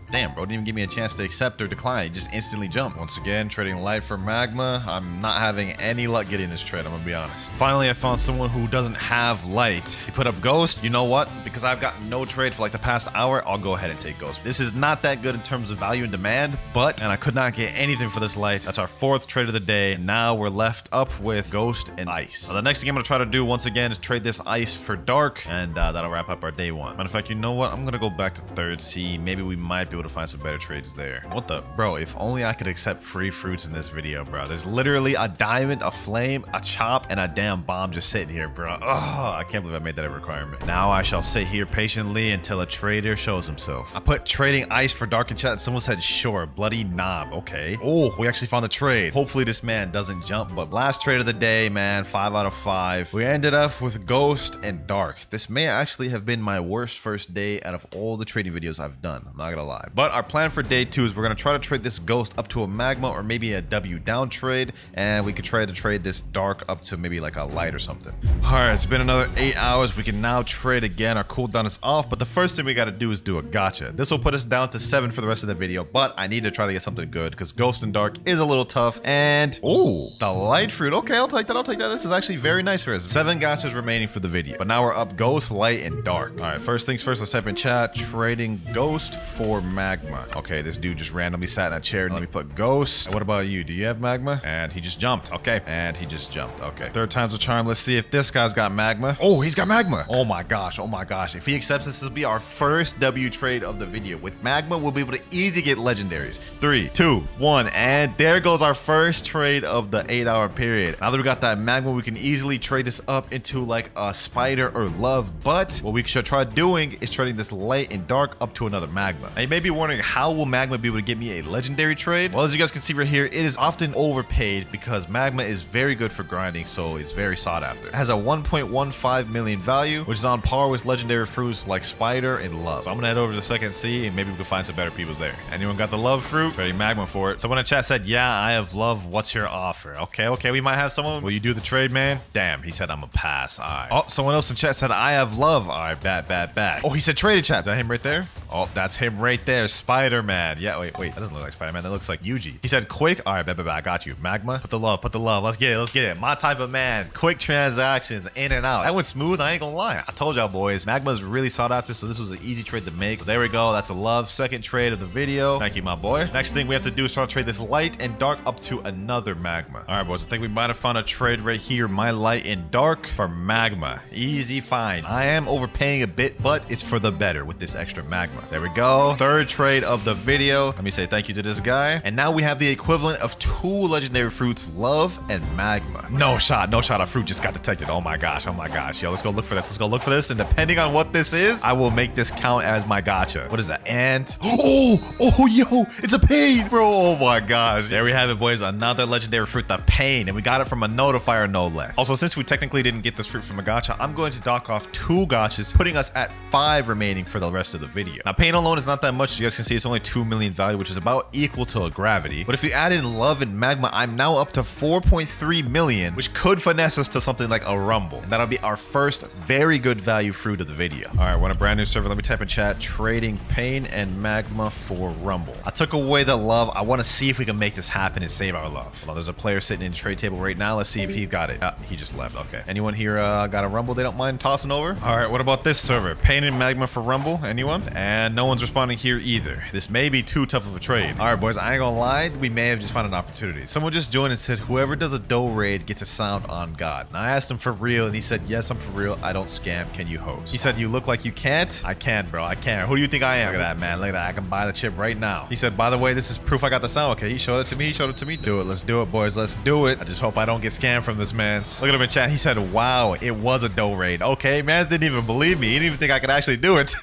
Speaker 1: Damn, bro, didn't even give me a chance to accept or decline. He just instantly jumped. Once again, trading light for magma. I'm not having any luck getting this trade, I'm gonna be honest. Finally, I found someone who doesn't have light. He put up Ghost. You know what? Because I've got no trade for like the past hour, I'll go ahead and take Ghost. This is not that good in terms of value and demand, and I could not get anything for this light. That's our 4th trade of the day. And now we're left up with Ghost and Ice. Now, the next thing I'm gonna try to do once again is trade this Ice for Dark, and that'll wrap up our day 1. Matter of fact, you know what? I'm gonna go back to 3rd C. Maybe we might be able to find some better trades there. What the? Bro, if only I could accept free fruits in this video, bro. There's literally a diamond, a flame, a chop, and a damn bomb just sitting here, bro. Oh, I can't believe I made that a requirement. Now I shall sit here patiently until a trader shows himself. I put trading Ice for Dark in chat and someone said, sure, bloody knob. Okay. Oh, we actually found a trade. Hopefully this man doesn't jump, but last trade of the day, man, 5 out of 5. We ended up with Ghost and Dark. This may actually have been my worst first day out of all the trading videos I've done. I'm not gonna lie. But our plan for day 2 is we're gonna try to trade this Ghost up to a magma or maybe a W down trade, and we could try to trade this Dark up to maybe like a light or something. All right, it's been another 8 hours. We can now trade again. Our cooldown is off, but the first thing we got to do is do a gacha. This will put us down to 7 for the rest of the video, but I need to try to get something good because Ghost and Dark is a little tough. And oh, the light fruit. Okay, I'll take that. I'll take that. This is actually very nice for us. 7 gachas remaining for the video, but now we're up Ghost, light, and Dark. All right, first things first, let's type in chat trading Ghost for magma. Okay, this dude just randomly sat in a chair. Let me put Ghost. What about you? Do you have magma? And he just jumped. Okay, and he just jumped. Okay, 3rd time's a charm. Let's see if this guy's got magma. Oh, he's got magma. Oh my gosh. Oh my gosh. If he accepts this will be our first W trade of the video. With magma, we'll be able to easily get legendaries. 3, 2, 1, and there goes our first trade of the 8-hour period. Now that we got that magma, we can easily trade this up into like a spider or love. But what we should try doing is trading this light and dark up to another magma. Now you may be wondering, how will magma be able to get me a legendary trade? Well, as you guys can see right here, it is often overpaid because magma is very good for grinding, so it's very sought after. It has a 1.15 million value, which is on par with legendary fruits like spider and love. So I'm gonna head over to the 2nd C and maybe we can find some better people there. Anyone got the love fruit? Trading magma for it. Someone in chat said, yeah, I have love. What's your offer? Okay, we might have someone. Will you do the trade, man? Damn, he said I'm a pass. All right. Oh, someone else in chat said, I have love. All right, bad. Oh, he said traded chat. Is that him right there? Oh, that's him right there. Spider-Man. Yeah, wait. That doesn't look like Spider-Man. That looks like Yuji. He said quick. All right, bet. I got you. Magma. Put the love. Let's get it. My type of man. Quick transactions, in and out. That went smooth. I ain't gonna lie. I told y'all boys. Magma's really sought after, so this was an easy trade to make. So there we go. That's a love. 2nd trade of the video. Thank you, my boy. Next thing we have to do is try to trade this light and dark up to another magma. All right, boys. I think we might have found a trade right here. My light and dark for magma. Easy find. I am overpaying a bit, but it's for the better with this extra magma. There we go. 3rd trade of the video. Let me say thank you to this guy. And now we have the equivalent of 2 legendary fruits, love and magma. No shot of fruit just got detected. Oh my gosh. Yo, let's go look for this. And depending on what this is, I will make this count as my gacha. What is that? And oh, yo, it's a pain, bro. Oh my gosh. There we have it, boys. Another legendary fruit, the pain. And we got it from a notifier, no less. Also, since we technically didn't get this fruit from a gacha, I'm going to dock off 2 gachas, putting us at 5 remaining for the rest of the video. Now, pain alone is not that much. As you guys can see, it's only 2 million value, which is about equal to a gravity. But if you add in love and magma, I'm now up to 4.3 million, which could finesse us to something like a rumble. And that'll be our first very good value fruit of the video. All right, we're on a brand new server. Let me type in chat, trading pain and magma for rumble. I took away the love. I want to see if we can make this happen and save our love. Well, there's a player sitting in the trade table right now. Let's see if he got it. He just left. Okay. Anyone here got a rumble they don't mind tossing over? All right, what about this server? Pain and magma for rumble. Anyone? And And no one's responding here either. This may be too tough of a trade. All right, boys, I ain't gonna lie. We may have just found an opportunity. Someone just joined and said, whoever does a dough raid gets a sound on God. And I asked him for real, and he said, yes, I'm for real. I don't scam. Can you host? He said, you look like you can't. I can, bro. I can. Who do you think I am? Look at that, man. Look at that. I can buy the chip right now. He said, by the way, this is proof I got the sound. Okay, he showed it to me. He showed it to me. Do it. Let's do it, boys. Let's do it. I just hope I don't get scammed from this man's. Look at him in chat. He said, wow, it was a dough raid. Okay, mans didn't even believe me. He didn't even think I could actually do it.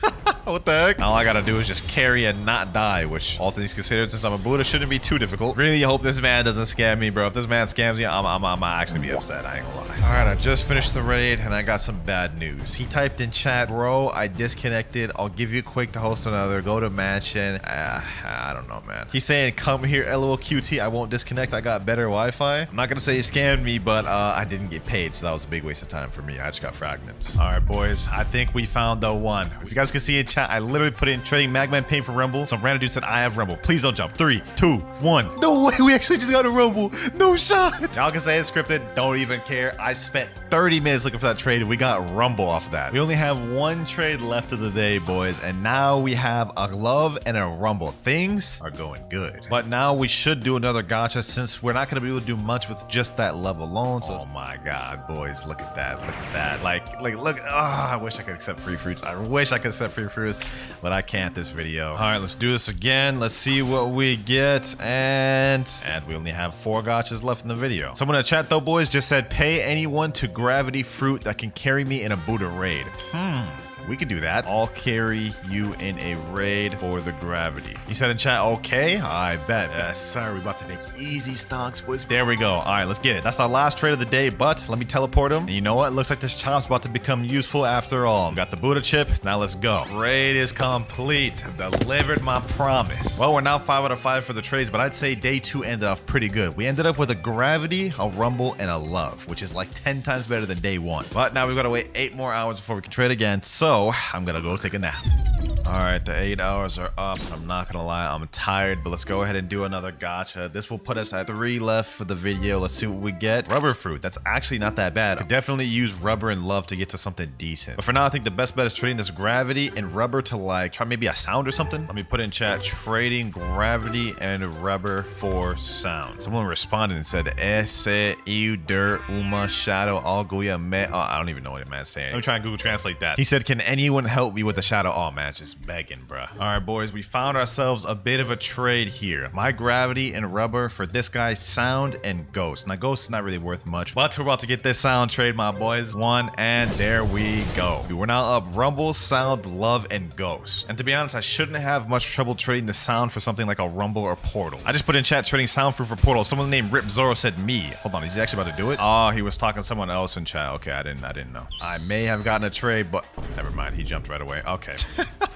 Speaker 1: What the heck? All I gotta do is just carry and not die, which all things considered, since I'm a Buddha, shouldn't be too difficult. Really hope this man doesn't scam me, bro. If this man scams me, I'm actually be upset. I ain't gonna lie. All right, I just finished the raid and I got some bad news. He typed in chat, bro, I disconnected. I'll give you a quick to host another. Go to mansion. I don't know, man. He's saying, come here, LOL QT. I won't disconnect. I got better Wi-Fi. I'm not gonna say he scammed me, but I didn't get paid, so that was a big waste of time for me. I just got fragments. All right, boys. I think we found the one. If you guys can see in chat, I literally put in trading Magma and paying for Rumble. Some random dude said, I have Rumble. Please don't jump. 3, 2, 1. No way. We actually just got a Rumble. No shot. Y'all can say it's scripted. Don't even care. I spent 30 minutes looking for that trade and we got Rumble off of that. We only have one trade left of the day, boys. And now we have a glove and a Rumble. Things are going good. But now we should do another gacha since we're not going to be able to do much with just that love alone. So, oh my God, boys. Look at that. Look at that. Like, look. Oh, I wish I could accept free fruits. I wish I could accept free fruits, but I can't this video. All right, let's do this again. Let's see what we get. And we only have 4 gachas left in the video. Someone in the chat though, boys, just said, pay anyone to gravity fruit that can carry me in a Buddha raid. We could do that. I'll carry you in a raid for the gravity. He said in chat, okay, I bet. Yes, sir. We're about to make easy stocks, boys. There we go. All right, let's get it. That's our last trade of the day, but let me teleport him. And you know what? Looks like this chop's about to become useful after all. We got the Buddha chip. Now let's go. Raid is complete. Delivered my promise. Well, we're now 5 out of 5 for the trades, but I'd say day 2 ended off pretty good. We ended up with a gravity, a rumble, and a love, which is like 10 times better than day 1. But now we've got to wait 8 more hours before we can trade again. So I'm gonna go take a nap. All right, the 8 hours are up. I'm not gonna lie, I'm tired, but let's go ahead and do another gacha. This will put us at 3 left for the video. Let's see what we get. Rubber fruit. That's actually not that bad. Could definitely use rubber and love to get to something decent. But for now, I think the best bet is trading this gravity and rubber to like try maybe a sound or something. Let me put in chat, trading gravity and rubber for sound. Someone responded and said, ese iu uma shadow alguya me. Oh, I don't even know what the man's saying. Let me try and Google translate that. He said, can anyone help me with the shadow? Oh man, it's just begging, bruh. All right, boys, we found ourselves a bit of a trade here. My gravity and rubber for this guy's sound and ghost. Now, ghost is not really worth much, but we're about to get this sound trade, my boys. 1, and there we go. We're now up rumble, sound, love, and ghost. And to be honest, I shouldn't have much trouble trading the sound for something like a rumble or portal. I just put in chat trading sound for portal. Someone named Rip Zoro said me. Hold on, is he actually about to do it? Oh, he was talking to someone else in chat. Okay, I didn't know. I may have gotten a trade, but never mind. He jumped right away. Okay.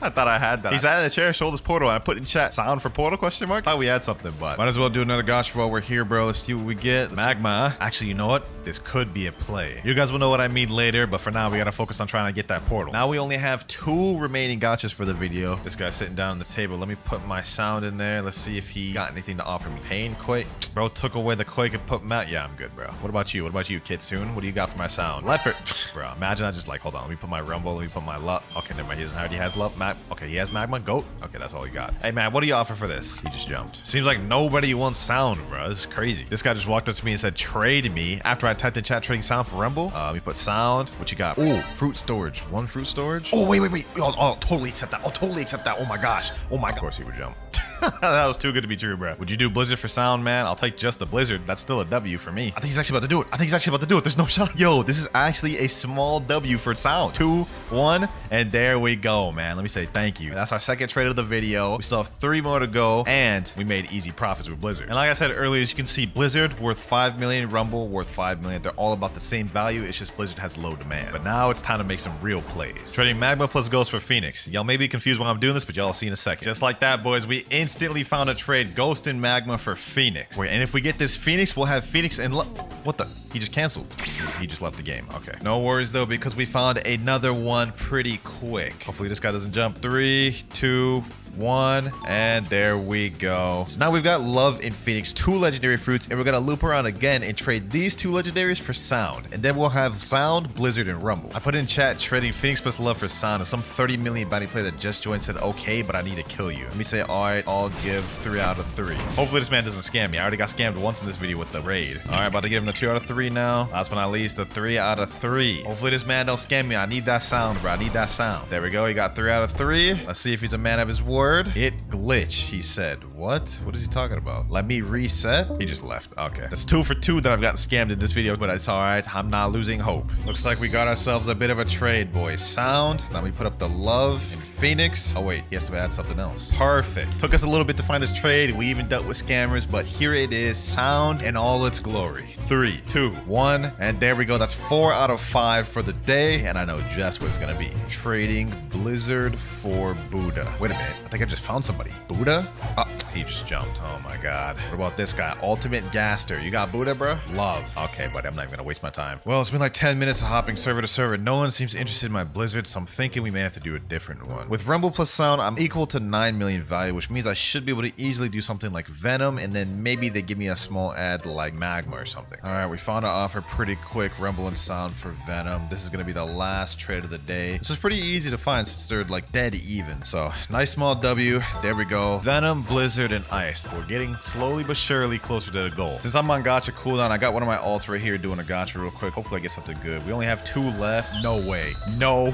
Speaker 1: I thought I had that. He sat in the chair, showed his portal, and I put in chat sound for portal question mark. Thought we had something, but might as well do another gacha while we're here, bro. Let's see what we get. Magma. Actually, you know what? This could be a play. You guys will know what I mean later, but for now, we gotta focus on trying to get that portal. Now we only have 2 remaining gachas for the video. This guy's sitting down on the table. Let me put my sound in there. Let's see if he got anything to offer me. Pain, quake. Bro took away the quake and put Matt. Yeah, I'm good, bro. What about you? What about you, Kitsune? What do you got for my sound? Leopard. Bro, imagine I just like, hold on. Let me put my rumble. Let me put my luck. Okay, never mind. He doesn't already has love. Okay, he has magma. Goat. Okay, that's all he got. Hey, man, what do you offer for this? He just jumped. Seems like nobody wants sound, bro. This is crazy. This guy just walked up to me and said, trade me. After I typed in chat trading sound for rumble. Let me put sound. What you got? Oh, fruit storage. 1 fruit storage. Oh, wait. I'll totally accept that. I'll totally accept that. Oh my gosh. Oh my God. Of course he would jump. That was too good to be true, bro. Would you do blizzard for sound, man? I'll take just the blizzard. That's still a W for me. I think he's actually about to do it. There's no shot. Yo, this is actually a small W for sound. 2, 1, and there we go, man. Let me say thank you. That's our second trade of the video. We still have 3 more to go, and we made easy profits with blizzard. And like I said earlier, as you can see, blizzard worth 5 million, rumble worth 5 million. They're all about the same value. It's just blizzard has low demand. But now it's time to make some real plays. Trading magma plus ghost for phoenix. Y'all may be confused why I'm doing this, but y'all will see in a second. Just like that, boys, we instantly found a trade ghost and magma for phoenix. Wait, and if we get this phoenix, we'll have phoenix and what the? He just canceled. He just left the game. Okay. No worries though, because we found another one pretty quick. Hopefully this guy doesn't jump. 3, 2, 1, and there we go. So now we've got Love and Phoenix, 2 legendary fruits, and we're gonna loop around again and trade these 2 legendaries for Sound, and then we'll have Sound, Blizzard, and Rumble. I put in chat trading Phoenix plus Love for Sound, and some 30 million bounty player that just joined said, okay, but I need to kill you. Let me say, all right, I'll give 3 out of 3. Hopefully this man doesn't scam me. I already got scammed once in this video with the raid. All right, about to give him the 2 out of 3 now. Last but not least, the 3 out of 3. Hopefully this man don't scam me. I need that Sound, bro. I need that Sound. There we go. He got 3 out of 3. Let's see if he's a man of his word. It glitched, he said. What? What is he talking about? Let me reset? He just left. Okay. That's 2 for 2 that I've gotten scammed in this video, but it's all right. I'm not losing hope. Looks like we got ourselves a bit of a trade, boys. Sound. Let me put up the Love and Phoenix. Oh, wait. He has to add something else. Perfect. Took us a little bit to find this trade. We even dealt with scammers, but here it is. Sound in all its glory. 3, 2, 1. And there we go. That's 4 out of 5 for the day. And I know just what it's going to be. Trading Blizzard for Buddha. Wait a minute. I think I just found somebody. Buddha? Oh, he just jumped. Oh my god. What about this guy? Ultimate Gaster. You got Buddha, bro? Love. Okay, buddy. I'm not even gonna waste my time. Well, it's been like 10 minutes of hopping server to server. No one seems interested in my Blizzard, so I'm thinking we may have to do a different one. With Rumble plus Sound, I'm equal to 9 million value, which means I should be able to easily do something like Venom, and then maybe they give me a small ad like Magma or something. All right, we found an offer pretty quick. Rumble and Sound for Venom. This is gonna be the last trade of the day. This is pretty easy to find since they're like dead even. So nice small W. There we go. Venom, Blizzard, and Ice. We're getting slowly but surely closer to the goal. Since I'm on gacha cooldown, I got one of my alts right here doing a gacha real quick. Hopefully I get something good. We only have 2 left. No way. No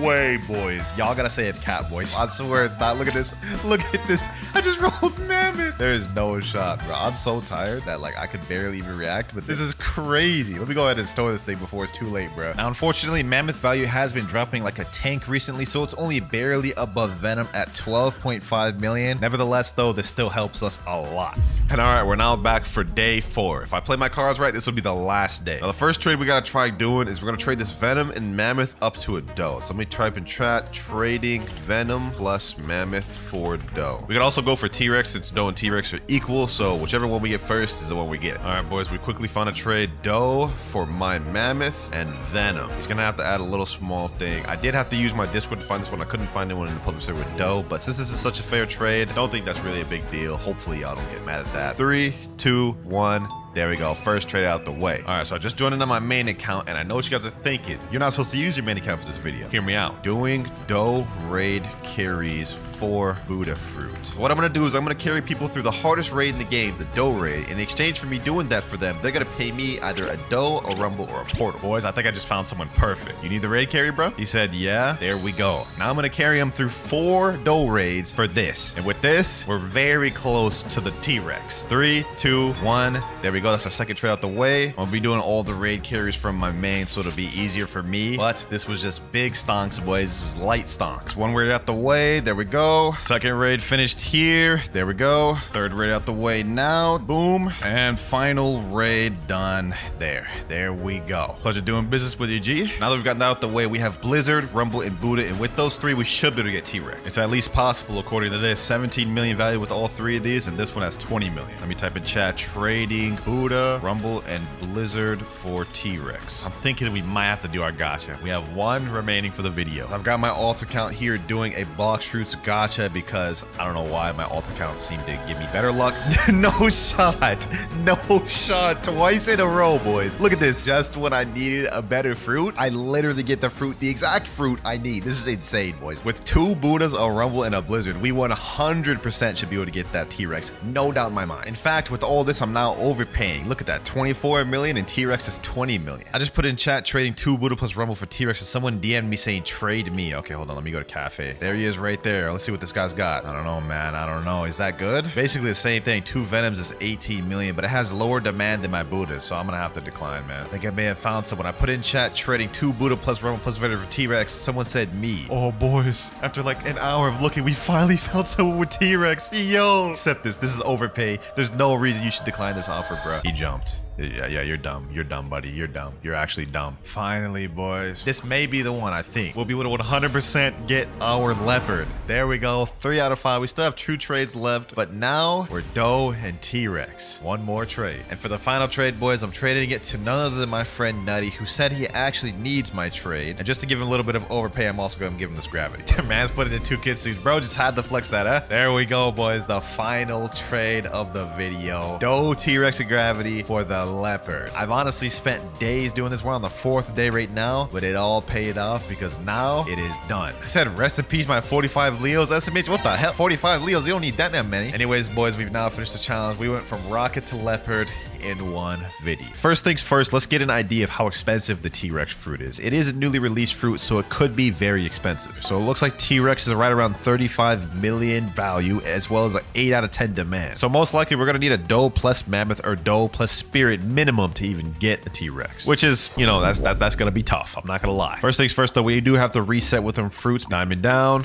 Speaker 1: way, boys. Y'all gotta say it's cat, boys. I swear it's not. Look at this. Look at this. I just rolled Mammoth. There is no shot, bro. I'm so tired that like I could barely even react, but this is crazy. Let me go ahead and store this thing before it's too late, bro. Now, unfortunately, Mammoth value has been dropping like a tank recently, so it's only barely above Venom at 12.5 million. Nevertheless, though, this still helps us a lot. And all right, we're now back for day 4. If I play my cards right, this will be the last day. Now, the first trade we gotta try doing is we're gonna trade this Venom and Mammoth up to a dough. So let me type in chat, trading Venom plus Mammoth for dough. We can also go for T-Rex since dough and T-Rex are equal, so whichever one we get first is the one we get. All right, boys, we quickly found a trade. Dough for my Mammoth and Venom. He's gonna have to add a little small thing. I did have to use my Discord to find this one. I couldn't find anyone in the public server with dough, but since this is such a fair trade, I don't think that's really a big deal. Hopefully y'all don't get mad at that. 3, 2, 1. There we go. First trade out the way. All right, so I just joined in on my main account, and I know what you guys are thinking. You're not supposed to use your main account for this video. Hear me out. Doing dough raid carries for Buddha fruit. What I'm gonna do is I'm gonna carry people through the hardest raid in the game, the dough raid. In exchange for me doing that for them, they're gonna pay me either a dough, a rumble, or a portal. Boys, I think I just found someone perfect. You need the raid carry, bro? He said, yeah. There we go. Now I'm gonna carry him through 4 dough raids for this. And with this, we're very close to the T-Rex. 3, 2, 1. There we go. That's our second trade out the way. I'll be doing all the raid carries from my main, so it'll be easier for me. But this was just big stonks, boys. This was light stonks. 1 raid out the way. There we go. Second raid finished here. There we go. 3rd raid out the way now. Boom. And final raid done there. There we go. Pleasure doing business with you, G. Now that we've gotten that out the way, we have Blizzard, Rumble, and Buddha. And with those 3, we should be able to get T-Rex. It's at least possible, according to this. 17 million value with all 3 of these, and this one has 20 million. Let me type in chat. Trading Buddha, Rumble, and Blizzard for T-Rex. I'm thinking we might have to do our gacha. We have 1 remaining for the video. So I've got my alt account here doing a Blox Fruits gacha because I don't know why my alt account seemed to give me better luck. No shot. No shot. Twice in a row, boys. Look at this. Just when I needed a better fruit, I literally get the fruit, the exact fruit I need. This is insane, boys. With 2 Buddhas, a Rumble, and a Blizzard, we 100% should be able to get that T-Rex. No doubt in my mind. In fact, with all this, I'm now overpaying. Look at that. 24 million and T-Rex is 20 million. I just put in chat trading 2 Buddha plus Rumble for T-Rex and someone DM'd me saying trade me. Okay, hold on. Let me go to cafe. There he is right there. Let's see what this guy's got. I don't know, man. I don't know. Is that good? Basically the same thing. 2 Venoms is 18 million, but it has lower demand than my Buddhas, so I'm gonna have to decline, man. I think I may have found someone. I put in chat trading 2 Buddha plus Rumble plus Venom for T-Rex. Someone said me. Oh, boys. After like an hour of looking, we finally found someone with T-Rex. Yo. Accept this. This is overpay. There's no reason you should decline this offer, bro. He jumped. Yeah, you're dumb. You're dumb, buddy. You're dumb. You're actually dumb. Finally, boys. This may be the one, I think. We'll be able to 100% get our leopard. There we go. 3 out of 5. We still have 2 trades left, but now we're Doe and T-Rex. One more trade. And for the final trade, boys, I'm trading it to none other than my friend Nutty, who said he actually needs my trade. And just to give him a little bit of overpay, I'm also going to give him this gravity. Man's put it in 2 Kitsunes. Bro, just had to flex that, huh? There we go, boys. The final trade of the video. Doe, T-Rex, and gravity for the leopard. I've honestly spent days doing this. We're on the 4th day right now, but it all paid off because now it is done. I said, rest in peace, my 45 Leos. SMH, what the hell? 45 Leos? You don't need that many. Anyways, boys, we've now finished the challenge. We went from rocket to leopard in one video. First things first, let's get an idea of how expensive the T-Rex fruit is. It is a newly released fruit, so it could be very expensive. So it looks like T-Rex is right around 35 million value, as well as an 8 out of 10 demand. So most likely we're gonna need a Doe plus Mammoth or Doe plus Spirit minimum to even get a T-Rex, which is, you know, that's gonna be tough. I'm not gonna lie. First things first, though, we do have to reset with them fruits. Diamond down.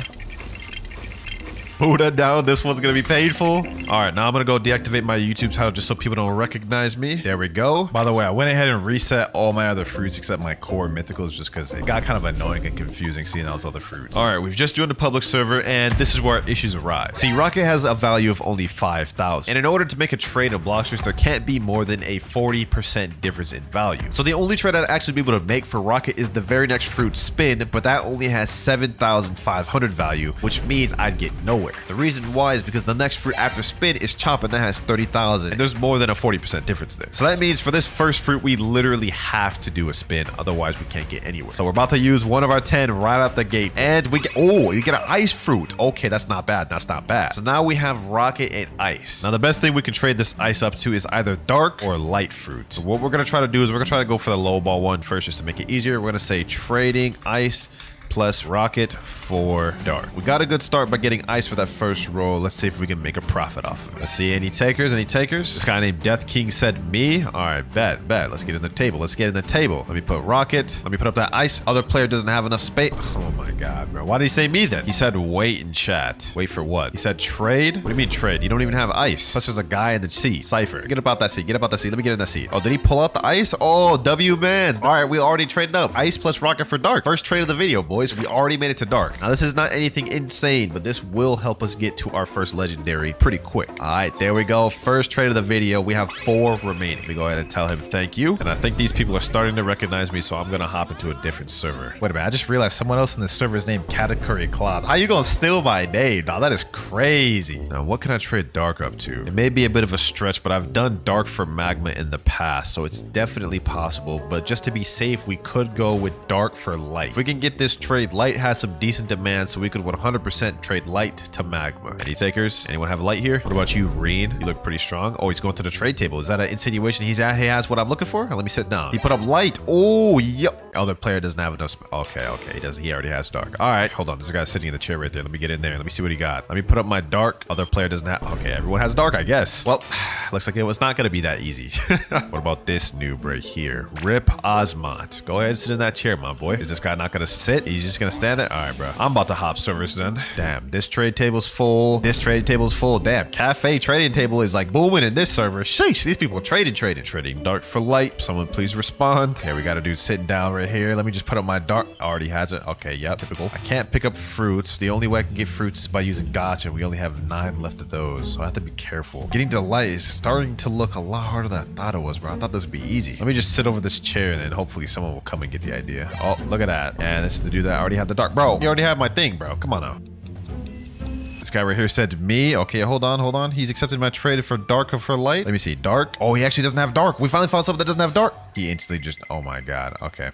Speaker 1: Buddha down. This one's gonna be painful. All right, now I'm gonna go deactivate my YouTube title just so people don't recognize me. There we go. By the way, I went ahead and reset all my other fruits except my core mythicals just because it got kind of annoying and confusing seeing those other fruits. All right, we've just joined the public server and this is where issues arise. See, Rocket has a value of only 5,000. And in order to make a trade of Bloxers, there can't be more than a 40% difference in value. So the only trade I'd actually be able to make for Rocket is the very next fruit, Spin, but that only has 7,500 value, which means I'd get nowhere. The reason why is because the next fruit after Spin is Chop, and that has 30,000, and there's more than a 40% difference there. So that means for this first fruit, we literally have to do a spin, otherwise we can't get anywhere. So we're about to use one of our 10 right out the gate, and we get, oh, you get an ice fruit. Okay, that's not bad. That's not bad. So now we have Rocket and Ice. Now the best thing we can trade this ice up to is either dark or light fruit. So what we're gonna try to do is we're gonna try to go for the low ball one first just to make it easier. We're gonna say trading ice plus Rocket for dark. We got a good start by getting ice for that first roll. Let's see if we can make a profit off of it. Let's see, any takers? Any takers? This guy named Death King said me. All right, bet. Let's get in the table. Let's get in the table. Let me put Rocket. Let me put up that ice. Other player doesn't have enough space. Oh my God, bro. Why did he say me then? He said wait in chat. Wait for what? He said trade? What do you mean trade? You don't even have ice. Plus there's a guy in the seat. Cypher. Get about that seat. Get about that seat. Let me get in that seat. Oh, did he pull out the ice? Oh, W mans. All right, we already traded up. Ice plus Rocket for dark. First trade of the video, boys. We already made it to dark. Now this is not anything insane, but this will help us get to our first legendary pretty quick. All right, there we go. First trade of the video. We have 4 remaining. Let me go ahead and tell him thank you. And I think these people are starting to recognize me, so I'm gonna hop into a different server. Wait a minute, I just realized someone else in this server is named WinterKloudz. How you gonna steal my name? Now that is crazy. Now what can I trade dark up to? It may be a bit of a stretch, but I've done dark for magma in the past, so it's definitely possible. But just to be safe, we could go with dark for light. If we can get this trade, light has some decent demand, so we could 100% trade light to magma. Any takers? Anyone have light here? What about you, Reen? You look pretty strong. Oh, he's going to the trade table. Is that an insinuation he has what I'm looking for? Let me sit down. He put up light. Oh, yep. Other player doesn't have enough. Okay, he doesn't. He already has dark. All right, hold on. There's a guy sitting in the chair right there. Let me get in there. Let me see what he got. Let me put up my dark. Other player doesn't have. Okay, everyone has dark, I guess. Well, looks like it was not going to be that easy. What about this noob right here? Rip Osmont. Go ahead and sit in that chair, my boy. Is this guy not going to sit? He's just going to stand there? All right, bro. I'm about to hop servers then. Damn, this trade table's full. This trade table's full. Damn, cafe trading table is like booming in this server. Sheesh, these people trading. Trading dark for light. Someone please respond. Okay, we got a dude sitting down right here. Let me just put up my dark. Already has it. Okay, yep, typical. I can't pick up fruits. The only way I can get fruits is by using gotcha. We only have 9 left of those, so I have to be careful. Getting to light is starting to look a lot harder than I thought it was, bro. I thought this would be easy. Let me just sit over this chair and then hopefully someone will come and get the idea. Oh, look at that. And this is the dude that I already have the dark. Bro, you already have my thing, bro. Come on now. This guy right here said me. Okay, hold on. He's accepted my trade for dark or for light. Let me see. Dark. Oh, he actually doesn't have dark. We finally found something that doesn't have dark. He instantly just, oh my God. Okay.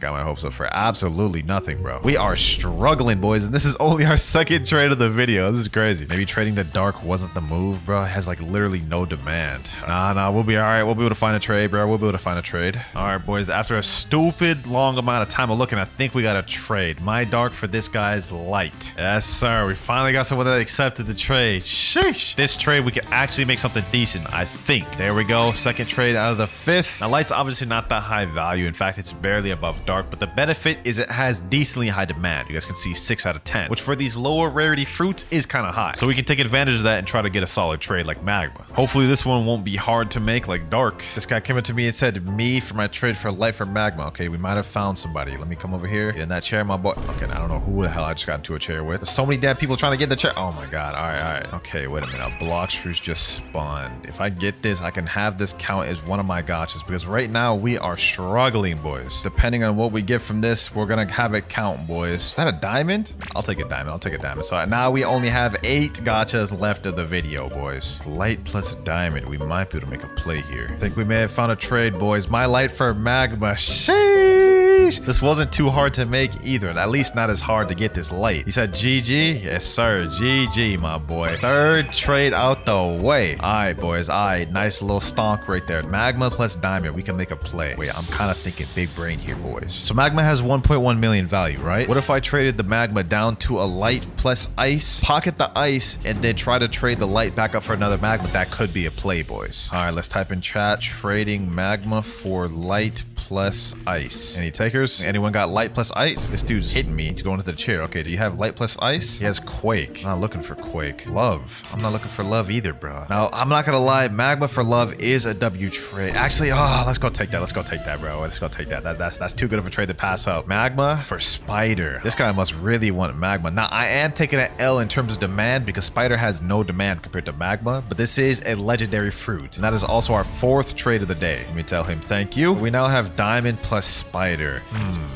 Speaker 1: Got my hopes up for absolutely nothing, bro. We are struggling, boys. And this is only our second trade of the video. This is crazy. Maybe trading the dark wasn't the move, bro. It has like literally no demand. Nah, we'll be all right. We'll be able to find a trade, bro. We'll be able to find a trade. All right, boys. After a stupid long amount of time of looking, I think we got a trade. My dark for this guy's light. Yes, sir. We finally got someone that accepted the trade. Sheesh. This trade, we can actually make something decent, I think. There we go. Second trade out of the 5th. Now, light's obviously actually not that high value. In fact, it's barely above dark, but the benefit is it has decently high demand. You guys can see 6 out of 10, which for these lower rarity fruits is kind of high. So we can take advantage of that and try to get a solid trade like magma. Hopefully this one won't be hard to make like dark. This guy came up to me and said, me for my trade for light for magma. Okay, we might have found somebody. Let me come over here. Get in that chair, my boy. Okay, I don't know who the hell I just got into a chair with. There's so many damn people trying to get in the chair. Oh my God. All right. Okay, wait a minute. Blox fruits just spawned. If I get this, I can have this count as one of my gotchas because right now we are struggling, boys. Depending on what we get from this, we're gonna have it count, boys. Is that a diamond? I'll take a diamond. I'll take a diamond. So now we only have 8 gotchas left of the video, boys. Light plus diamond. We might be able to make a play here. I think we may have found a trade, boys. My light for magma. Sheesh. This wasn't too hard to make either. At least not as hard to get this light. He said GG. Yes, sir. GG, my boy. 3rd trade out the way. All right, boys. All right. Nice little stonk right there. Magma plus diamond. We can make a play. Wait, I'm kind of thinking big brain here, boys. So magma has 1.1 million value, right? What if I traded the magma down to a light plus ice, pocket the ice, and then try to trade the light back up for another magma? That could be a play, boys. All right, let's type in chat, trading magma for light plus ice. Any takers? Anyone got light plus ice? This dude's hitting me to go into the chair. Okay, do you have light plus ice? He has quake. I'm not looking for quake. Love. I'm not looking for love either, bro. Now, I'm not gonna lie, magma for love is a W trade. Actually, let's go take that. Let's go take that, bro. Let's go take that. That's too good of a trade to pass up. Magma for spider. This guy must really want magma. Now, I am taking an L in terms of demand because spider has no demand compared to magma, but this is a legendary fruit. And that is also our 4th trade of the day. Let me tell him thank you. We now have diamond plus spider.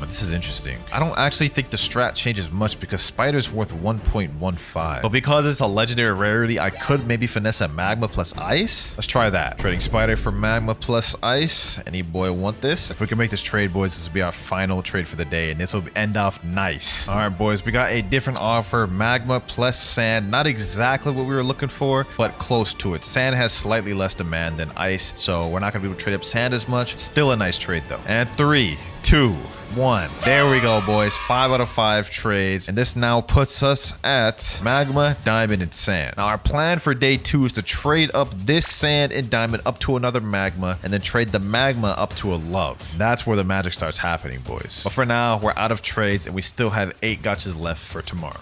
Speaker 1: This is interesting. I don't actually think the strat changes much because spider's worth 1.15. But because it's a legendary rarity, I could maybe finesse a magma plus ice. Let's try that. Trading spider for magma plus ice. Any boy want this? If we can make this trade, boys, this will be our final trade for the day, and this will end off nice. All right, boys, we got a different offer. Magma plus sand. Not exactly what we were looking for, but close to it. Sand has slightly less demand than ice, so we're not gonna be able to trade up sand as much. Still a nice trade though. And 3, 2, 1. There we go, boys. 5 out of 5 trades. And this now puts us at magma, diamond, and sand. Now, our plan for day 2 is to trade up this sand and diamond up to another magma, and then trade the magma up to a love. That's where the magic starts happening, boys. But for now, we're out of trades, and we still have 8 gotchas left for tomorrow.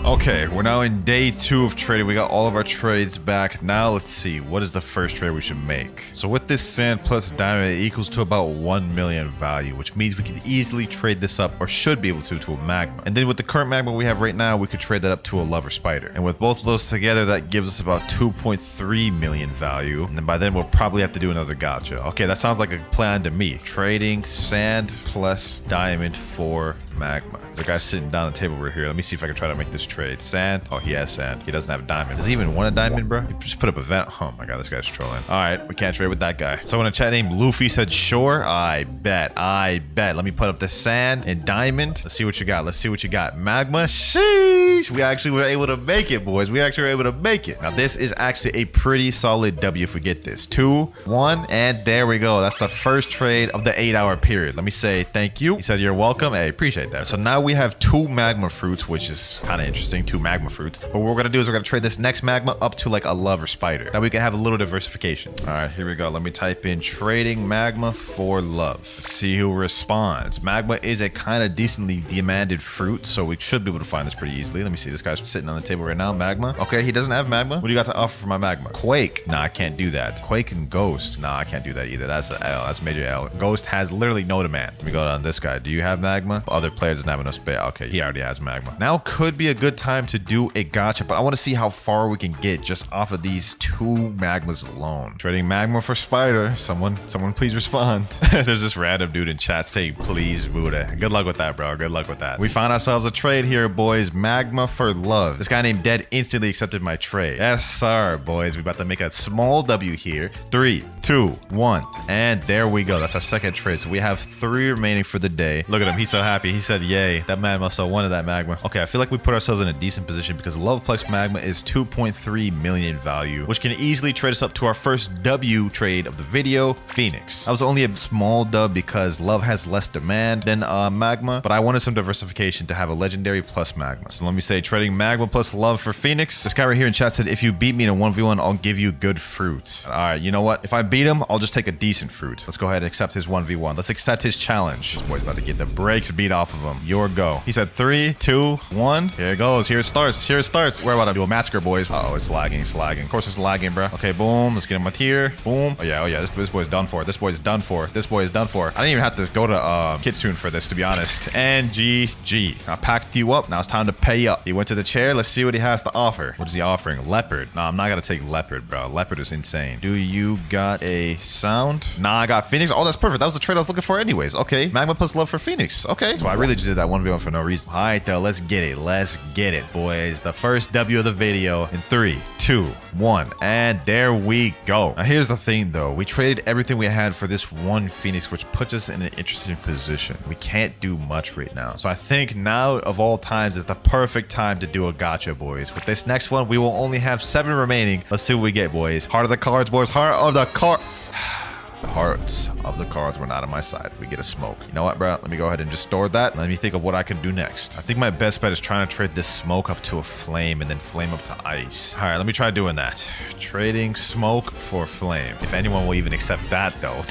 Speaker 1: Okay, we're now in day 2 of trading. We got all of our trades back. Now let's see, what is the first trade we should make? So with this sand plus diamond, it equals to about 1 million value, which means we can easily trade this up, or should be able to a magma. And then with the current magma we have right now, we could trade that up to a love or spider. And with both of those together, that gives us about 2.3 million value. And then by then we'll probably have to do another gotcha. Okay, that sounds like a plan to me. Trading sand plus diamond for magma. There's a guy sitting down at the table over here. Let me see if I can try to make this trade. Sand. Oh, he has sand. He doesn't have a diamond. Does he even want a diamond, bro? He just put up a vent. Oh my God, this guy's trolling. All right, we can't trade with that guy. Someone in chat named Luffy said, sure. I bet. Let me put up the sand and diamond. Let's see what you got. Let's see what you got. Magma. Sheesh. We actually were able to make it, boys. We actually were able to make it. Now, this is actually a pretty solid W if we get this. 2, 1, and there we go. That's the first trade of the 8-hour period. Let me say thank you. He said, you're welcome. Hey, appreciate that. So now we have 2 magma fruits, which is kind of interesting. 2 magma fruits. But what we're going to do is we're going to trade this next magma up to like a love or spider. Now we can have a little diversification. All right, here we go. Let me type in trading magma for love. Let's see who responds. Magma is a kind of decently demanded fruit, so we should be able to find this pretty easily. Let me see. This guy's sitting on the table right now. Magma. Okay, he doesn't have magma. What do you got to offer for my magma? Quake. Nah, I can't do that. Quake and ghost. Nah, I can't do that either. That's an L. That's major L. Ghost has literally no demand. Let me go down this guy. Do you have magma? Other player doesn't have enough space. Okay, he already has magma. Now could be a good time to do a gotcha, but I want to see how far we can get just off of these 2 magmas alone. Trading magma for spider. Someone please respond. There's this random dude in chat saying, please, Buddha. Good luck with that, bro. Good luck with that. We found ourselves a trade here, boys. Magma for love. This guy named Dead instantly accepted my trade. Yes, sir, boys. We about to make a small W here. 3, 2, 1. And there we go. That's our second trade. So we have 3 remaining for the day. Look at him. He's so happy. He said, yay. That man must have wanted that magma. Okay, I feel like we put ourselves in a decent position because Love plus Magma is 2.3 million value, which can easily trade us up to our first W trade of the video, Phoenix. That was only a small dub because Love has less demand than Magma, but I wanted some diversification to have a legendary plus Magma. So let me say trading Magma plus Love for Phoenix. This guy right here in chat said, if you beat me in a 1v1, I'll give you good fruit. All right, you know what? If I beat him, I'll just take a decent fruit. Let's go ahead and accept his 1v1. Let's accept his challenge. This boy's about to get the brakes beat off of him. Your go. He said 3, 2, 1. Here it goes. Here it starts. Here it starts. We're about to do a massacre, boys. Uh-oh, it's lagging. It's lagging. Of course it's lagging, bro. Okay, boom. Let's get him with here. Boom. Oh yeah. This boy's done for. This boy's done for. This boy is done for. I didn't even have to go to Kitsune for this, to be honest. And GG. I packed you up. Now it's time to pay up. He went to the chair. Let's see what he has to offer. What is he offering? Leopard. No, I'm not gonna take leopard, bro. Leopard is insane. Do you got a sound? Nah, I got Phoenix. Oh, that's perfect. That was the trade I was looking for anyways. Okay. Magma plus Love for Phoenix. Okay. So I really just did that 1v1 for no reason. All right, though. Let's get it. Let's get it, boys. The first W of the video in 3, 2, 1. And there we go. Now, here's the thing, though. We traded everything we had for this one Phoenix, which puts us in an interesting position. We can't do much right now. So I think now of all times is the perfect time to do a gacha, boys. With this next one, we will only have 7 remaining. Let's see what we get, boys. Heart of the cards, boys. Heart of the card. The hearts of the cards were not on my side. We get a smoke. You know what, bro? Let me go ahead and just store that. Let me think of what I can do next. I think my best bet is trying to trade this smoke up to a flame and then flame up to ice. All right, let me try doing that. Trading smoke for flame. If anyone will even accept that, though.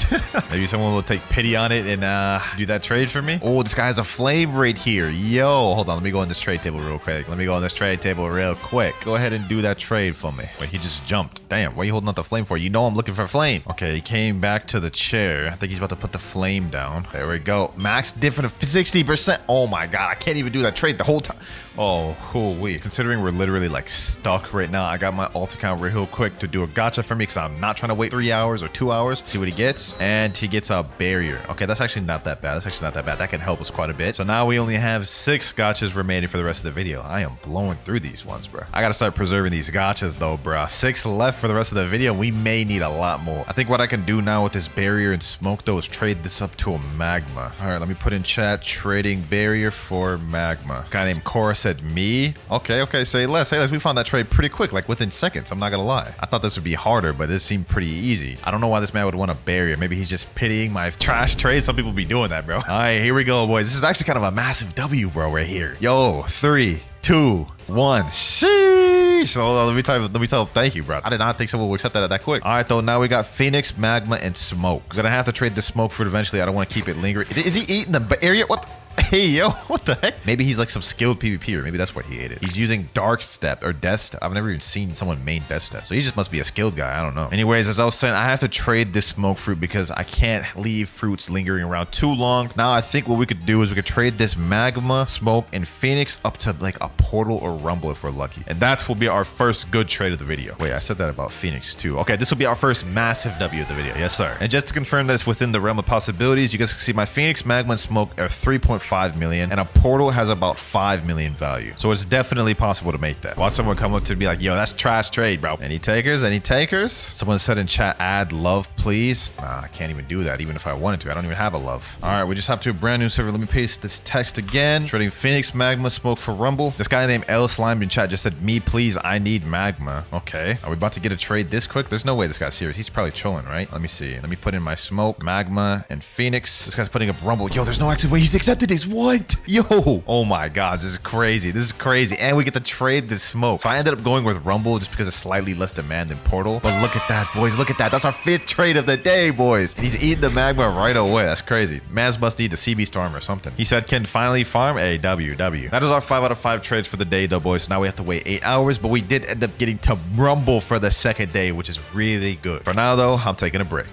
Speaker 1: Maybe someone will take pity on it and do that trade for me. Oh, this guy has a flame right here. Yo, hold on. Let me go on this trade table real quick. Go ahead and do that trade for me. Wait, he just jumped. Damn, why are you holding up the flame for? You know I'm looking for flame. Okay, he came back to the chair. I think he's about to put the flame down. There we go. Max different of 60%. Oh my god, I can't even do that trade the whole time. Oh, holy. Considering we're literally like stuck right now, I got my alt account real quick to do a gacha for me because I'm not trying to wait 3 hours or 2 hours. See what he gets. And he gets a barrier. Okay, that's actually not that bad. That can help us quite a bit. So now we only have 6 gachas remaining for the rest of the video. I am blowing through these ones, bro. I gotta start preserving these gachas though, bro. 6 left for the rest of the video. We may need a lot more. I think what I can do now with this barrier and smoke though is trade this up to a magma. All right, let me put in chat trading barrier for magma. A guy named Cora said me. Okay, say less. We found that trade pretty quick, like within seconds. I'm not gonna lie. I thought this would be harder, but it seemed pretty easy. I don't know why this man would want a barrier. Maybe he's just pitying my trash trade. Some people be doing that, bro. All right, here we go, boys. This is actually kind of a massive W, bro, right here. Yo, 3, 2, 1. Sheesh. Hold on, let me tell him thank you, bro. I did not think someone would accept that quick. All right, though. Now we got Phoenix, Magma, and Smoke. We're gonna have to trade the Smoke fruit eventually. I don't want to keep it lingering. Is he eating the area? What? Hey, yo, what the heck? Maybe he's like some skilled PvPer. Maybe that's what he ate it. He's using Dark Step or Death Step. I've never even seen someone main Death Step. So he just must be a skilled guy. I don't know. Anyways, as I was saying, I have to trade this smoke fruit because I can't leave fruits lingering around too long. Now, I think what we could do is we could trade this Magma, Smoke, and Phoenix up to like a Portal or Rumble if we're lucky. And that will be our first good trade of the video. Wait, I said that about Phoenix too. Okay, this will be our first massive W of the video. Yes, sir. And just to confirm that it's within the realm of possibilities, you guys can see my Phoenix, Magma, and Smoke are 3.5 million. And a Portal has about 5 million value. So it's definitely possible to make that. Watch someone come up to me like, yo, that's trash trade, bro. Any takers? Any takers? Someone said in chat, add love, please. Nah, I can't even do that, even if I wanted to. I don't even have a love. All right, we just hopped to a brand new server. Let me paste this text again. Trading Phoenix, Magma, Smoke for Rumble. This guy named L Slime in chat just said, me, please, I need Magma. Okay. Are we about to get a trade this quick? There's no way this guy's serious. He's probably trolling, right? Let me see. Let me put in my Smoke, Magma, and Phoenix. This guy's putting up Rumble. Yo, there's no actual way he's accepted this. What? Yo, oh my gosh, this is crazy. This is crazy. And we get to trade this Smoke. So I ended up going with Rumble just because it's slightly less demand than Portal. But look at that, boys. Look at that. That's our 5th trade of the day, boys. And he's eating the Magma right away. That's crazy. Maz must need the CB Storm or something. He said, can finally farm a WW. That is our 5 out of 5 trades for the day, though, boys. So now we have to wait 8 hours, but we did end up getting to Rumble for the 2nd day, which is really good. For now, though, I'm taking a break.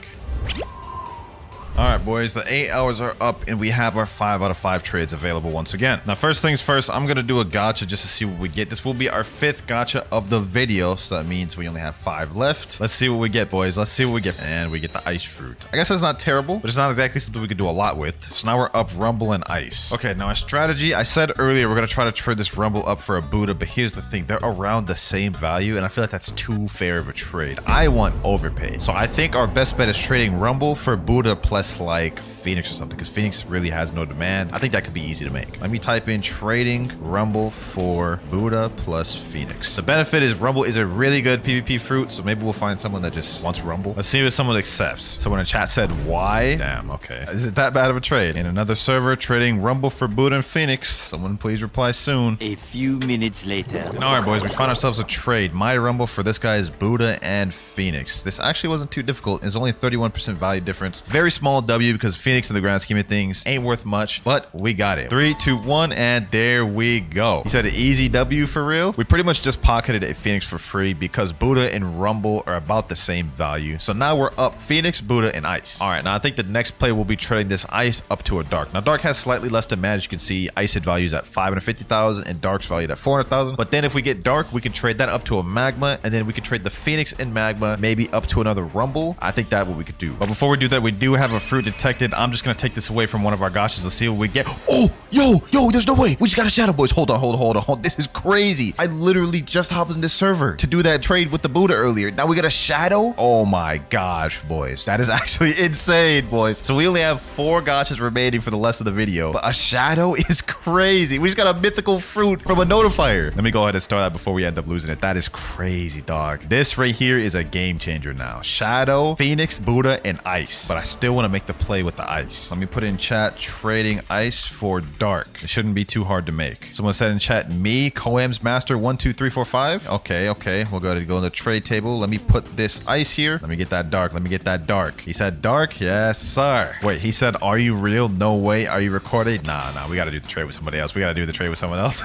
Speaker 1: All right, boys, the 8 hours are up and we have our 5 out of 5 trades available once again. Now, first things first, I'm going to do a gacha just to see what we get. This will be our 5th gacha of the video, so that means we only have 5 left. Let's see what we get, boys. Let's see what we get. And we get the ice fruit. I guess that's not terrible, but it's not exactly something we could do a lot with. So now we're up Rumble and ice. Okay, now our strategy, I said earlier, we're going to try to trade this Rumble up for a Buddha, but here's the thing. They're around the same value, and I feel like that's too fair of a trade. I want overpay. So I think our best bet is trading Rumble for Buddha plus guess like Phoenix or something, because Phoenix really has no demand. I think that could be easy to make. Let me type in trading Rumble for Buddha plus Phoenix. The benefit is Rumble is a really good PvP fruit, so maybe we'll find someone that just wants Rumble. Let's see if someone accepts. Someone in chat said why. Damn, okay. Is it that bad of a trade? In another server, trading Rumble for Buddha and Phoenix. Someone please reply soon.
Speaker 2: A few minutes later.
Speaker 1: And all right, boys, we found ourselves a trade. My Rumble for this guy is Buddha and Phoenix. This actually wasn't too difficult. It's only 31% value difference. Very small W because Phoenix in the grand scheme of things ain't worth much, but we got it. 3, 2, 1, and there we go. He said an easy W for real. We pretty much just pocketed a Phoenix for free because Buddha and Rumble are about the same value. So now we're up Phoenix, Buddha, and Ice. All right, now I think the next play will be trading this Ice up to a Dark. Now Dark has slightly less demand. As you can see, Ice had values at 550,000 and Dark's valued at 400,000. But then if we get Dark, we can trade that up to a Magma, and then we can trade the Phoenix and Magma maybe up to another Rumble. I think that's what we could do. But before we do that, we do have a fruit detected. I'm just gonna take this away from one of our gotchas. Let's see what we get. Oh, yo, there's no way. We just got a shadow, boys. Hold on. This is crazy. I literally just hopped in this server to do that trade with the Buddha earlier. Now we got a shadow. Oh my gosh, boys. That is actually insane, boys. So we only have 4 gotchas remaining for the rest of the video, but a shadow is crazy. We just got a mythical fruit from a notifier. Let me go ahead and start that before we end up losing it. That is crazy, dog. This right here is a game changer now. Shadow, Phoenix, Buddha, and Ice. But I still want to make the play with the Ice. Let me put in chat trading Ice for Dark. It shouldn't be too hard to make. Someone said in chat, me, Coam's Master 12345. Okay. We'll go in the trade table. Let me put this Ice here. Let me get that Dark. He said Dark. Yes, sir. Wait, he said, are you real? No way. Are you recording? Nah. We got to do the trade with somebody else. We got to do the trade with someone else.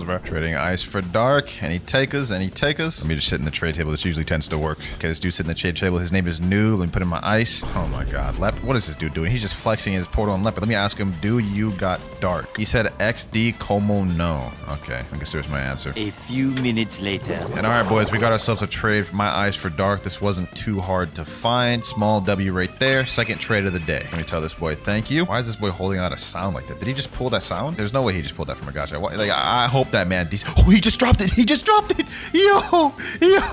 Speaker 1: Bro. Trading Ice for Dark. Any takers? Let me just sit in the trade table. This usually tends to work. Okay, this dude sitting in the trade table. His name is New. Let me put in my Ice. Oh my God. What is this dude doing? He's just flexing his portal on Leopard. Let me ask him, do you got Dark? He said XD Como no. Okay, I guess there's my answer.
Speaker 2: A few minutes later.
Speaker 1: And all right, boys, we got ourselves a trade for my Ice for Dark. This wasn't too hard to find. Small W right there. Second trade of the day. Let me tell this boy thank you. Why is this boy holding out a sound like that? Did he just pull that sound? There's no way he just pulled that from a gacha. Like, I hope that man. Oh, he just dropped it. Yo,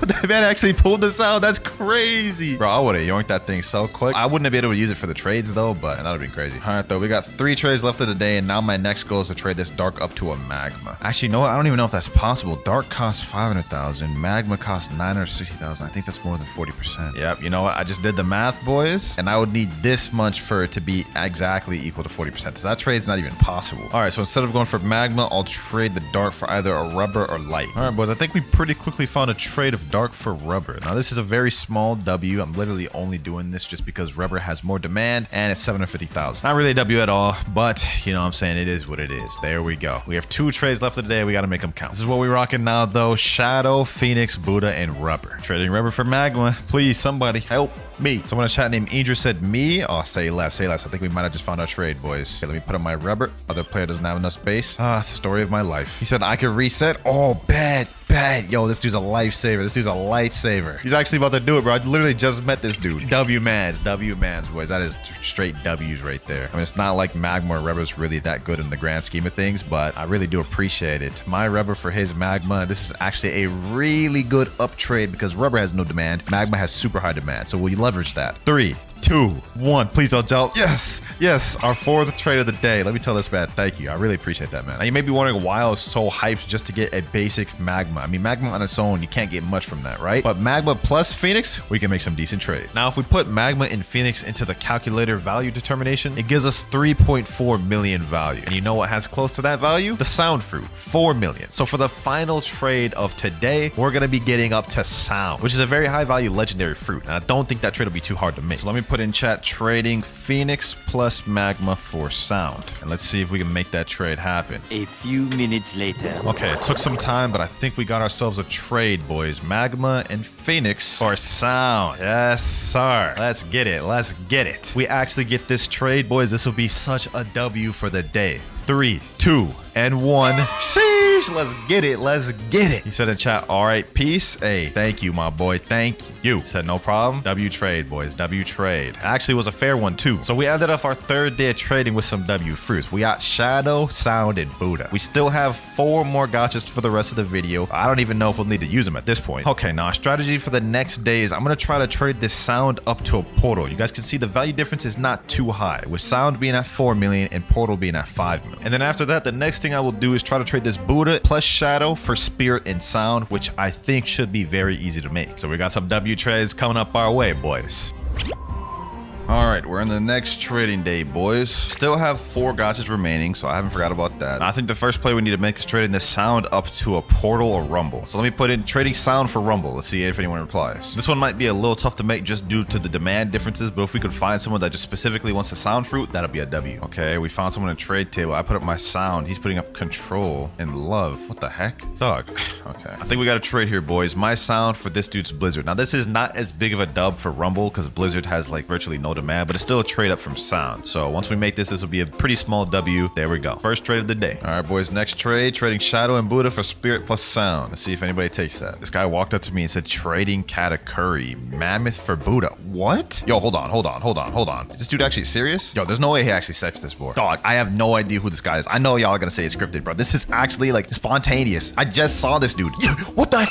Speaker 1: that man actually pulled the sound. That's crazy. Bro, I would have yoinked that thing so quick. I wouldn't have been able to use it for the trades though, but that would have been crazy. All right, though, we got 3 trades left of the day, and now my next goal is to trade this Dark up to a Magma. Actually, you know what? I don't even know if that's possible. Dark costs 500,000. Magma costs 960,000. I think that's more than 40%. Yep, you know what? I just did the math, boys, and I would need this much for it to be exactly equal to 40%. So that trade's not even possible. All right, so instead of going for Magma, I'll trade the Dark for either a Rubber or Light. All right, boys, I think we pretty quickly found a trade of Dark for Rubber. Now, this is a very small W. I'm literally only doing this just because Rubber has more demand, and it's 750,000. Not really a W at all, but you know what I'm saying? It is what it is. There we go. We have 2 trades left of the day. We got to make them count. This is what we're rocking now, though. Shadow, Phoenix, Buddha, and Rubber. Trading Rubber for Magma. Please, somebody help me. Someone in chat named Idris said me. Oh, say less. I think we might have just found our trade, boys. Okay, let me put on my Rubber. Other player doesn't have enough space. It's the story of my life. He said I could reset. Oh, bad. Yo, this dude's a lifesaver. This dude's a lightsaver. He's actually about to do it, bro. I literally just met this dude. W-mans, boys. That is straight W's right there. I mean, it's not like Magma or Rubber's really that good in the grand scheme of things, but I really do appreciate it. My Rubber for his Magma. This is actually a really good up trade because Rubber has no demand. Magma has super high demand, so we leverage that. 3, 2, 1. Please don't jump. Yes, our 4th trade of the day. Let me tell this man, thank you. I really appreciate that, man. Now, you may be wondering why I was so hyped just to get a basic Magma. I mean, Magma on its own, you can't get much from that, right? But Magma plus Phoenix, we can make some decent trades. Now, if we put Magma and Phoenix into the calculator value determination, it gives us 3.4 million value. And you know what has close to that value? The Sound Fruit, 4 million. So for the final trade of today, we're going to be getting up to Sound, which is a very high value legendary fruit. And I don't think that trade will be too hard to make. So let me put in chat trading Phoenix plus Magma for Sound. And let's see if we can make that trade happen.
Speaker 2: A few minutes later.
Speaker 1: Okay, it took some time, but I think we got ourselves a trade, boys. Magma and Phoenix for Sound. Yes, sir. Let's get it. We actually get this trade, boys. This will be such a W for the day. 3, 2, and 1. Sheesh, let's get it. Let's get it. He said in chat, all right, peace. Hey, thank you, my boy. Thank you. He said, no problem. W trade, boys. W trade. Actually, it was a fair one, too. So we ended off our 3rd day of trading with some W fruits. We got Shadow, Sound, and Buddha. We still have 4 more gotchas for the rest of the video. I don't even know if we'll need to use them at this point. Okay, now our strategy for the next day is I'm going to try to trade this Sound up to a portal. You guys can see the value difference is not too high, with Sound being at 4 million and portal being at 5 million. And then after that, the next thing I will do is try to trade this Buddha plus Shadow for Spirit and Sound, which I think should be very easy to make. So we got some W trades coming up our way, boys. All right, we're in the next trading day, boys. Still have 4 gotchas remaining, so I haven't forgot about that. I think the first play we need to make is trading this Sound up to a portal or rumble. So let me put in trading Sound for rumble. Let's see if anyone replies. This one might be a little tough to make just due to the demand differences, but if we could find someone that just specifically wants the Sound fruit, that'll be a W. Okay, we found someone in a trade table. I put up my Sound. He's putting up control and love. What the heck? Dog. Okay. I think we got a trade here, boys. My Sound for this dude's Blizzard. Now, this is not as big of a dub for rumble because Blizzard has like virtually no demand, but it's still a trade up from Sound. So once we make this will be a pretty small W. There we go. First trade of the day. All right, boys, next trade, trading Shadow and Buddha for Spirit plus Sound. Let's see if anybody takes that. This guy walked up to me and said trading Katakuri, Mammoth for Buddha. What? Yo, hold on. Is this dude actually serious? Yo, there's no way he actually steps this board. Dog, I have no idea who this guy is. I know y'all are gonna say it's scripted, bro. This is actually like spontaneous. I just saw this dude. What the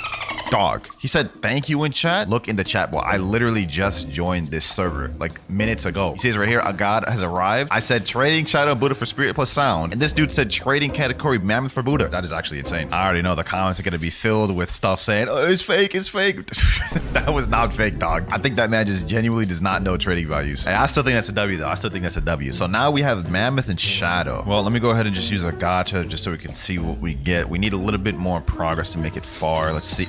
Speaker 1: dog? He said thank you in chat. Look in the chat, boy. I literally just joined this server like minutes ago. He says right here, a god has arrived. I said trading Shadow Buddha for Spirit plus Sound, and this dude said trading Katakuri Mammoth for Buddha. That is actually insane. I already know the comments are gonna be filled with stuff saying, oh, it's fake, it's fake. That was not fake, dog. I think that man just genuinely does not know trading values. Hey, I still think that's a W though. I still think that's a W. So now we have Mammoth and Shadow. Well, let me go ahead and just use a gacha just so we can see what we get. We need a little bit more progress to make it far. Let's see.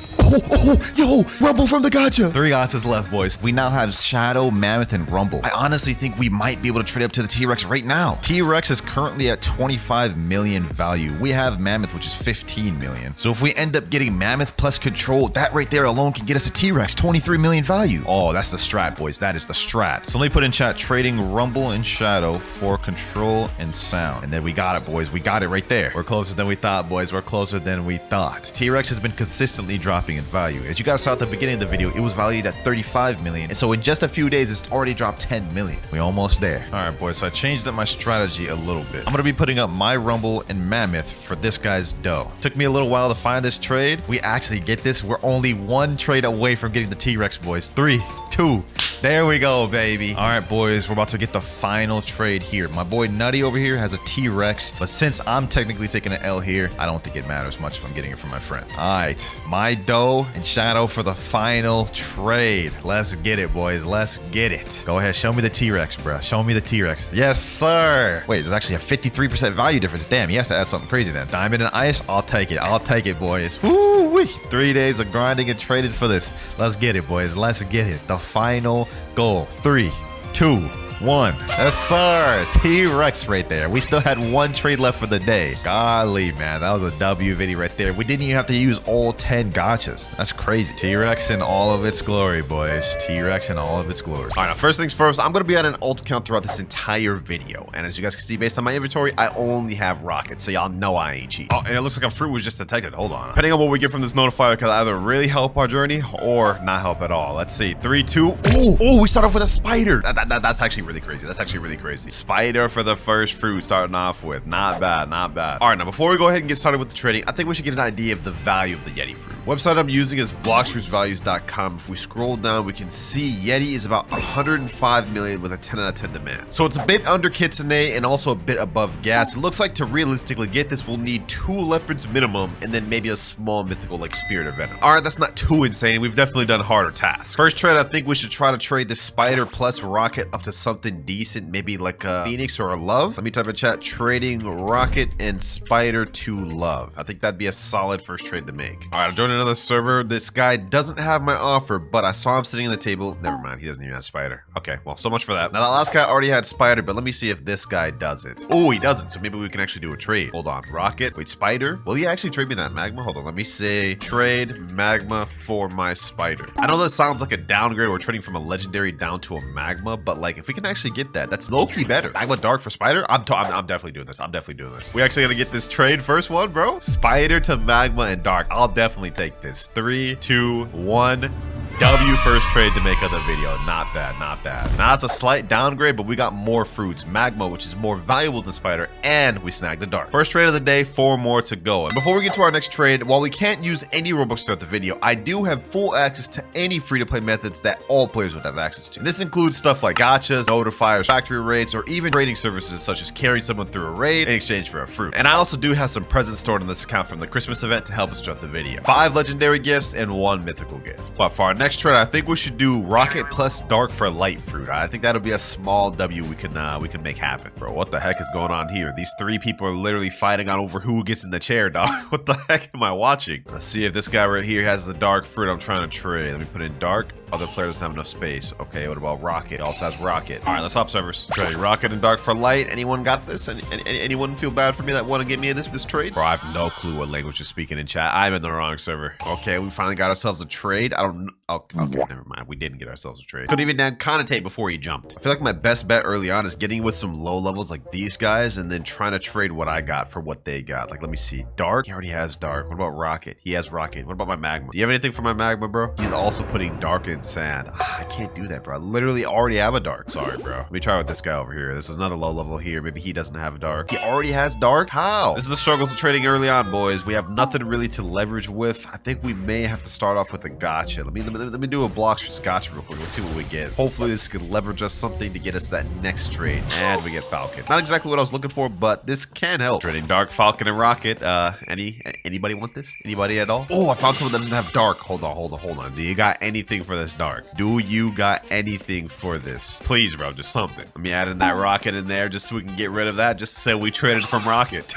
Speaker 1: Yo, Rumble from the gacha. 3 gachas left, boys. We now have Shadow, Mammoth, and Rumble. I honestly think we might be able to trade up to the T-Rex right now. T-Rex is currently at 25 million value. We have Mammoth, which is 15 million. So if we end up getting Mammoth plus control, that right there alone can get us a T-Rex, 23 million value. Oh, that's the strat, boys. That is the strat. So let me put in chat trading Rumble and Shadow for control and Sound. And then we got it, boys. We got it right there. We're closer than we thought, boys. We're closer than we thought. T-Rex has been consistently dropping in value. As you guys saw at the beginning of the video, it was valued at 35 million. And so in just a few days, it's already dropped 10 million. We almost there. All right, boys. So I changed up my strategy a little bit. I'm going to be putting up my Rumble and Mammoth for this guy's dough. Took me a little while to find this trade. We actually get this. We're only 1 trade away from getting the T-Rex, boys. 3, 2. There we go, baby. All right, boys. We're about to get the final trade here. My boy Nutty over here has a T-Rex, but since I'm technically taking an L here, I don't think it matters much if I'm getting it from my friend. All right. My dough and Shadow for the final trade. Let's get it, boys. Let's get it. Go ahead. Show me the T-Rex, bro. Show me the T-Rex. Yes, sir. Wait, there's actually a 53% value difference. Damn, he has to add something crazy then. Diamond and Ice. I'll take it. I'll take it, boys. Woo-wee. 3 days of grinding and traded for this. Let's get it, boys. Let's get it. The final goal. 3, 2, 1. Yes, sir. T-Rex right there. We still had 1 trade left for the day. Golly, man. That was a W video right there. We didn't even have to use all 10 gotchas. That's crazy. T-Rex in all of its glory, boys. T-Rex in all of its glory.
Speaker 3: All right, now first things first, I'm going to be at an ult count throughout this entire video. And as you guys can see, based on my inventory, I only have rockets. So y'all know I ain't cheap. Oh, and it looks like a fruit was just detected. Hold on. Depending on what we get from this notifier, it could either really help our journey or not help at all. Let's see. 3, 2. Oh, we start off with a spider. That's actually really crazy. That's actually really crazy. Spider for the first fruit starting off with. Not bad, not bad. All right, now before we go ahead and get started with the trading, I think we should get an idea of the value of the Yeti fruit. Website I'm using is bloxfruitsvalues.com. If we scroll down, we can see Yeti is about 105 million with a 10 out of 10 demand. So it's a bit under Kitsune and also a bit above gas. It looks like to realistically get this, we'll need 2 leopards minimum and then maybe a small mythical like Spirit or Venom. All right, that's not too insane. We've definitely done harder tasks. First trade, I think we should try to trade the Spider plus Rocket up to something decent, maybe like a Phoenix or a Love. Let me type in chat, trading Rocket and Spider to Love. I think that'd be a solid first trade to make. All right, I'm joining another server. This guy doesn't have my offer, but I saw him sitting on the table. Never mind, he doesn't even have Spider. Okay, well, so much for that. Now, that last guy already had Spider, but let me see if this guy does it. Oh, he doesn't, so maybe we can actually do a trade. Hold on, Rocket. Wait, Spider? Will he actually trade me that Magma? Hold on, let me say trade Magma for my Spider. I know that sounds like a downgrade. We're trading from a Legendary down to a Magma, but like if we can can actually get that. That's low-key better. Magma Dark for Spider? I'm definitely doing this. I'm definitely doing this. We actually gotta get this trade first one, bro. Spider to Magma and Dark. I'll definitely take this. 3, 2, 1. W first trade to make of the video. Not bad, not bad. Now that's a slight downgrade, but we got more fruits. Magma, which is more valuable than Spider, and we snagged the Dark. First trade of the day, 4 more to go. And before we get to our next trade, while we can't use any Robux throughout the video, I do have full access to any free-to-play methods that all players would have access to. This includes stuff like gachas, notifiers, factory raids, or even trading services such as carrying someone through a raid in exchange for a fruit. And I also do have some presents stored on this account from the Christmas event to help us throughout the video. 5 legendary gifts and 1 mythical gift. But for our next trade, I think we should do Rocket plus Dark for light fruit. I think that'll be a small W we can make happen. Bro, what the heck is going on here? These 3 people are literally fighting on over who gets in the chair, dog. What the heck am I watching? Let's see if this guy right here has the Dark fruit I'm trying to trade. Let me put in Dark. Other players don't have enough space. Okay, what about Rocket? It also has Rocket. All right, let's hop servers. Trade Rocket and Dark for light. Anyone got this? Anyone feel bad for me that want to get me this trade? Bro, I have no clue what language you're speaking in chat. I'm in the wrong server. Okay, we finally got ourselves a trade. I don't know. Okay, never mind. We didn't get ourselves a trade. Couldn't even connotate before he jumped. I feel like my best bet early on is getting with some low levels like these guys and then trying to trade what I got for what they got. Like, let me see. Dark? He already has Dark. What about Rocket? He has Rocket. What about my Magma? Do you have anything for my Magma, bro? He's also putting Dark in sand. I can't do that, bro. I literally already have a Dark. Sorry, bro. Let me try with this guy over here. This is another low level here. Maybe he doesn't have a Dark. He already has Dark? How? This is the struggles of trading early on, boys. We have nothing really to leverage with. I think we may have to start off with a gacha. Let me do a Blox versus gacha real quick. Let's see what we get. Hopefully this could leverage us something to get us that next trade. And we get Falcon. Not exactly what I was looking for, but this can help. Trading Dark, Falcon, and Rocket. Anybody want this? Anybody at all? Oh, I found someone that doesn't have Dark. Hold on. Do you got anything for this Dark? Do you got anything for this? Please, bro, just something. Let me add in that Rocket in there just so we can get rid of that. Just so we traded from Rocket.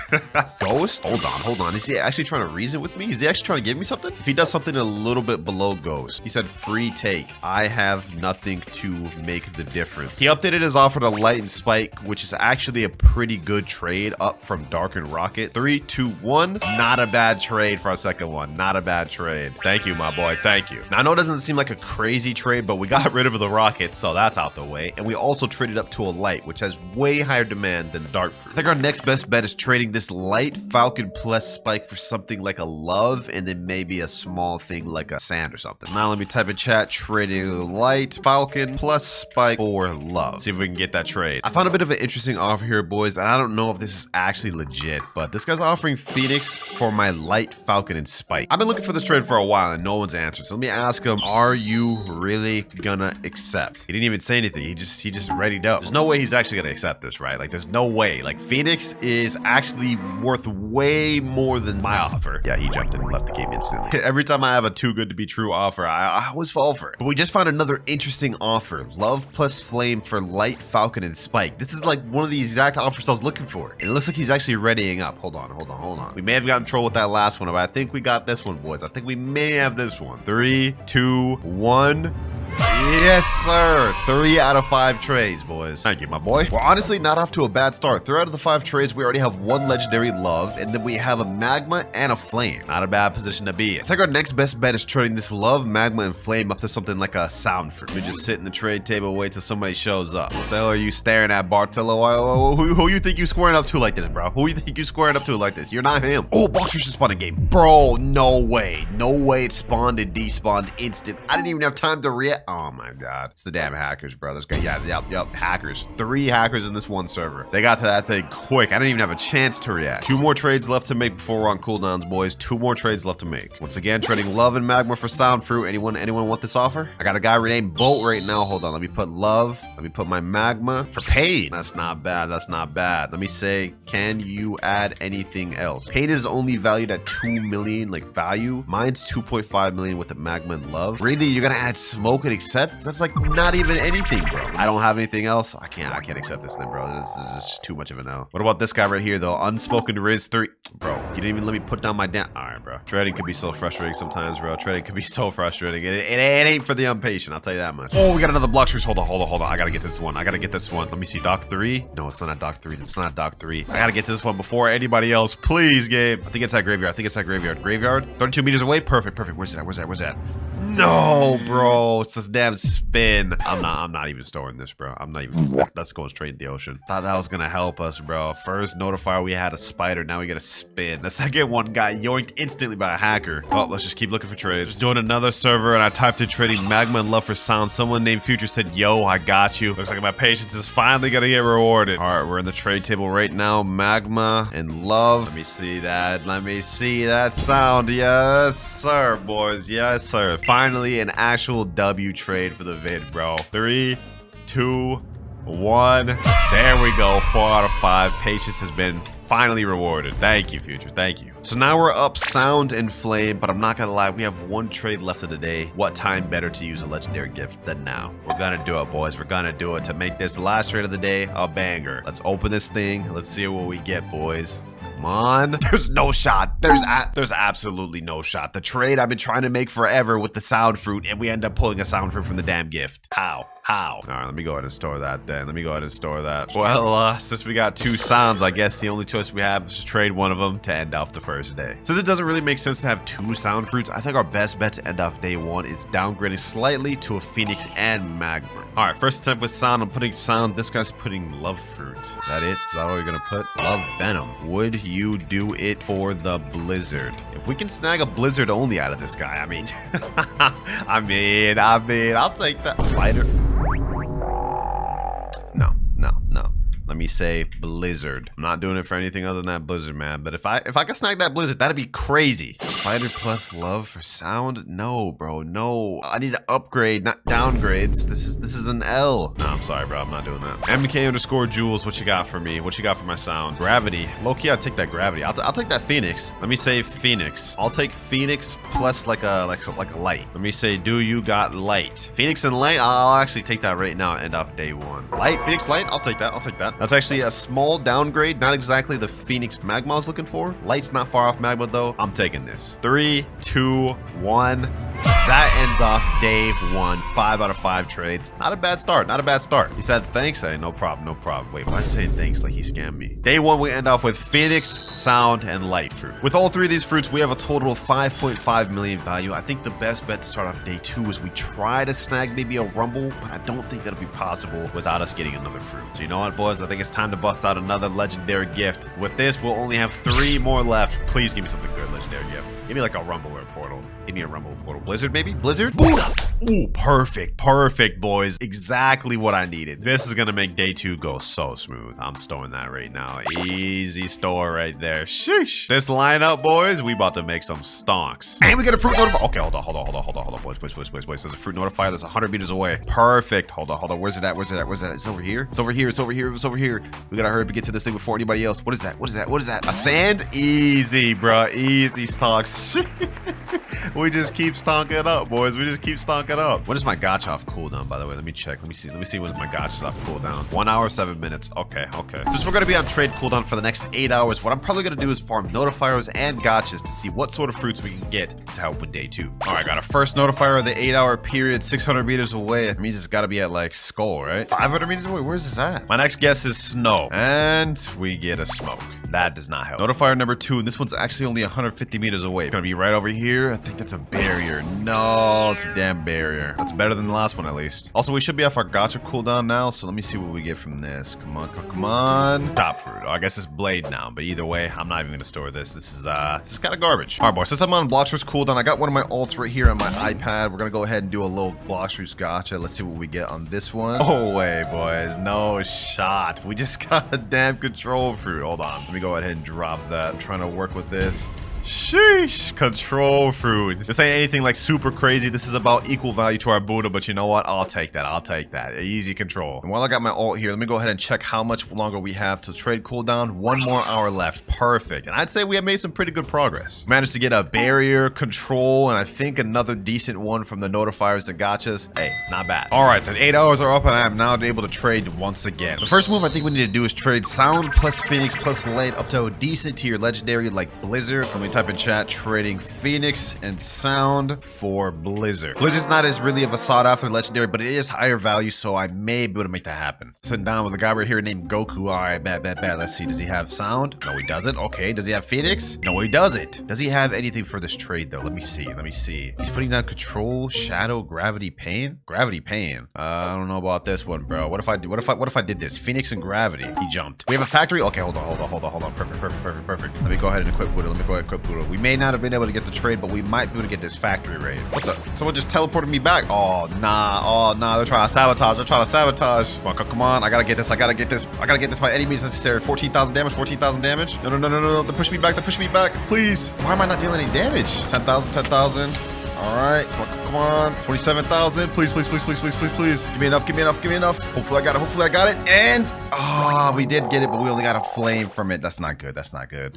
Speaker 3: Ghost? Hold on. Is he actually trying to reason with me? Is he actually trying to give me something? If he does something a little bit below Ghost. He said free take. I have nothing to make the difference. He updated his offer to Light and Spike, which is actually a pretty good trade up from Dark and Rocket. 3, 2, 1. Not a bad trade for our second one. Not a bad trade. Thank you, my boy. Thank you. Now, I know it doesn't seem like a crazy trade, but we got rid of the Rocket, so that's out the way. And we also traded up to a Light, which has way higher demand than Dark fruit. I think our next best bet is trading this Light Falcon plus Spike for something like a Love, and then maybe a small thing like a Sand or something. Now, let me type in chat, trading Light Falcon plus Spike for Love. See if we can get that trade. I found a bit of an interesting offer here, boys, and I don't know if this is actually legit, but this guy's offering Phoenix for my Light Falcon and Spike. I've been looking for this trade for a while and no one's answered, so let me ask him, are you really gonna accept? He didn't even say anything. He just readied up. There's no way he's actually gonna accept this, right? Like, there's no way. Like, Phoenix is actually worth way more than my offer. Yeah, he jumped in and left the game instantly. Every time I have a too good to be true offer, I always fall for it. But we just found another interesting offer. Love plus Flame for Light Falcon and Spike. This is like one of the exact offers I was looking for. And it looks like he's actually readying up. Hold on. We may have gotten trolled with that last one, but I think we got this one, boys. I think we may have this one. 3, 2, 1. Yes, sir. 3 out of 5 trades, boys. Thank you, my boy. We're honestly not off to a bad start. 3 out of the 5 trades, we already have 1 legendary Love, and then we have a Magma and a Flame. Not a bad position to be in. I think our next best bet is trading this Love, Magma, and Flame up to something like a Sound fruit. We just sit in the trade table, wait till somebody shows up. What the hell are you staring at, Bartello? Who you think you squaring up to like this, bro? Who you think you squaring up to like this? You're not him. Oh, Blox just spawned a game. Bro, no way. No way it spawned and despawned instant. I didn't even have time to react. Oh my god. It's the damn hackers, bro. This guy, yep, hackers. 3 hackers in this one server. They got to that thing quick. I didn't even have a chance to react. 2 more trades left to make before we're on cooldowns, boys. 2 more trades left to make. Once again, trading Love and Magma for Sound fruit. Anyone want this offer? I got a guy renamed Bolt right now. Hold on. Let me put Love. Let me put my Magma for Pain. That's not bad. That's not bad. Let me say, can you add anything else? Pain is only valued at 2 million, like value. Mine's 2.5 million with the Magma and Love. Really? You're gonna add Smoke and accept? That's like not even anything, bro. I don't have anything else. I can't accept this then, bro. This is just too much of a no. What about this guy right here, though? Unspoken Riz 3. Bro, you didn't even let me put down my damn. All right, bro. Trading can be so frustrating sometimes, bro. Trading can be so frustrating. It ain't for the impatient, I'll tell you that much. Oh, we got another Blox. Hold on. I gotta get this one. Let me see. Doc 3. No, it's not at Doc 3. It's not at Doc 3. I gotta get to this one before anybody else. Please, game. I think it's that graveyard. Graveyard. 32 meters away. Perfect. Where's that? No, bro. It's this damn spin. I'm not even storing this, bro. I'm not even. That's going straight in the ocean. Thought that was gonna help us, bro. First notifier, we had a spider. Now we got a spin. The second one got yoinked instantly by a hacker. Oh, let's just keep looking for trades. Just doing another server, and I typed in trading magma and love for sound. Someone named Future said, "Yo, I got you." Looks like my patience is finally gonna get rewarded. All right, we're in the trade table right now. Magma and love. Let me see that. Let me see that sound. Yes, sir, boys. Yes, sir. Finally, an actual W trade for the vid, bro. 3, 2, 1. There we go. 4 out of 5. Patience has been finally rewarded. Thank you, Future. Thank you. So now we're up sound and flame, but I'm not gonna lie, we have one trade left of the day. What time better to use a legendary gift than now? We're gonna do it, boys. We're gonna do it to make this last trade of the day a banger. Let's open this thing. Let's see what we get, boys. Come on. There's no shot. There's absolutely no shot. The trade I've been trying to make forever with the sound fruit, and we end up pulling a sound fruit from the damn gift. How? All right, let me go ahead and store that then. Let me go ahead and store that. Well, since we got 2 sounds, I guess the only choice we have is to trade one of them to end off the first day. Since it doesn't really make sense to have 2 sound fruits, I think our best bet to end off day 1 is downgrading slightly to a phoenix and magma. All right, first attempt with sound. I'm putting sound. This guy's putting love fruit. Is that it? Is that what we're gonna put? Love venom. Would you do it for the blizzard? If we can snag a blizzard only out of this guy, I mean, I'll take that. Spider. No. Let me say blizzard. I'm not doing it for anything other than that blizzard, man. But if I can snag that blizzard, that'd be crazy. Spider plus love for sound? No, bro, no. I need to upgrade, not downgrades. This is an L. No, I'm sorry, bro. I'm not doing that. MK_Jules, what you got for me? What you got for my sound? Gravity. Low-key, I'll take that gravity. I'll take that phoenix. Let me say phoenix. I'll take phoenix plus like a light. Let me say, do you got light? Phoenix and light? I'll actually take that right now and end off day 1. Light, phoenix, light? I'll take that. I'll take that. That's actually a small downgrade, not exactly the Phoenix Magma I was looking for. Light's not far off Magma though. I'm taking this. 3, 2, 1. That ends off day 1. 5 out of 5 trades. Not a bad start. Not a bad start. He said thanks. Hey, no problem. No problem. Wait, why is he saying thanks like he scammed me? Day 1, we end off with Phoenix, Sound, and Light fruit. With all 3 of these fruits, we have a total of 5.5 million value. I think the best bet to start off day 2 is we try to snag maybe a Rumble, but I don't think that'll be possible without us getting another fruit. So you know what, boys? I think it's time to bust out another legendary gift. With this, we'll only have 3 more left. Please give me something good, legendary gift. Give me like a Rumble or a Portal. Give me a Rumble or Portal. Blizzard, maybe? Blizzard? Buddha! Ooh, perfect. Perfect, boys. Exactly what I needed. This is gonna make day 2 go so smooth. I'm storing that right now. Easy store right there. Sheesh. This lineup, boys, we about to make some stonks. And we get a fruit notifier. Okay, hold on, boys. There's a fruit notifier that's 100 meters away. Perfect. Hold on. Where's it at? It's over here. It's over here. We gotta hurry up and get to this thing before anybody else. What is that? A sand? Easy, bro. Easy stonks. We just keep stonking up, boys. We just keep stonking up. When is my gacha off cooldown, by the way? Let me check. Let me see when my gacha's off cooldown. 1 hour, 7 minutes. Okay. Since we're gonna be on trade cooldown for the next 8 hours, what I'm probably gonna do is farm notifiers and gachas to see what sort of fruits we can get to help with day 2. All right, got a first notifier of the 8-hour period, 600 meters away. It means it's gotta be at like Skull, right? 500 meters away. Where's this at? My next guess is snow, and we get a smoke. That does not help. Notifier number 2, and this one's actually only 150 meters away. It's gonna be right over here. I think that's a barrier. No, it's a damn barrier. That's better than the last one, at least. Also, we should be off our gacha cooldown now, so let me see what we get from this. Come on. Top fruit. Oh, I guess it's blade now, but either way, I'm not even gonna store this. This is kind of garbage. All right, boys, since I'm on Blox cooldown, I got one of my ults right here on my iPad. We're gonna go ahead and do a little Blox gacha. Let's see what we get on this one. Oh, wait, boys. No shot. We just got a damn control fruit. Hold on. Let me go ahead and drop that. I'm trying to work with this. Sheesh, control fruit. This ain't anything like super crazy. This is about equal value to our Buddha, but you know what? I'll take that. Easy control. And while I got my ult here, let me go ahead and check how much longer we have to trade cooldown. 1 more hour left. Perfect. And I'd say we have made some pretty good progress. Managed to get a barrier, control, and I think another decent one from the notifiers and gachas. Hey, not bad. All right, then 8 hours are up, and I am now able to trade once again. The first move I think we need to do is trade sound plus Phoenix plus light up to a decent tier legendary like Blizzard. So let me
Speaker 1: type in chat trading Phoenix and Sound for Blizzard. Blizzard's not as really of a sought after legendary, but it is higher value, so I may be able to make that happen. Sitting down with a guy right here named Goku. All right, bad. Let's see. Does he have Sound? No, he doesn't. Okay. Does he have Phoenix? No, he doesn't. Does he have anything for this trade though? Let me see. He's putting down Control, Shadow, Gravity, Pain. Gravity, Pain. I don't know about this one, bro. What if I did this? Phoenix and Gravity. He jumped. We have a factory. Okay, hold on. Perfect. Let me go ahead and equip Buddha. We may not have been able to get the trade, but we might be able to get this factory raid. What the? Someone just teleported me back. Oh nah. They're trying to sabotage. Come on. I gotta get this by any means necessary. 14,000 damage. No. They push me back. Please. Why am I not dealing any damage? 10,000. All right, come on. 27,000. Please. Give me enough. Hopefully I got it. And we did get it, but we only got a flame from it. That's not good.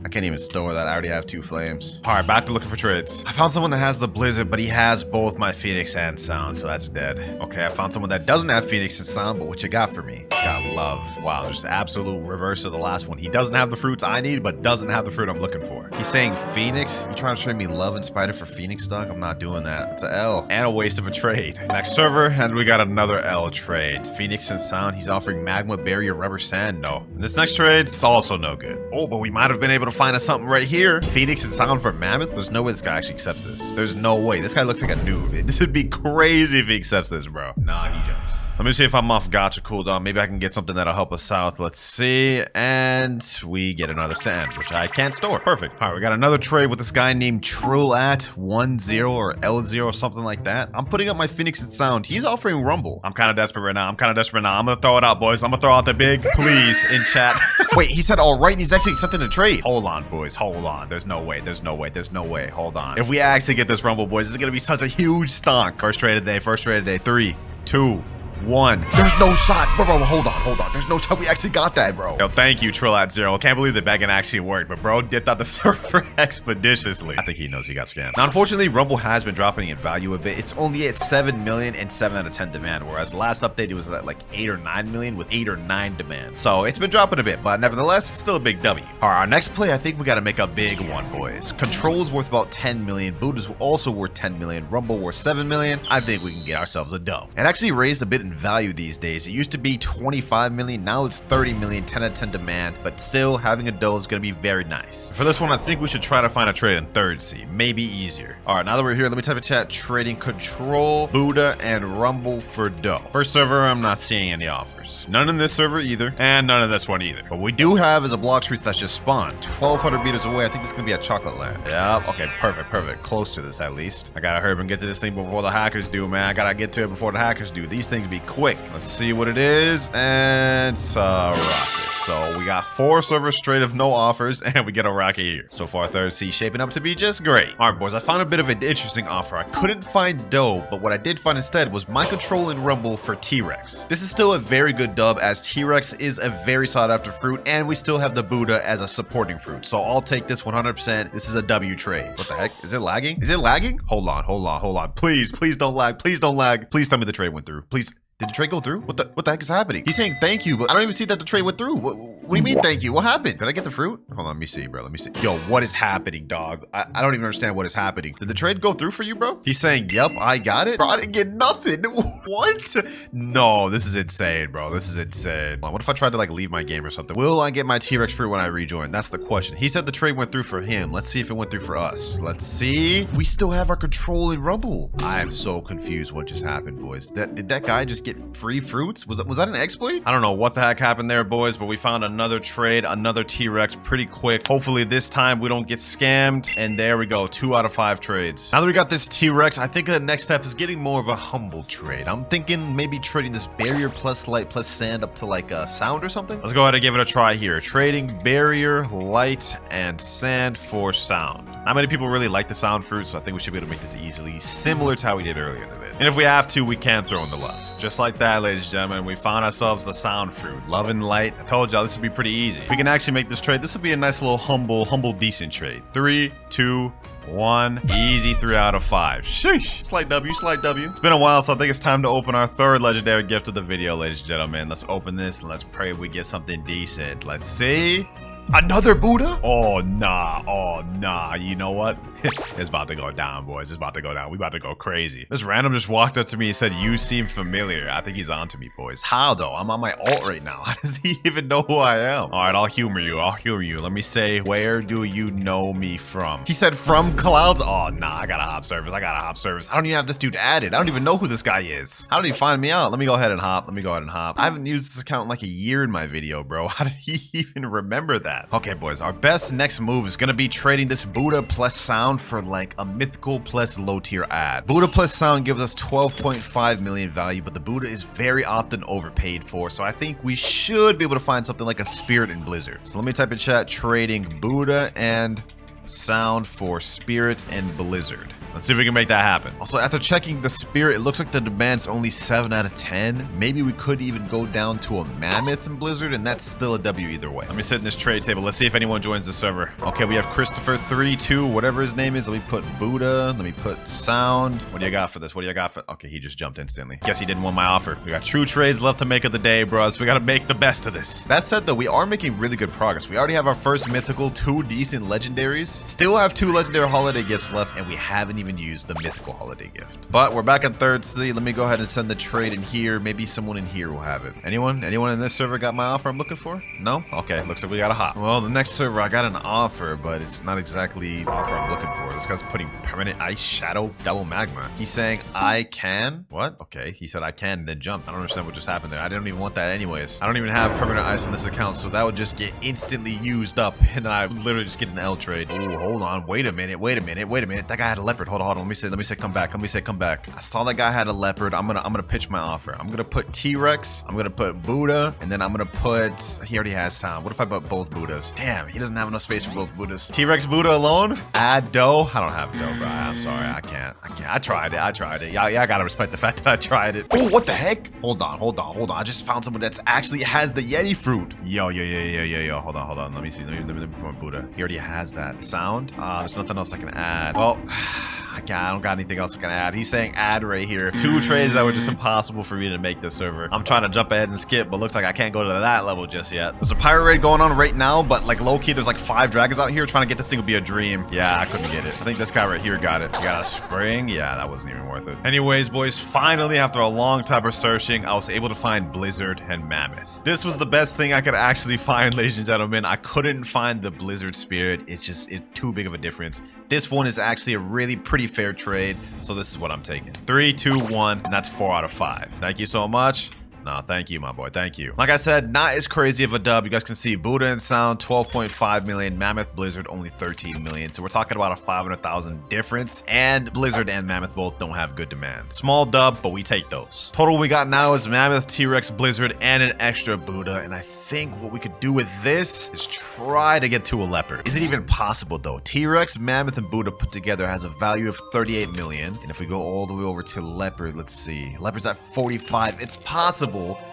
Speaker 1: I can't even store that. I already have 2 flames. All right, back to looking for trades. I found someone that has the Blizzard, but he has both my Phoenix and Sound, so that's dead. Okay, I found someone that doesn't have Phoenix and Sound, but what you got for me? He's got Love. Wow, there's absolute reverse of the last one. He doesn't have the fruits I need, but doesn't have the fruit I'm looking for. He's saying Phoenix. You trying to trade me Love and Spider for Phoenix, dog? I'm not doing that. It's an L and a waste of a trade. Next server, and we got another L trade. Phoenix and Sound. He's offering Magma, Barrier, Rubber, Sand. No. And this next trade's also no good. Oh, but we might have been able to find us something right here. Phoenix and Sound for Mammoth. There's no way this guy actually accepts this. There's no way. This guy looks like a noob. This would be crazy if he accepts this, bro. Nah, he jumps. Let me see if I'm off gacha cooldown. Maybe I can get something that'll help us out. Let's see. And we get another sand, which I can't store. Perfect. All right, we got another trade with this guy named Trillat10 or L0 or something like that. I'm putting up my Phoenix and Sound. He's offering Rumble. I'm kind of desperate right now. I'm going to throw it out, boys. I'm going to throw out the big please in chat. Wait, he said all right, and he's actually accepting the trade. Hold on, boys. Hold on. There's no way. Hold on. If we actually get this Rumble, boys, this is going to be such a huge stonk. First trade of the day. 3, 2, 1. There's no shot. Bro, hold on. There's no shot. We actually got that, bro. Yo, thank you, Trillat0. Can't believe the begging actually worked, but bro dipped out the server expeditiously. I think he knows he got scammed. Now, unfortunately, Rumble has been dropping in value a bit. It's only at 7 million and 7 out of 10 demand, whereas the last update it was at like 8 or 9 million with 8 or 9 demand. So it's been dropping a bit, but nevertheless, it's still a big W. All right, our next play, I think we got to make a big one, boys. Control's worth about 10 million. Buddha's also worth 10 million. Rumble worth 7 million. I think we can get ourselves a dough. It actually raised a bit in value these days. It used to be 25 million, now it's 30 million, 10 out of 10 demand, but still having a dough is going to be very nice. For this one, I think we should try to find a trade in 3rd sea, maybe easier. All right, now that we're here, let me type in chat trading Control, Buddha, and Rumble for dough. First server, I'm not seeing any offers. None in this server either, and none in this one either. What we do have is a Blox fruit that's just spawned 1,200 meters away. I think it's gonna be at Chocolate Land. Yeah, okay, perfect. Close to this at least. I gotta hurry up and get to this thing before the hackers do, man. I gotta get to it before the hackers do. These things be quick. Let's see what it is, and it's a rocket. So we got 4 servers straight of no offers, and we get a rocket here. So far, 3rd sea shaping up to be just great. All right, boys, I found a bit of an interesting offer. I couldn't find dough, but what I did find instead was my Control and Rumble for T-Rex. This is still a very good dub, as T-Rex is a very sought after fruit, and we still have the Buddha as a supporting fruit. So I'll take this 100%. This is a W trade. What the heck? Is it lagging? Hold on. Please don't lag. Please tell me the trade went through. Please. Did the trade go through? What the heck is happening? He's saying thank you, but I don't even see that the trade went through. What do you mean thank you? What happened? Did I get the fruit? Hold on, let me see, bro. Let me see. Yo, what is happening, dog? I don't even understand what is happening. Did the trade go through for you, bro? He's saying, yep, I got it. Bro, I didn't get nothing. What? No, this is insane, bro. This is insane. What if I tried to like leave my game or something? Will I get my T-Rex fruit when I rejoin? That's the question. He said the trade went through for him. Let's see if it went through for us. Let's see. We still have our Control and Rumble. I am so confused what just happened, boys. Did that guy just get free fruit? Was that an exploit? I don't know what the heck happened there, boys, but we found another trade, another T-Rex pretty quick. Hopefully this time we don't get scammed. And there we go, 2 out of 5 trades. Now that we got this T-Rex, I think the next step is getting more of a humble trade. I'm thinking maybe trading this barrier plus light plus sand up to like a sound or something. Let's go ahead and give it a try here. Trading barrier, light, and sand for sound. Not many people really like the sound fruit, so I think we should be able to make this easily, similar to how we did earlier in the video. And if we have to, we can throw in the love. Just like that, ladies and gentlemen, we found ourselves the sound fruit. Love and light. I told y'all this would be pretty easy. If we can actually make this trade, this would be a nice little humble, decent trade. 3, 2, 1. Easy 3 out of 5. Sheesh. Slight W. It's been a while, so I think it's time to open our 3rd legendary gift of the video, ladies and gentlemen. Let's open this and let's pray we get something decent. Let's see. Another Buddha?
Speaker 3: Oh, nah. Oh, nah. You know what? It's about to go down, boys. It's about to go down. We about to go crazy. This random just walked up to me and said, you seem familiar. I think he's on to me, boys. How, though? I'm on my alt right now. How does he even know who I am? All right, I'll humor you. I'll humor you. Let me say, where do you know me from? He said from Clouds? Oh, nah. I got a hop service. I don't even have this dude added. I don't even know who this guy is. How did he find me out? Let me go ahead and hop. I haven't used this account in like a year in my video, bro. How did he even remember that? Okay, boys. Our best next move is going to be trading this Buddha plus sound for like a mythical plus low tier ad. Buddha plus sound gives us 12.5 million value, but the Buddha is very often overpaid for, so I think we should be able to find something like a Spirit in Blizzard. So let me type in chat, trading Buddha and sound for Spirit and Blizzard. Let's see if we can make that happen. Also, after checking the Spirit, it looks like the demand's only 7 out of 10. Maybe we could even go down to a Mammoth in Blizzard, and that's still a W either way. Let me sit in this trade table. Let's see if anyone joins the server. Okay, we have Christopher 32, whatever his name is. Let me put Buddha. Let me put sound. What do you got for this? Okay, he just jumped instantly. Guess he didn't want my offer. We got 2 trades left to make of the day, bros. We got to make the best of this. That said, though, we are making really good progress. We already have our first mythical, 2 decent legendaries. Still have 2 legendary holiday gifts left, and we haven't even used the mythical holiday gift. But we're back in third city. Let me go ahead and send the trade in here. Maybe someone in here will have it. Anyone in this server got my offer I'm looking for? No? Okay, looks like we got a hop. Well, the next server I got an offer, but it's not exactly the offer I'm looking for. This guy's putting permanent ice shadow double magma. He's saying I can. What? Okay, he said I can and then jumped. I don't understand what just happened there. I didn't even want that anyways. I don't even have permanent ice on this account, so that would just get instantly used up, and then I would literally just get an L trade. Oh, hold on. Wait a minute. That guy had a leopard. Hold on. Let me say come back. I saw that guy had a leopard. I'm gonna pitch my offer. I'm gonna put T-Rex. I'm gonna put Buddha, and then I'm gonna put. He already has sound. What if I put both Buddhas? Damn, he doesn't have enough space for both Buddhas. T-Rex Buddha alone. Add dough. I don't have dough, bro. I'm sorry. I can't. I tried it. Y'all gotta respect the fact that I tried it. Oh, what the heck? Hold on. I just found someone that's actually has the Yeti fruit. Yo. Hold on. Let me see. Let me put my Buddha. He already has that sound. There's nothing else I can add. Well, I don't got anything else I can add. He's saying add right here. 2 trades that were just impossible for me to make this server. I'm trying to jump ahead and skip, but looks like I can't go to that level just yet. There's a pirate raid going on right now, but like low-key, there's like 5 dragons out here. Trying to get this thing would be a dream. Yeah, I couldn't get it. I think this guy right here got it. You got a spring? Yeah, that wasn't even worth it. Anyways, boys, finally, after a long time of searching, I was able to find Blizzard and Mammoth. This was the best thing I could actually find, ladies and gentlemen. I couldn't find the Blizzard Spirit. It's too big of a difference. This one is actually a really pretty fair trade, so this is what I'm taking. 3, 2, 1, and that's 4 out of 5. Thank you so much. No, thank you, my boy. Thank you. Like I said, not as crazy of a dub. You guys can see Buddha and Sound, 12.5 million. Mammoth Blizzard, only 13 million. So we're talking about a 500,000 difference. And Blizzard and Mammoth both don't have good demand. Small dub, but we take those. Total we got now is Mammoth, T-Rex, Blizzard, and an extra Buddha. And I think what we could do with this is try to get to a leopard. Is it even possible, though? T-Rex, Mammoth, and Buddha put together has a value of 38 million. And if we go all the way over to leopard, let's see. Leopard's at 45. It's possible.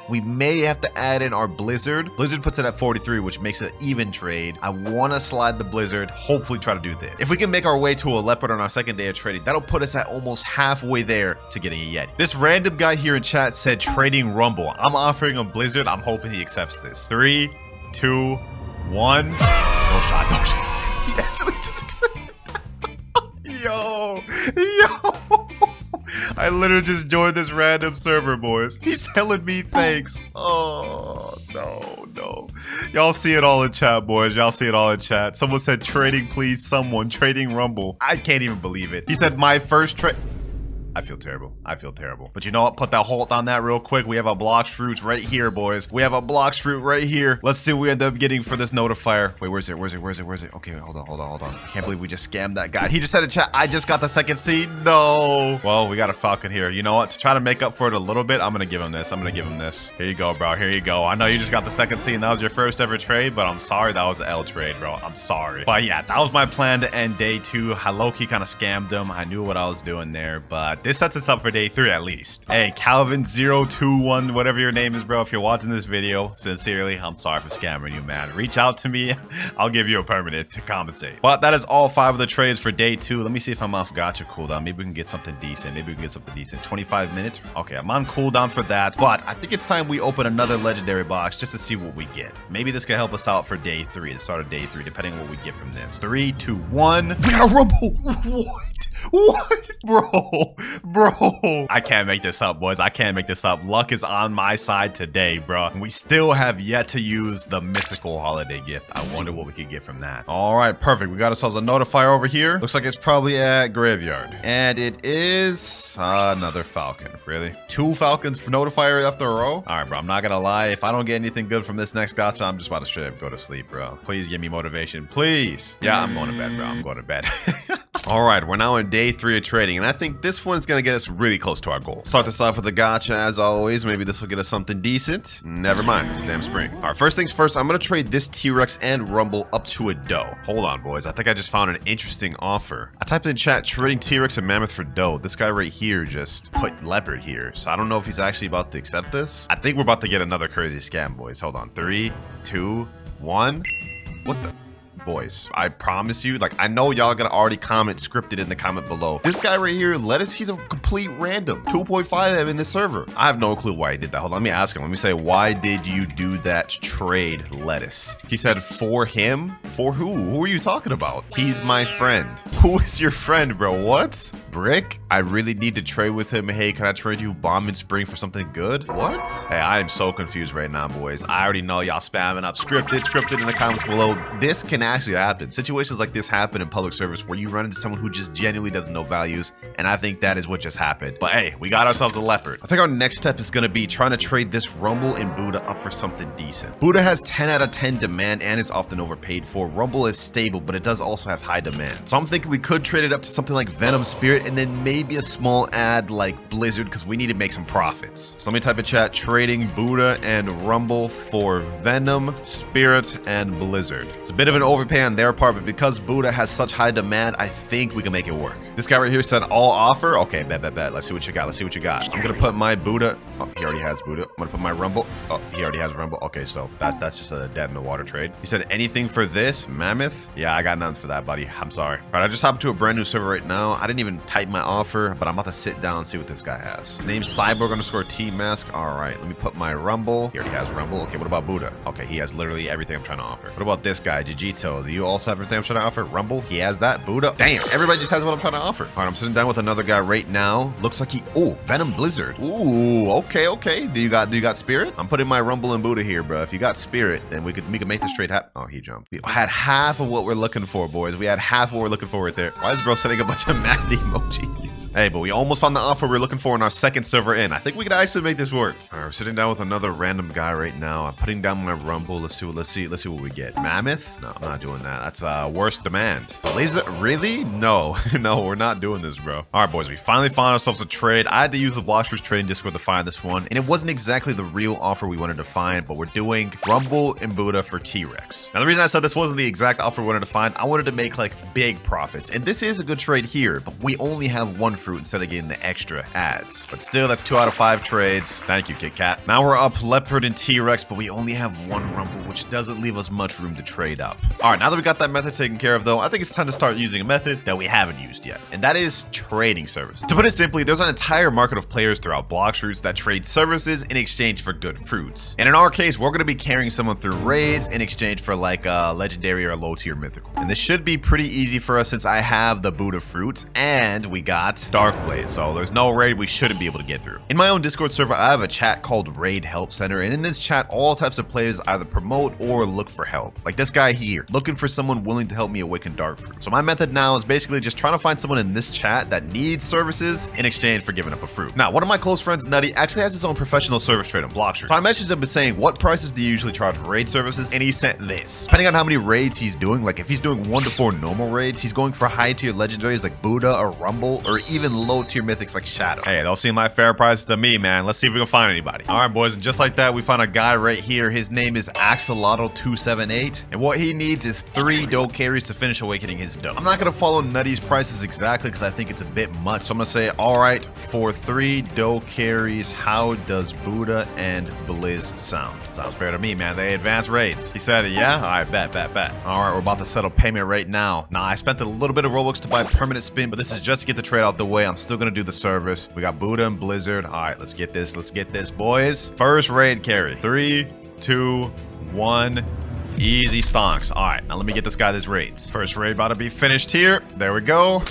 Speaker 3: We may have to add in our Blizzard. Blizzard puts it at 43, which makes it an even trade. I want to slide the Blizzard, hopefully try to do this. If we can make our way to a leopard on our second day of trading, that'll put us at almost halfway there to getting a Yeti. This random guy here in chat said trading Rumble. I'm offering him Blizzard. I'm hoping he accepts this. 3, 2, 1. No shot. He actually just accepted. Yo. I literally just joined this random server, boys. He's telling me thanks. Oh, no. Y'all see it all in chat, boys. Y'all see it all in chat. Someone said trading, please. Someone trading Rumble. I can't even believe it. He said my first trade. I feel terrible. But you know what? Put that halt on that real quick. We have a Blox fruits right here, boys. We have a Blox fruit right here. Let's see what we end up getting for this notifier. Wait, where's it? Okay, hold on. I can't believe we just scammed that guy. He just said in chat, I just got the second seed. No. Well, we got a Falcon here. You know what? To try to make up for it a little bit, I'm going to give him this. Here you go, bro. Here you go. I know you just got the second seed and that was your first ever trade, but I'm sorry that was an L trade, bro. I'm sorry. But yeah, that was my plan to end day 2. I low-key kind of scammed him. I knew what I was doing there, but This sets us up for day 3 at least. Hey, Calvin021, whatever your name is, bro. If you're watching this video, sincerely, I'm sorry for scamming you, man. Reach out to me. I'll give you a permanent to compensate. But that is all 5 of the trades for day 2. Let me see if I'm off gacha cooldown. Maybe we can get something decent. 25 minutes. Okay, I'm on cooldown for that. But I think it's time we open another legendary box just to see what we get. Maybe this can help us out for day 3, the start of day 3, depending on what we get from this. 3, 2, 1. We got a rumble. What? Bro. I can't make this up, boys. I can't make this up. Luck is on my side today, bro. We still have yet to use the mythical holiday gift. I wonder what we could get from that. All right, perfect. We got ourselves a notifier over here. Looks like it's probably at graveyard. And it is another falcon. Really? 2 falcons for notifier after a row? All right, bro. I'm not gonna lie. If I don't get anything good from this next gacha, I'm just about to straight up go to sleep, bro. Please give me motivation. Please. Yeah, I'm going to bed, bro. I'm going to bed. All right, we're now in day 3 of trading, and I think this one's gonna get us really close to our goal. Start this off with the gacha as always. Maybe this will get us something decent. Never mind, it's damn spring. All right, first things first, I'm gonna trade this T-Rex and Rumble up to a dough. Hold on, boys. I think I just found an interesting offer. I typed in chat, trading T-Rex and Mammoth for dough. This guy right here just put leopard here, so I don't know if he's actually about to accept this. I think we're about to get another crazy scam, boys. Hold on, 3, 2, 1. What the? Boys, I promise you, like, I know y'all gonna already comment scripted in the comment below. This guy right here, Lettuce, he's a complete random. 2.5 M in this server. I have no clue why he did that. Hold on, let me ask him. Let me say, why did you do that trade, Lettuce? He said, for him? For who? Who are you talking about? He's my friend. Who is your friend, bro? What? Brick? I really need to trade with him. Hey, can I trade you Bomb in Spring for something good? What? Hey, I am so confused right now, boys. I already know y'all spamming up scripted in the comments below. This can actually happen. Situations like this happen in public service where you run into someone who just genuinely doesn't know values, and I think that is what just happened. But hey, we got ourselves a leopard. I think our next step is going to be trying to trade this Rumble and Buddha up for something decent. Buddha has 10 out of 10 demand and is often overpaid for. Rumble is stable, but it does also have high demand. So I'm thinking we could trade it up to something like Venom Spirit and then maybe a small ad like Blizzard because we need to make some profits. So let me type in chat, trading Buddha and Rumble for Venom, Spirit, and Blizzard. It's a bit of an overpay on their part, but because Buddha has such high demand, I think we can make it work. This guy right here said all offer. Okay, bet. Let's see what you got. I'm gonna put my Buddha. Oh, he already has Buddha. I'm gonna put my Rumble. Oh, he already has Rumble. Okay, so that's just a dead in the water trade. He said anything for this Mammoth. Yeah, I got nothing for that, buddy. I'm sorry. All right, I just hopped to a brand new server right now. I didn't even type my offer, but I'm about to sit down and see what this guy has. His name's Cyborg_T-Mask. All right, let me put my Rumble. He already has Rumble. Okay, what about Buddha? Okay, he has literally everything I'm trying to offer. What about this guy, Jijito? Do you also have everything I'm trying to offer? Rumble, he has that. Buddha, damn, everybody just has what I'm trying to offer. All right, I'm sitting down with another guy right now. Looks like Venom Blizzard. Ooh, okay. Do you got Spirit? I'm putting my Rumble and Buddha here, bro. If you got Spirit, then we could make this trade happen. Oh, he jumped. We had half of what we're looking for, boys. We had half of what we're looking for right there. Why is bro sending a bunch of mad emojis? Hey, but we almost found the offer we're looking for in our second server in. I think we could actually make this work. All right, we're sitting down with another random guy right now. I'm putting down my Rumble. Let's see what we get. Mammoth? No, I'm not doing that. That's worst demand. Laser? Really? No, we're not doing this, bro. All right, boys, we finally found ourselves a trade. I had to use the Blox trading Discord to find this one, and it wasn't exactly the real offer we wanted to find, but we're doing Rumble and Buddha for T-Rex. Now, the reason I said this wasn't the exact offer we wanted to find, I wanted to make like big profits, and this is a good trade here, but we only have 1 fruit instead of getting the extra ads. But still, that's 2 out of 5 trades. Thank you, Kit Kat. Now we're up Leopard and T-Rex, but we only have 1 Rumble, which doesn't leave us much room to trade up. All right, now that we got that method taken care of, though, I think it's time to start using a method that we haven't used yet, and that is trading services. To put it simply, there's an entire market of players throughout Blox routes that trade services in exchange for good fruits. And in our case, we're going to be carrying someone through raids in exchange for like a legendary or low tier mythical. And this should be pretty easy for us since I have the Buddha fruits and we got Dark Blaze, so there's no raid we shouldn't be able to get through. In my own Discord server, I have a chat called Raid Help Center, and in this chat, all types of players either promote or look for help. Like this guy here, looking for someone willing to help me awaken Dark Fruit. So my method now is basically just trying to find someone in this chat that needs services in exchange for giving up a fruit. Now, one of my close friends, Nutty, actually has his own professional service trade on Blox. So I messaged him saying, what prices do you usually charge for raid services? And he sent this. Depending on how many raids he's doing, like if he's doing 1 to 4 normal raids, he's going
Speaker 1: for high tier legendaries like Buddha or Rumble, or even low tier mythics like Shadow.
Speaker 3: Hey, those seem like fair prices to me, man. Let's see if we can find anybody. All right, boys, and just like that, we found a guy right here. His name is Axolotl278, and what he needs is 3 dough carries to finish awakening his dough. I'm not gonna follow Nutty's prices exactly because I think it's a bit much, so I'm gonna say, all right, for 3 dough carries, how does Buddha and Blizz sound? Sounds fair to me, man. They advance raids. He said, yeah? All right, bet. All right, we're about to settle payment right now. Now, I spent a little bit of Robux to buy permanent spin, but this is just to get the trade out the way. I'm still gonna do the service. We got Buddha and Blizzard. All right, let's get this, boys. First raid carry. 3, 2, 1. Easy stonks. All right, now let me get this guy his raids. First raid about to be finished here. There we go.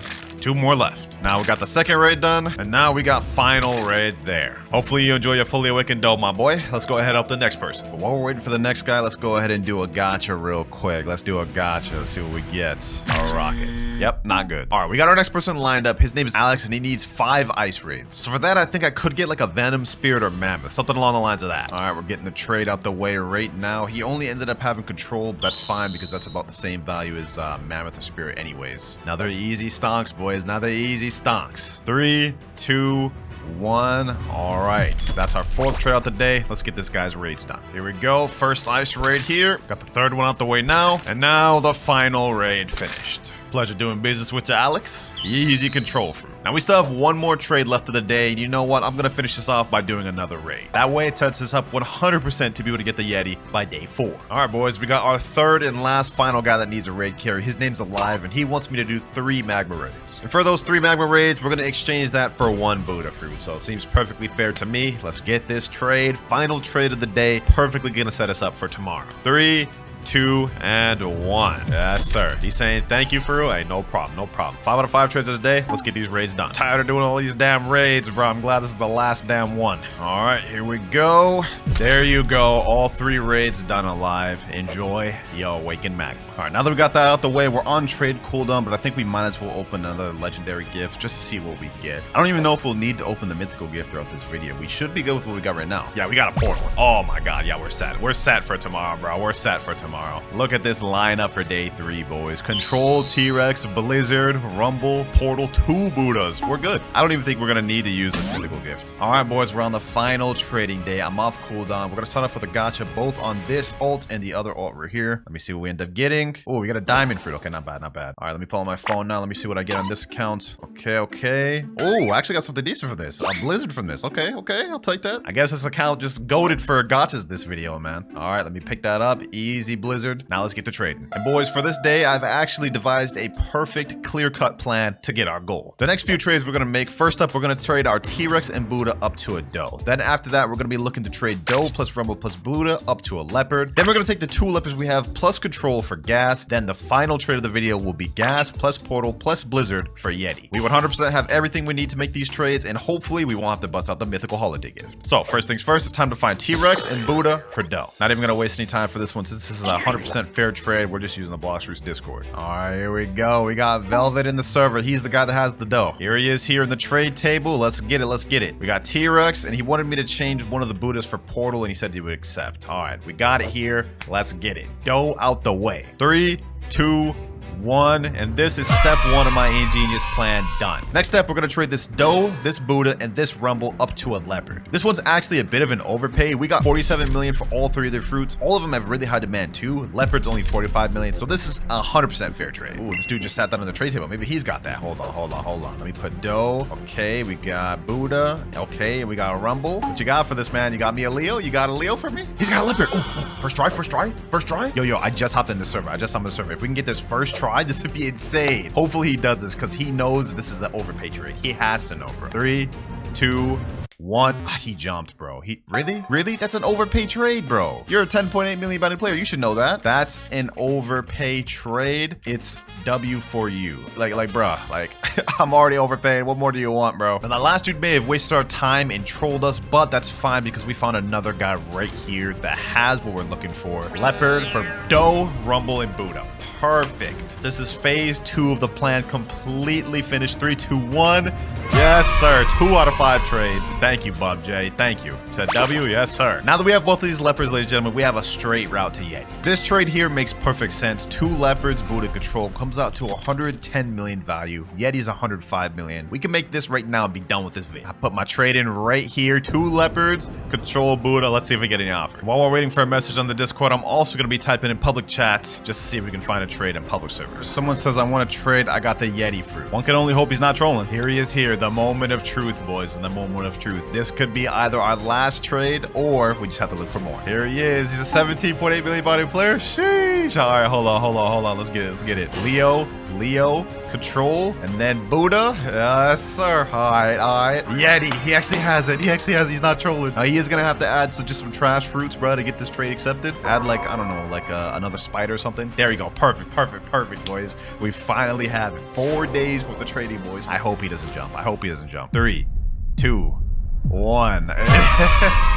Speaker 3: 2 more left. Now we got the second raid done, and now we got final raid there. Hopefully you enjoy your fully awakened dough, my boy. Let's go ahead and help the next person. But while we're waiting for the next guy, let's go ahead and do a gotcha real quick. Let's do a gotcha. Let's see what we get. A rocket. Yep, not good. All right, we got our next person lined up. His name is Alex, and he needs 5 ice raids. So for that, I think I could get like a Venom, Spirit, or Mammoth. Something along the lines of that. All right, we're getting the trade out the way right now. He only ended up having control. That's fine because that's about the same value as Mammoth or Spirit anyways. Now they're easy stonks, boys. Now they're easy stonks. 3, 2, 1. All right, that's our 4th trade out the day. Let's get this guy's raids done. Here we go. First ice raid here. Got the 3rd one out the way now. And now the final raid finished. Pleasure doing business with you, Alex. Easy control fruit. Now we still have 1 more trade left of the day. You know what? I'm gonna finish this off by doing another raid. That way it sets us up 100% to be able to get the Yeti by day 4. All right, boys, we got our 3rd and last final guy that needs a raid carry. His name's Alive, and he wants me to do 3 magma raids. And for those 3 magma raids, we're gonna exchange that for 1 Buddha fruit. So it seems perfectly fair to me. Let's get this trade. Final trade of the day. Perfectly gonna set us up for tomorrow. 3, 2, and 1. Yes, sir. He's saying thank you for real. Hey, no problem, no problem. 5 out of 5 trades of the day. Let's get these raids done. Tired of doing all these damn raids, bro. I'm glad this is the last damn one. All right, here we go. There you go. All 3 raids done alive. Enjoy your awakened magma. All right, now that we got that out the way, we're on trade cooldown, but I think we might as well open another legendary gift just to see what we get. I don't even know if we'll need to open the mythical gift throughout this video. We should be good with what we got right now. Yeah, we got a portal. Oh my god, yeah, we're set. We're set for tomorrow, bro. We're set for tomorrow. Look at this lineup for day 3, boys. Control, T-Rex, Blizzard, Rumble, Portal, 2 Buddhas. We're good. I don't even think we're gonna need to use this mythical gift. All right, boys, we're on the final trading day. I'm off cooldown. We're gonna start off with a gotcha both on this alt and the other alt right here. Let me see what we end up getting. Oh, we got a diamond fruit. Okay, not bad, not bad. All right, let me pull out my phone now. Let me see what I get on this account. Okay. Oh, I actually got something decent for this. A Blizzard from this. Okay, I'll take that. I guess this account just goated for gotchas this video, man. All right, let me pick that up. Easy Blizzard. Now let's get to trading. And boys, for this day, I've actually devised a perfect clear-cut plan to get our goal. The next few trades we're gonna make, first up, we're gonna trade our T-Rex and Buddha up to a doe. Then after that, we're gonna be looking to trade doe plus Rumble plus Buddha up to a leopard. Then we're gonna take the 2 leopards we have plus control for gas. Then the final trade of the video will be gas plus portal plus Blizzard for Yeti. We 100% have everything we need to make these trades, and hopefully we won't have to bust out the mythical holiday gift. So first things first, it's time to find T-Rex and Buddha for doe. Not even gonna waste any time for this one since this is a 100% fair trade. We're just using the Blox Discord. All right, here we go. We got Velvet in the server. He's the guy that has the dough. Here he is here in the trade table. Let's get it. We got T-Rex, and he wanted me to change one of the Buddhas for portal, and he said he would accept. All right, we got it here. Let's get it. Dough out the way. 3, 2, 1, and this is step 1 of my ingenious plan done. Next step, we're gonna trade this doe, this Buddha, and this Rumble up to a leopard. This one's actually a bit of an overpay. We got 47 million for all 3 of their fruits. All of them have really high demand too. Leopard's only 45 million, so this is 100% fair trade. Ooh, this dude just sat down on the trade table. Maybe he's got that. Hold on. Let me put doe. Okay, we got Buddha. Okay, we got a Rumble. What you got for this, man? You got me a Leo? You got a Leo for me? He's got a leopard. Oh, first try. Yo, I just hopped in the server. If we can get this first try, this would be insane. Hopefully he does this because he knows this is an overpay trade. He has to know, bro. 3, 2, 1. He jumped, bro. Really? That's an overpay trade, bro. You're a 10.8 million bounty player. You should know that. That's an overpay trade. It's W for you. Like, bruh, like, I'm already overpaying. What more do you want, bro? And the last dude may have wasted our time and trolled us, but that's fine because we found another guy right here that has what we're looking for. Leopard for doe, Rumble, and Buddha. Perfect. This is phase 2 of the plan completely finished. 3, 2, 1. Yes, sir. 2 out of 5 trades. Thank you, Bob J. Thank you. Said W? Yes, sir. Now that we have both of these leopards, ladies and gentlemen, we have a straight route to Yeti. This trade here makes perfect sense. 2 leopards, Buddha control comes
Speaker 1: comes out to 110 million value. Yeti's 105 million. We can make this right now and be done with this video. I put my trade in right here. 2 leopards, control Buddha. Let's see if we get any offer. While we're waiting for a message on the Discord, I'm also going to be typing in public chat just to see if we can find a trade in public servers. Someone says I want to trade. I got the Yeti fruit. One can only hope he's not trolling. Here he is here. The moment of truth, boys. And the moment of truth. This could be either our last trade or we just have to look for more. Here he is. He's a 17.8 million body player. Sheesh. All right, hold on. Let's get it. Leo, control, and then Buddha. Yes, sir. All right. Yeti. He actually has it. He's not trolling. Now, he is going to have to add just some trash fruits, bro, to get this trade accepted. Add like, I don't know, like another spider or something. There you go. Perfect, boys. We finally have it. 4 days with the trading, boys. I hope he doesn't jump. 3, 2, 1.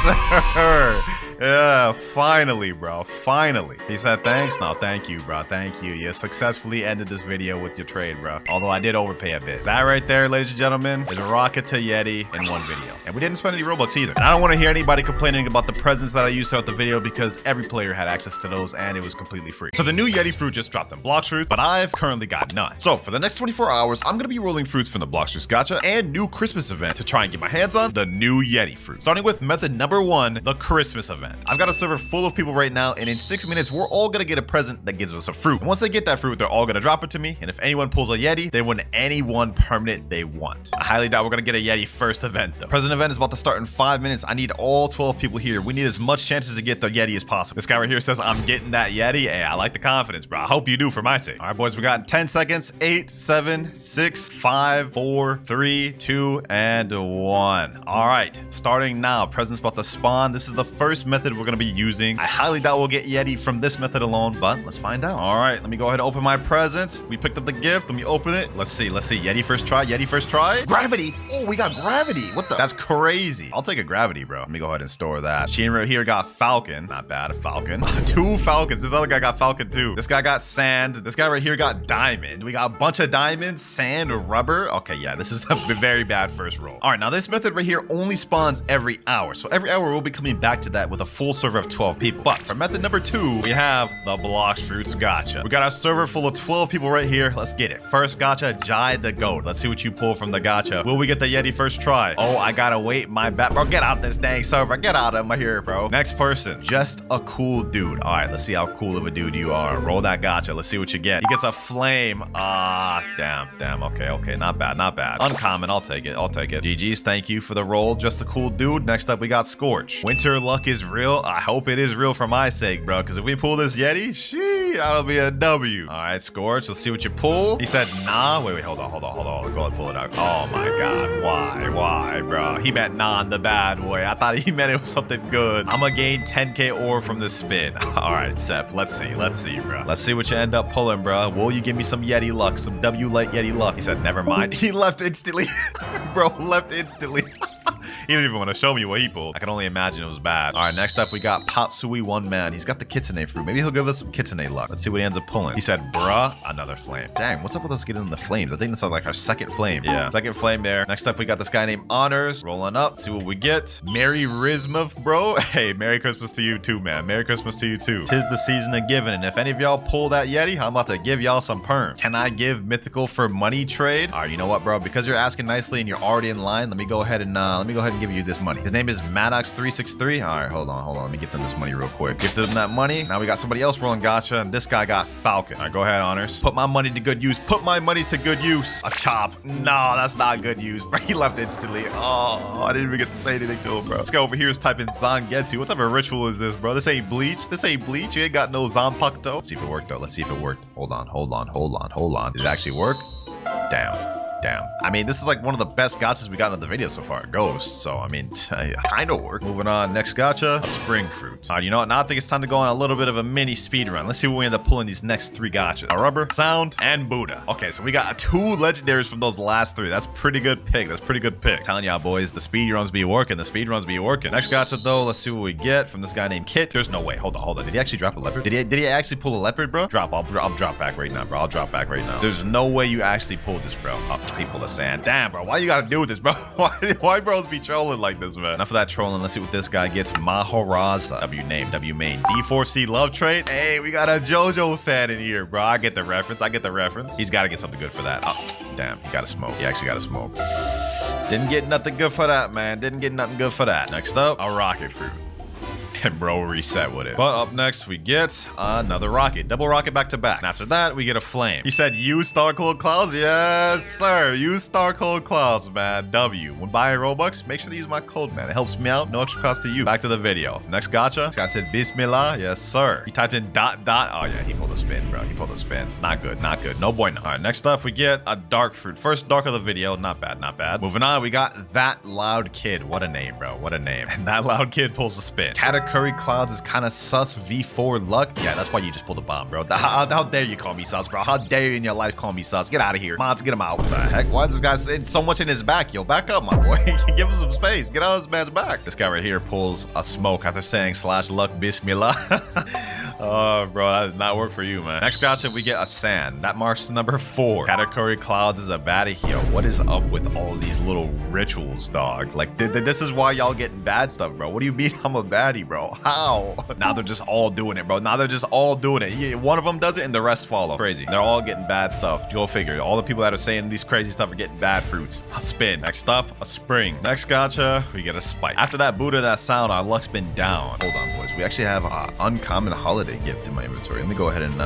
Speaker 1: Sir. Yeah, finally, bro. Finally. He said thanks. No, thank you, bro. Thank you. You successfully ended this video with your trade, bro. Although I did overpay a bit. That right there, ladies and gentlemen, is a rocket to Yeti in one video. And we didn't spend any Robux either. And I don't want to hear anybody complaining about the presents that I used throughout the video because every player had access to those and it was completely free. So the new Yeti fruit just dropped in Blox fruits, but I've currently got none. So for the next 24 hours, I'm going to be rolling fruits from the Blox fruits gacha and new Christmas event to try and get my hands on the new Yeti fruit. Starting with method number 1, the Christmas event. I've got a server full of people right now, and in 6 minutes, we're all gonna get a present that gives us a fruit. And once they get that fruit, they're all gonna drop it to me, and if anyone pulls a Yeti, they win any one permanent they want. I highly doubt we're gonna get a Yeti first event, though. Present event is about to start in 5 minutes. I need all 12 people here. We need as much chances to get the Yeti as possible. This guy right here says, I'm getting that Yeti. Hey, I like the confidence, bro. I hope you do for my sake. All right, boys, we got 10 seconds. 8, 7, 6, 5, 4, 3, 2, and 1. All right, starting now. Present's about to spawn. This is the first method we're gonna be using. I highly doubt we'll get Yeti from this method alone, but let's find out. All right, let me go ahead and open my presents. We picked up the gift. Let me open it. Let's see. Yeti first try. Gravity. Oh, we got gravity. What the? That's crazy. I'll take a gravity, bro. Let me go ahead and store that. Sheen right here got falcon. Not bad, a falcon. 2 falcons. This other guy got falcon too. This guy got sand. This guy right here got diamond. We got a bunch of diamonds, sand, rubber. Okay, yeah, this is a very bad first roll. All right, now this method right here only spawns every hour. So every hour we'll be coming back to that with a full server of 12 people. But for method number 2, we have the Blox fruits gacha. We got our server full of 12 people right here. Let's get it. First gacha, Jai the goat. Let's see what you pull from the gacha. Will we get the Yeti first try? Oh, I gotta wait my back. Bro, get out this dang server. Get out of my here, bro. Next person, just a cool dude. All right, let's see how cool of a dude you are. Roll that gacha. Let's see what you get. He gets a flame. Damn. Okay. Not bad. Uncommon. I'll take it. GG's. Thank you for the roll. Just a cool dude. Next up, we got Scorch. Winter luck is real. I hope it is real for my sake, bro, because if we pull this Yeti, that'll be a W. All right, Scorch, let's see what you pull. He said, nah. Wait, hold on. Go ahead, pull it out. Oh my God, why, bro? He meant nah in the bad way. I thought he meant it was something good. I'm gonna gain 10k ore from the spin. All right, Seth, let's see, bro. Let's see what you end up pulling, bro. Will you give me some Yeti luck, some W-like Yeti luck? He said, never mind. He left instantly. Bro, left instantly. He didn't even want to show me what he pulled. I can only imagine it was bad. All right, next up, we got Patsui One Man. He's got the Kitsune fruit. Maybe he'll give us some Kitsune luck. Let's see what he ends up pulling. He said, bruh, another flame. Dang, what's up with us getting the flames? I think that's like our second flame. Yeah, second flame there. Next up, we got this guy named Honors. Rolling up, see what we get. Merry Rizma, bro. Hey, Merry Christmas to you too, man. Merry Christmas to you too. 'Tis the season of giving, and if any of y'all pull that Yeti, I'm about to give y'all some perm. Can I give mythical for money trade? All right, you know what, bro? Because you're asking nicely and you're already in line, let me go ahead and give you this money. His name is Maddox363. All right, hold on. Let me get them this money real quick. Give them that money. Now we got somebody else rolling gacha, and this guy got Falcon. All right, go ahead, Honors. Put my money to good use. A chop. No, that's not good use, bro. He left instantly. Oh, I didn't even get to say anything to him, bro. This guy over here is typing Zangetsu. What type of ritual is this, bro? This ain't bleach. You ain't got no Zanpakuto. Let's see if it worked, though. Hold on. Did it actually work? Damn. I mean, this is like one of the best gachas we got in the video so far. Ghost. So, I mean, kind of work. Moving on. Next gacha. A spring fruit. All right, you know what? Now I think it's time to go on a little bit of a mini speed run. Let's see what we end up pulling these next 3 gachas. A rubber, sound, and Buddha. Okay, so we got 2 legendaries from those last 3. That's pretty good pick. Telling y'all, boys, the speed runs be working. Next gacha, though, let's see what we get from this guy named Kit. There's no way. Hold on. Did he actually drop a leopard? Did he actually pull a leopard, bro? I'll drop back right now, bro. There's no way you actually pulled this, bro. Oh.
Speaker 3: He pulled a sand. Damn, bro. Why you gotta do this, bro? Why bros be trolling like this, man? Enough of that trolling. Let's see what this guy gets. Maharaza. W name. W main. D4C love trait. Hey, we got a JoJo fan in here, bro. I get the reference. I get the reference. He's got to get something good for that. Oh, damn. He got to smoke. He actually got to smoke. Didn't get nothing good for that, man. Didn't get nothing good for that. Next up, a rocket fruit. And bro reset with it. But up next, we get another rocket. Double rocket back to back. And after that, we get a flame. He said, use WinterKloudz? Yes, sir. Use WinterKloudz, man. W. When buying Robux, make sure to use my code, man. It helps me out. No extra cost to you. Back to the video. Next gacha. This guy said, Bismillah. Yes, sir. He typed in ... Oh, yeah. He pulled a spin, bro. He pulled a spin. Not good. Not good. No bueno. All right. Next up, we get a dark fruit. First dark of the video. Not bad. Not bad. Moving on, we got That Loud Kid. What a name, bro. What a name. And That Loud Kid pulls a spin. WinterKloudz is kind of sus. V4 luck. Yeah, that's why you just pulled a bomb, bro. How dare you call me sus, bro? How dare you in your life call me sus? Get out of here. Mods, get him out. What the heck? Why is this guy saying so much in his back? Yo, back up, my boy. Give him some space. Get out of this man's back. This guy right here pulls a smoke after saying /luck bismillah. Oh, bro, that did not work for you, man. Next gacha, we get a sand. That marks number 4. WinterKloudz is a baddie. Yo, what is up with all these little rituals, dog? Like, this is why y'all getting bad stuff, bro. What do you mean I'm a baddie, bro? How? Now they're just all doing it, bro. Now they're just all doing it. Yeah, one of them does it and the rest follow. Crazy. They're all getting bad stuff. Go figure. All the people that are saying these crazy stuff are getting bad fruits. A spin. Next up, a spring. Next gacha, we get a spike. After that Buddha, that sound, our luck's been down. Hold on, boys. We actually have an uncommon holiday gift in my inventory. Let me go ahead and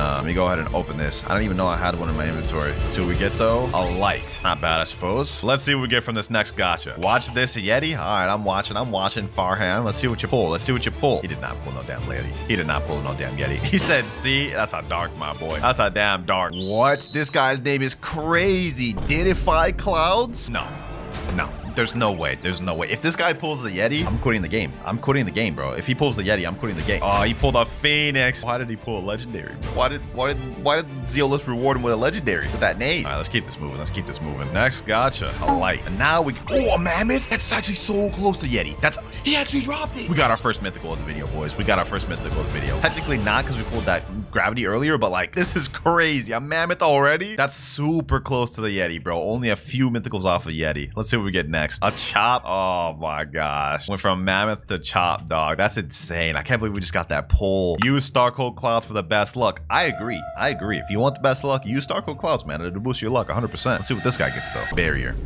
Speaker 3: open this. I don't even know I had one in my inventory. Let's see what we get though. A light. Not bad, I suppose. Let's see what we get from this next gacha. Watch this, Yeti. All right, I'm watching Farhan. Let's see what you pull. Let's see what you pull. He did not pull no damn Yeti. He did not pull no damn Yeti. He said, see, that's a dark, my boy. That's a damn dark. What? This guy's name is crazy. Didify Clouds? No. There's no way. There's no way. If this guy pulls the Yeti, I'm quitting the game. I'm quitting the game, bro. If he pulls the Yeti, I'm quitting the game. Oh, he pulled a Phoenix. Why did he pull a legendary, bro? Why did Zeolus reward him with a legendary with that name? All right, let's keep this moving. Let's keep this moving. Next, gotcha. A light. And now we... Oh, a mammoth? That's actually so close to Yeti. He actually dropped it. We got our first mythical of the video, boys. We got our first mythical of the video. Technically not because we pulled that gravity earlier, but like, this is crazy. A mammoth already? That's super close to the Yeti, bro. Only a few mythicals off of Yeti. Let's see what we get next. A chop. Oh my gosh. Went from mammoth to chop, dog. That's insane. I can't believe we just got that pull. Use WinterKloudz for the best luck. I agree. If you want the best luck, use WinterKloudz, man. It'll boost your luck 100%. Let's see what this guy gets though. Barrier.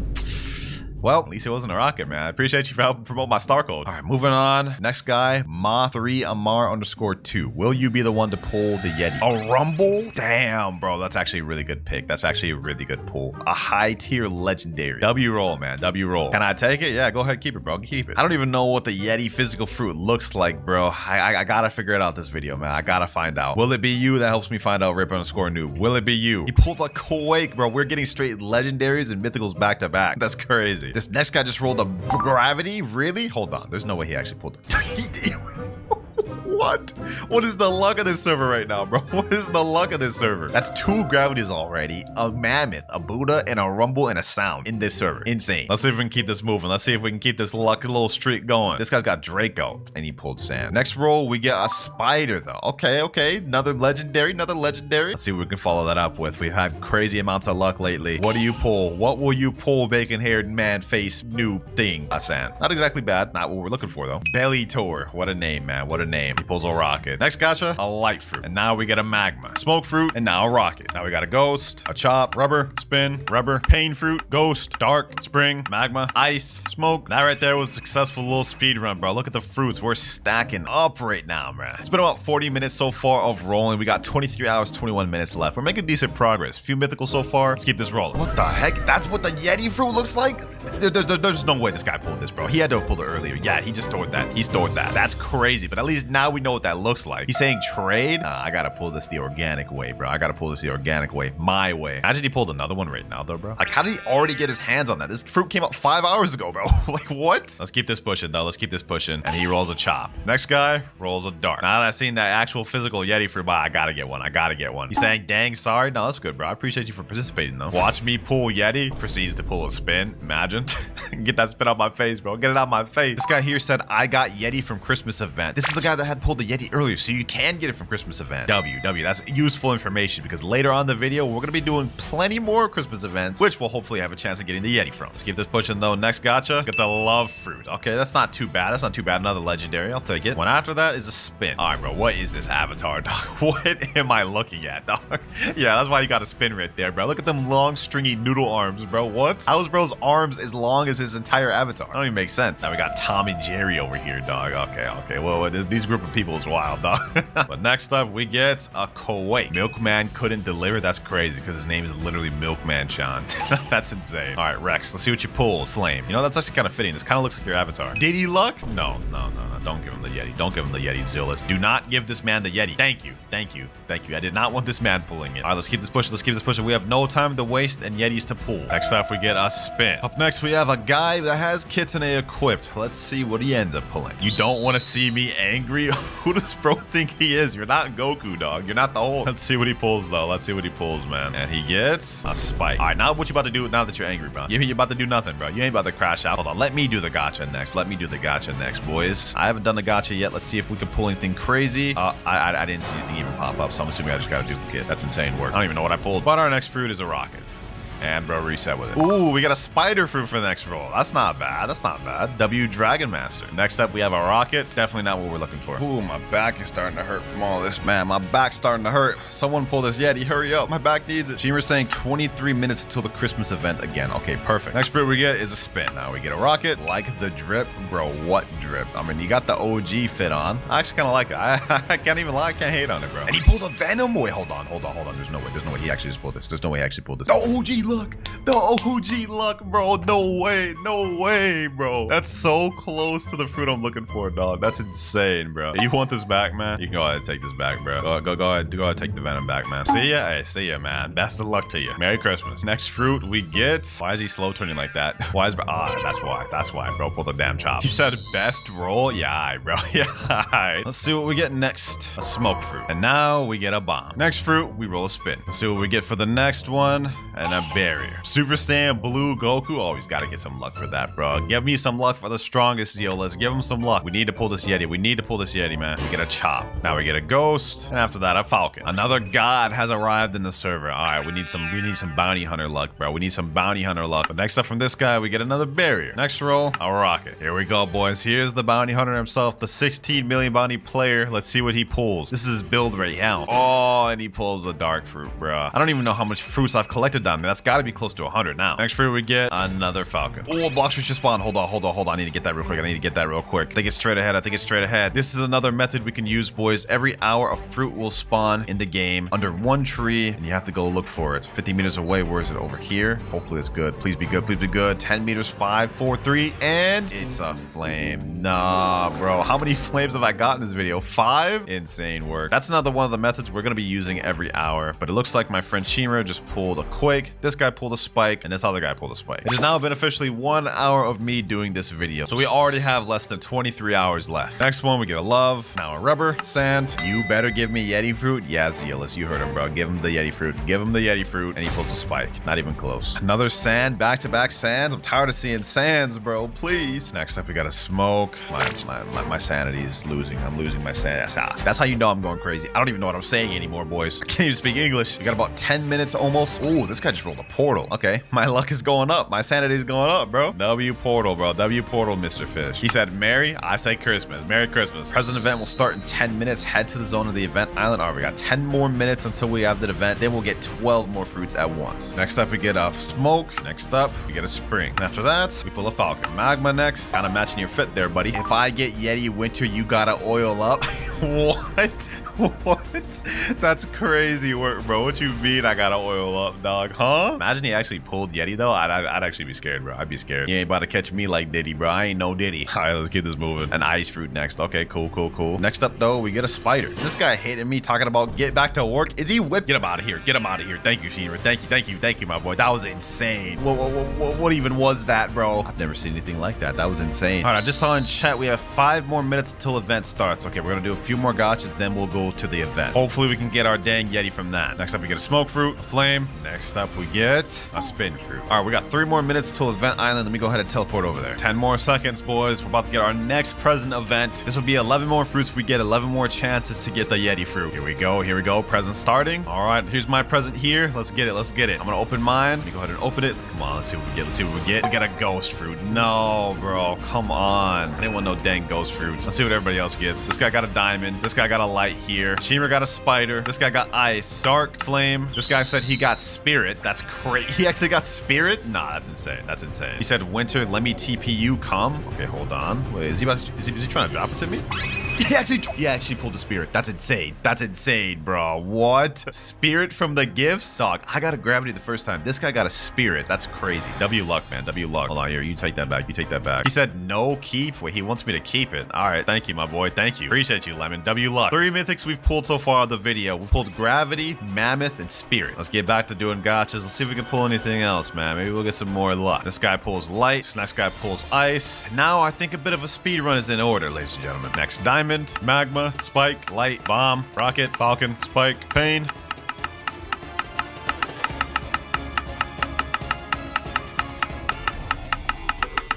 Speaker 3: Well, at least it wasn't a rocket, man. I appreciate you for helping promote my star code. All right, moving on. Next guy, Ma3Amar_2. Will you be the one to pull the Yeti? A Rumble? Damn, bro. That's actually a really good pick. That's actually a really good pull. A high tier legendary. W roll, man. W roll. Can I take it? Yeah, go ahead. Keep it, bro. Keep it. I don't even know what the Yeti physical fruit looks like, bro. I gotta figure it out this video, man. I gotta find out. Will it be you? That helps me find out Rip_Noob. Will it be you? He pulled a Quake, bro. We're getting straight legendaries and mythicals back to back. That's crazy. This next guy just rolled a gravity? Really? Hold on. There's no way he actually pulled it. What? What is the luck of this server right now, bro? What is the luck of this server? That's 2 gravities already. A mammoth, a Buddha, and a rumble, and a sound in this server. Insane. Let's see if we can keep this moving. Let's see if we can keep this lucky little streak going. This guy's got Draco, and he pulled sand. Next roll, we get a spider, though. Okay. Another legendary. Let's see what we can follow that up with. We've had crazy amounts of luck lately. What do you pull? What will you pull, bacon-haired man face noob thing? A sand. Not exactly bad. Not what we're looking for, though. Belly Tour. What a name, man. What a name. He pulls a rocket. Next gacha, a light fruit. And now we get a magma. Smoke fruit, and now a rocket. Now we got a ghost, a chop, rubber, spin, rubber, pain fruit, ghost, dark, spring, magma, ice, smoke. That right there was a successful little speed run, bro. Look at the fruits. We're stacking up right now, man. It's been about 40 minutes so far of rolling. We got 23 hours, 21 minutes left. We're making decent progress. Few mythicals so far. Let's keep this rolling. What the heck? That's what the Yeti fruit looks like? There's no way this guy pulled this, bro. He had to have pulled it earlier. Yeah, he just stored that. He stored that. That's crazy, but at least now we know what that looks like. He's saying trade? I gotta pull this the organic way, bro. I gotta pull this the organic way. My way. Imagine he pulled another one right now, though, bro. Like, how did he already get his hands on that? This fruit came out 5 hours ago, bro. Like, what? Let's keep this pushing, though. Let's keep this pushing. And he rolls a chop. Next guy rolls a dart. Now that I've seen that actual physical Yeti fruit, I gotta get one. I gotta get one. He's saying, dang, sorry. No, that's good, bro. I appreciate you for participating, though. Watch me pull Yeti. Proceeds to pull a spin. Imagine. Get that spin out my face, bro. Get it out my face. This guy here said, I got Yeti from Christmas event. This is the guy that had pulled pulled the Yeti earlier, so you can get it from Christmas event. W. That's useful information because later on in the video, we're going to be doing plenty more Christmas events, which we'll hopefully have a chance of getting the Yeti from. Let's keep this pushing though. Next gacha, get the love fruit. Okay, that's not too bad. That's not too bad. Another legendary. I'll take it. One after that is a spin. All right, bro. What is this avatar, dog? What am I looking at, dog? Yeah, that's why you got a spin right there, bro. Look at them long, stringy noodle arms, bro. What? How is bro's arms as long as his entire avatar? That don't even make sense. Now we got Tom and Jerry over here, dog. Okay. Well, these group of people is wild, dog. But next up, we get a Kuwait. Milkman couldn't deliver. That's crazy because his name is literally Milkman Sean. That's insane. All right, Rex, let's see what you pulled. Flame. You know, that's actually kind of fitting. This kind of looks like your avatar. Diddy luck? No. Don't give him the Yeti. Don't give him the Yeti, Zillus. Do not give this man the Yeti. Thank you. I did not want this man pulling it. All right, let's keep this pushing. We have no time to waste and Yetis to pull. Next up, we get a spin. Up next, we have a guy that has Kitsune equipped. Let's see what he ends up pulling. You don't want to see me angry? Who does bro think he is? You're not Goku, dog. You're not the whole. Let's see what he pulls, though. Let's see what he pulls, man. And he gets a spike. All right, now what you about to do now that you're angry, bro? You're about to do nothing, bro. You ain't about to crash out. Hold on. Let me do the gacha next. Boys. I haven't done the gacha yet. Let's see if we can pull anything crazy. I didn't see anything even pop up, so I'm assuming I just got a duplicate. That's insane work. I don't even know what I pulled. But our next fruit is a rocket. And bro, reset with it. Ooh, we got a spider fruit for the next roll. That's not bad. W Dragon Master. Next up, we have a rocket. Definitely not what we're looking for. Ooh, my back is starting to hurt from all this, man. My back's starting to hurt. Someone pull this Yeti. Hurry up. My back needs it. Shimmer's saying 23 minutes until the Christmas event again. Okay, perfect. Next fruit we get is a spin. Now we get a rocket. Like the drip. Bro, what drip? I mean, you got the OG fit on. I actually kind of like it. I can't even lie. I can't hate on it, bro. And he pulls a Venom. Wait, hold on. There's no way he actually just pulled this. There's no way he actually pulled this. The OG luck. The OG luck, bro. No way, bro. That's so close to the fruit I'm looking for, dog. That's insane, bro. You want this back, man? You can go ahead and take this back, bro. Go ahead, take the Venom back, man. See ya? Hey, see ya, man. Best of luck to you. Merry Christmas. Next fruit we get. Why is he slow turning like that? Why is that's why, bro. Pull the damn chop. He said best roll? Yeah, bro. Yeah. Let's see what we get next. A smoke fruit. And now we get a bomb. Next fruit, we roll a spin. Let's see what we get for the next one. And a barrier. Super Saiyan Blue Goku. Always gotta get some luck for that, bro. Give me some luck for the strongest, yo. Let's give him some luck. We need to pull this Yeti. Man. We get a chop. Now we get a ghost. And after that, a falcon. Another god has arrived in the server. All right, we need some bounty hunter luck, bro. But next up from this guy, we get another barrier. Next roll, a rocket. Here we go, boys. Here's the bounty hunter himself, the 16 million bounty player. Let's see what he pulls. This is his build right now. Oh, and he pulls a dark fruit, bro. I don't even know how much fruits I've collected down there. That's gotta be close to 100 now. Next fruit we get another falcon. Oh, Blox just spawned. Hold on. I need to get that real quick. I think it's straight ahead. This is another method we can use, boys. Every hour a fruit will spawn in the game under one tree, and you have to go look for it. It's 50 meters away. Where is it? Over here. Hopefully it's good. Please be good. 10 meters, 5, 4, 3, and it's a flame. Nah, bro. How many flames have I got in this video? 5? Insane work. That's another one of the methods we're gonna be using every hour, but it looks like my friend Shimmer just pulled a quake. This guy pulled a spike, and this other guy pulled a spike. It has now been officially 1 hour of me doing this video, so we already have less than 23 hours left. Next one, we get a love, now a rubber, sand. You better give me Yeti fruit. Yeah, Zealous, you heard him, bro. Give him the Yeti fruit. And he pulls a spike. Not even close. Another sand, back-to-back sands. I'm tired of seeing sands, bro. Please. Next up, we got a smoke. My sanity is losing. I'm losing my sanity. That's how you know I'm going crazy. I don't even know what I'm saying anymore, boys. I can't even speak English. We got about 10 minutes almost. Ooh, this guy just rolled a portal. Okay, my luck is going up. My sanity is going up, bro. W portal, bro. W portal, Mr. Fish. He said Merry. I say Christmas. Merry Christmas. Present event will start in 10 minutes. Head to the zone of the event island. All right, we got 10 more minutes until we have the event. Then we'll get 12 more fruits at once. Next up, we get a smoke. Next up, we get a spring. After that, we pull a falcon. Magma next. Kind of matching your fit there, buddy. If I get Yeti Winter, you gotta oil up. What? That's crazy work, bro. What you mean I gotta oil up, dog? Huh? Imagine he actually pulled Yeti, though. I'd actually be scared, bro. I'd be scared. He ain't about to catch me like Diddy, bro. I ain't no Diddy. All right, let's keep this moving. An ice fruit next. Okay, cool. Next up, though, we get a spider. This guy hated me talking about get back to work. Is he whipped? Get him out of here. Thank you, Sheener. Thank you, my boy. That was insane. What even was that, bro? I've never seen anything like that. That was insane. All right, I just saw in chat we have 5 more minutes until event starts. Okay, we're gonna do a few more gotchas, then we'll go to the event. Hopefully we can get our dang Yeti from that. Next up, we get a smoke fruit, a flame. Next up, we get A spin fruit. All right, we got 3 more minutes till event island. Let me go ahead and teleport over there. 10 more seconds, boys. We're about to get our next present event. This will be 11 more fruits. We get 11 more chances to get the Yeti fruit. Here we go. Here we go. Present starting. All right, here's my present here. Let's get it. Let's get it. I'm gonna open mine. Let me go ahead and open it. Come on, let's see what we get. Let's see what we get. We got a ghost fruit. No, bro. Come on. I didn't want no dang ghost fruits. Let's see what everybody else gets. This guy got a diamond. This guy got a light here. Shimmer got a spider. This guy got ice. Dark flame. This guy said he got spirit. That's crazy. He actually got spirit? Nah, that's insane. That's insane. He said, Winter, let me TP you. Come. Okay, hold on. Wait, is he trying to drop it to me? He actually pulled a spirit. That's insane. That's insane, bro. What? Spirit from the gifts? Dog, I got a gravity the first time. This guy got a spirit. That's crazy. W luck, man. W luck. Hold on here. You take that back. You take that back. He said no keep. Wait, he wants me to keep it. All right. Thank you, my boy. Thank you. Appreciate you, Lemon. W luck. 3 mythics we've pulled so far on the video. We pulled gravity, mammoth, and spirit. Let's get back to doing gotchas. Let's see if we can pull anything else, man. Maybe we'll get some more luck. This guy pulls light. This next guy pulls ice. Now I think a bit of a speed run is in order, ladies and gentlemen. Next diamond, magma, spike, light, bomb, rocket, falcon, spike, pain.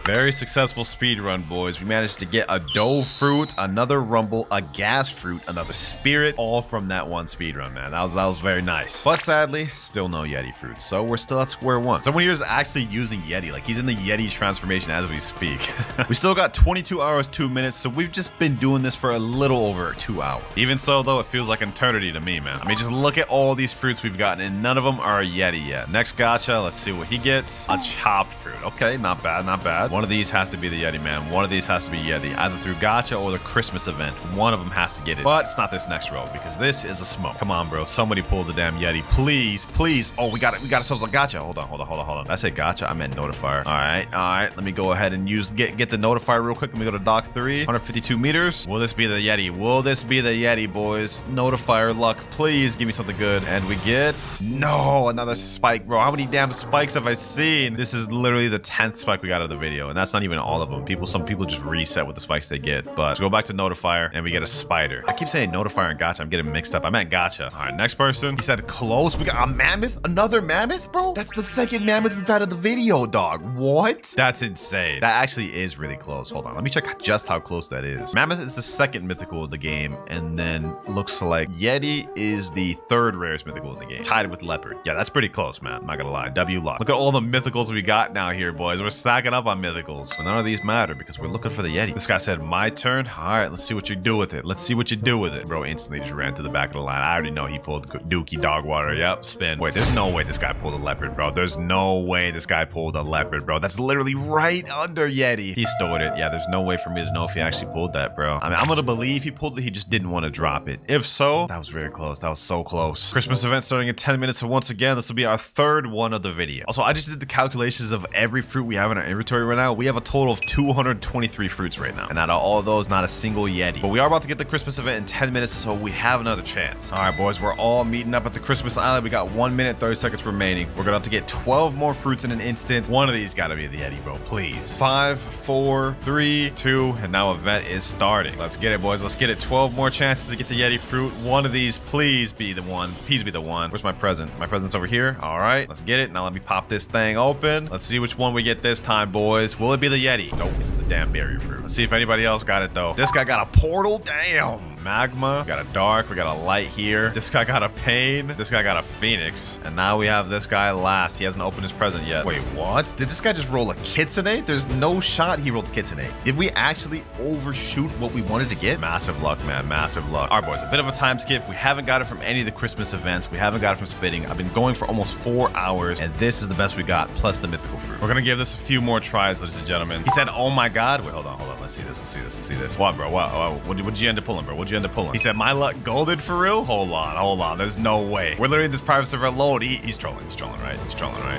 Speaker 3: Very successful speed run, boys. We managed to get a dough fruit, another rumble, a gas fruit, another spirit, all from that one speed run, man. That was very nice. But sadly, still no Yeti fruit. So we're still at square one. Someone here is actually using Yeti. Like, he's in the Yeti transformation as we speak. We still got 22 hours, 2 minutes. So we've just been doing this for a little over 2 hours. Even so, though, it feels like eternity to me, man. I mean, just look at all these fruits we've gotten, and none of them are a Yeti yet. Next gacha, let's see what he gets. A chopped fruit. Okay, not bad, not bad. One of these has to be the Yeti, man. One of these has to be Yeti, either through gacha or the Christmas event. One of them has to get it. But it's not this next row, because this is a smoke. Come on, bro. Somebody pull the damn Yeti. Please, please. Oh, we got it. We got ourselves a gacha. Hold on. Did I say gacha? I meant notifier. All right. Let me go ahead and get the notifier real quick. Let me go to dock 3. 152 meters. Will this be the Yeti? Will this be the Yeti, boys? Notifier luck. Please give me something good. And we get... No, another spike, bro. How many damn spikes have I seen? This is literally the 10th spike we got of the video, and that's not even all of them. Some people just reset with the spikes they get. But let's go back to notifier, and we get a spider. I keep saying notifier and gacha. I'm getting mixed up. I meant gacha. All right, next person. He said close. We got a mammoth. Another mammoth, bro. That's the second mammoth we've had of the video, dog. What? That's insane. That actually is really close. Hold on. Let me check just how close that is. Mammoth is the second mythical of the game, and then looks like Yeti is the third rarest mythical in the game, tied with leopard. Yeah, that's pretty close, man. I'm not gonna lie. W luck. Look at all the mythicals we got now here, boys. We're stacking up on mythicals. But none of these matter because we're looking for the Yeti. This guy said, my turn. All right, let's see what you do with it. Let's see what you do with it. Bro instantly just ran to the back of the line. I already know he pulled Dookie dog water. Yep, spin. Wait, there's no way this guy pulled a leopard, bro. There's no way this guy pulled a leopard, bro. That's literally right under Yeti. He stored it. Yeah, there's no way for me to know if he actually pulled that, bro. I mean, I'm gonna believe he pulled it. He just didn't want to drop it. If so, that was very close. That was so close. Christmas event starting in 10 minutes. So once again, this will be our third one of the video. Also, I just did the calculations of every fruit we have in our inventory right now. We have a total of 223 fruits right now, and out of all of those, not a single Yeti. But we are about to get the Christmas event in 10 minutes, so we have another chance. All right, boys, we're all meeting up at the Christmas island. We got 1 minute 30 seconds remaining. We're gonna have to get 12 more fruits in an instant. One of these gotta be the Yeti, bro. Please. 5, 4, 3, 2, and now event is starting. Let's get it, boys. Let's get it. 12 more chances to get the Yeti fruit. One of these, please be the one. Please be the one. Where's my present? My present's over here. All right, let's get it. Now let me pop this thing open. Let's see which one we get this time, boys. Will it be the Yeti? Nope, it's the damn berry fruit. Let's see if anybody else got it, though. This guy got a portal. Damn. Magma. We got a dark. We got a light here. This guy got a pain. This guy got a phoenix. And now we have this guy last. He hasn't opened his present yet. Wait, what? Did this guy just roll a Kitsune? There's no shot he rolled a Kitsune. Did we actually overshoot what we wanted to get? Massive luck, man. Massive luck. All right, boys. A bit of a time skip. We haven't got it from any of the Christmas events. We haven't got it from spitting. I've been going for almost 4 hours, and this is the best we got, plus the mythical fruit. We're gonna give this a few more tries, ladies and gentlemen. He said, oh my god. Wait, hold on. Let's see this. What, bro? What'd you end up pulling, bro? What'd you end up pulling? He said, my luck golden for real? Hold on. There's no way. We're literally in this private server alone. He's trolling, right?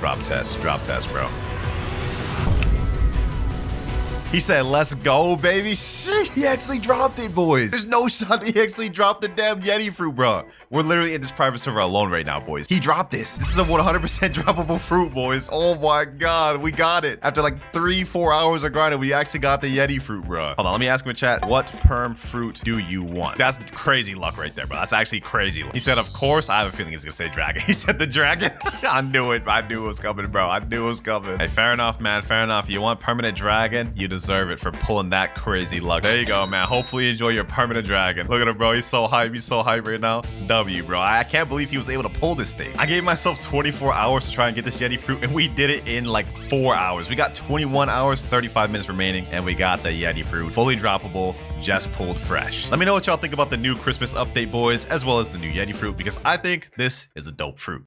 Speaker 3: Drop test, bro. He said, let's go, baby. Shit, he actually dropped it, boys. There's no shot he actually dropped the damn Yeti fruit, bro. We're literally in this private server alone right now, boys. He dropped this. This is a 100% droppable fruit, boys. Oh my God, we got it. After like 3-4 hours of grinding, we actually got the Yeti fruit, bro. Hold on, let me ask him in chat. What perm fruit do you want? That's crazy luck right there, bro. That's actually crazy luck. He said, of course. I have a feeling he's gonna say dragon. He said the dragon. I knew it. I knew it was coming, bro. I knew it was coming. Hey, fair enough, man. Fair enough. You want permanent dragon? You deserve it for pulling that crazy luck. There you go, man. Hopefully you enjoy your permanent dragon. Look at him, bro. He's so hype. He's so hype right now. W, bro. I can't believe he was able to pull this thing. I gave myself 24 hours to try and get this Yeti fruit, and we did it in like 4 hours. We got 21 hours, 35 minutes remaining, and we got the Yeti fruit. Fully droppable, just pulled fresh. Let me know what y'all think about the new Christmas update, boys, as well as the new Yeti fruit, because I think this is a dope fruit.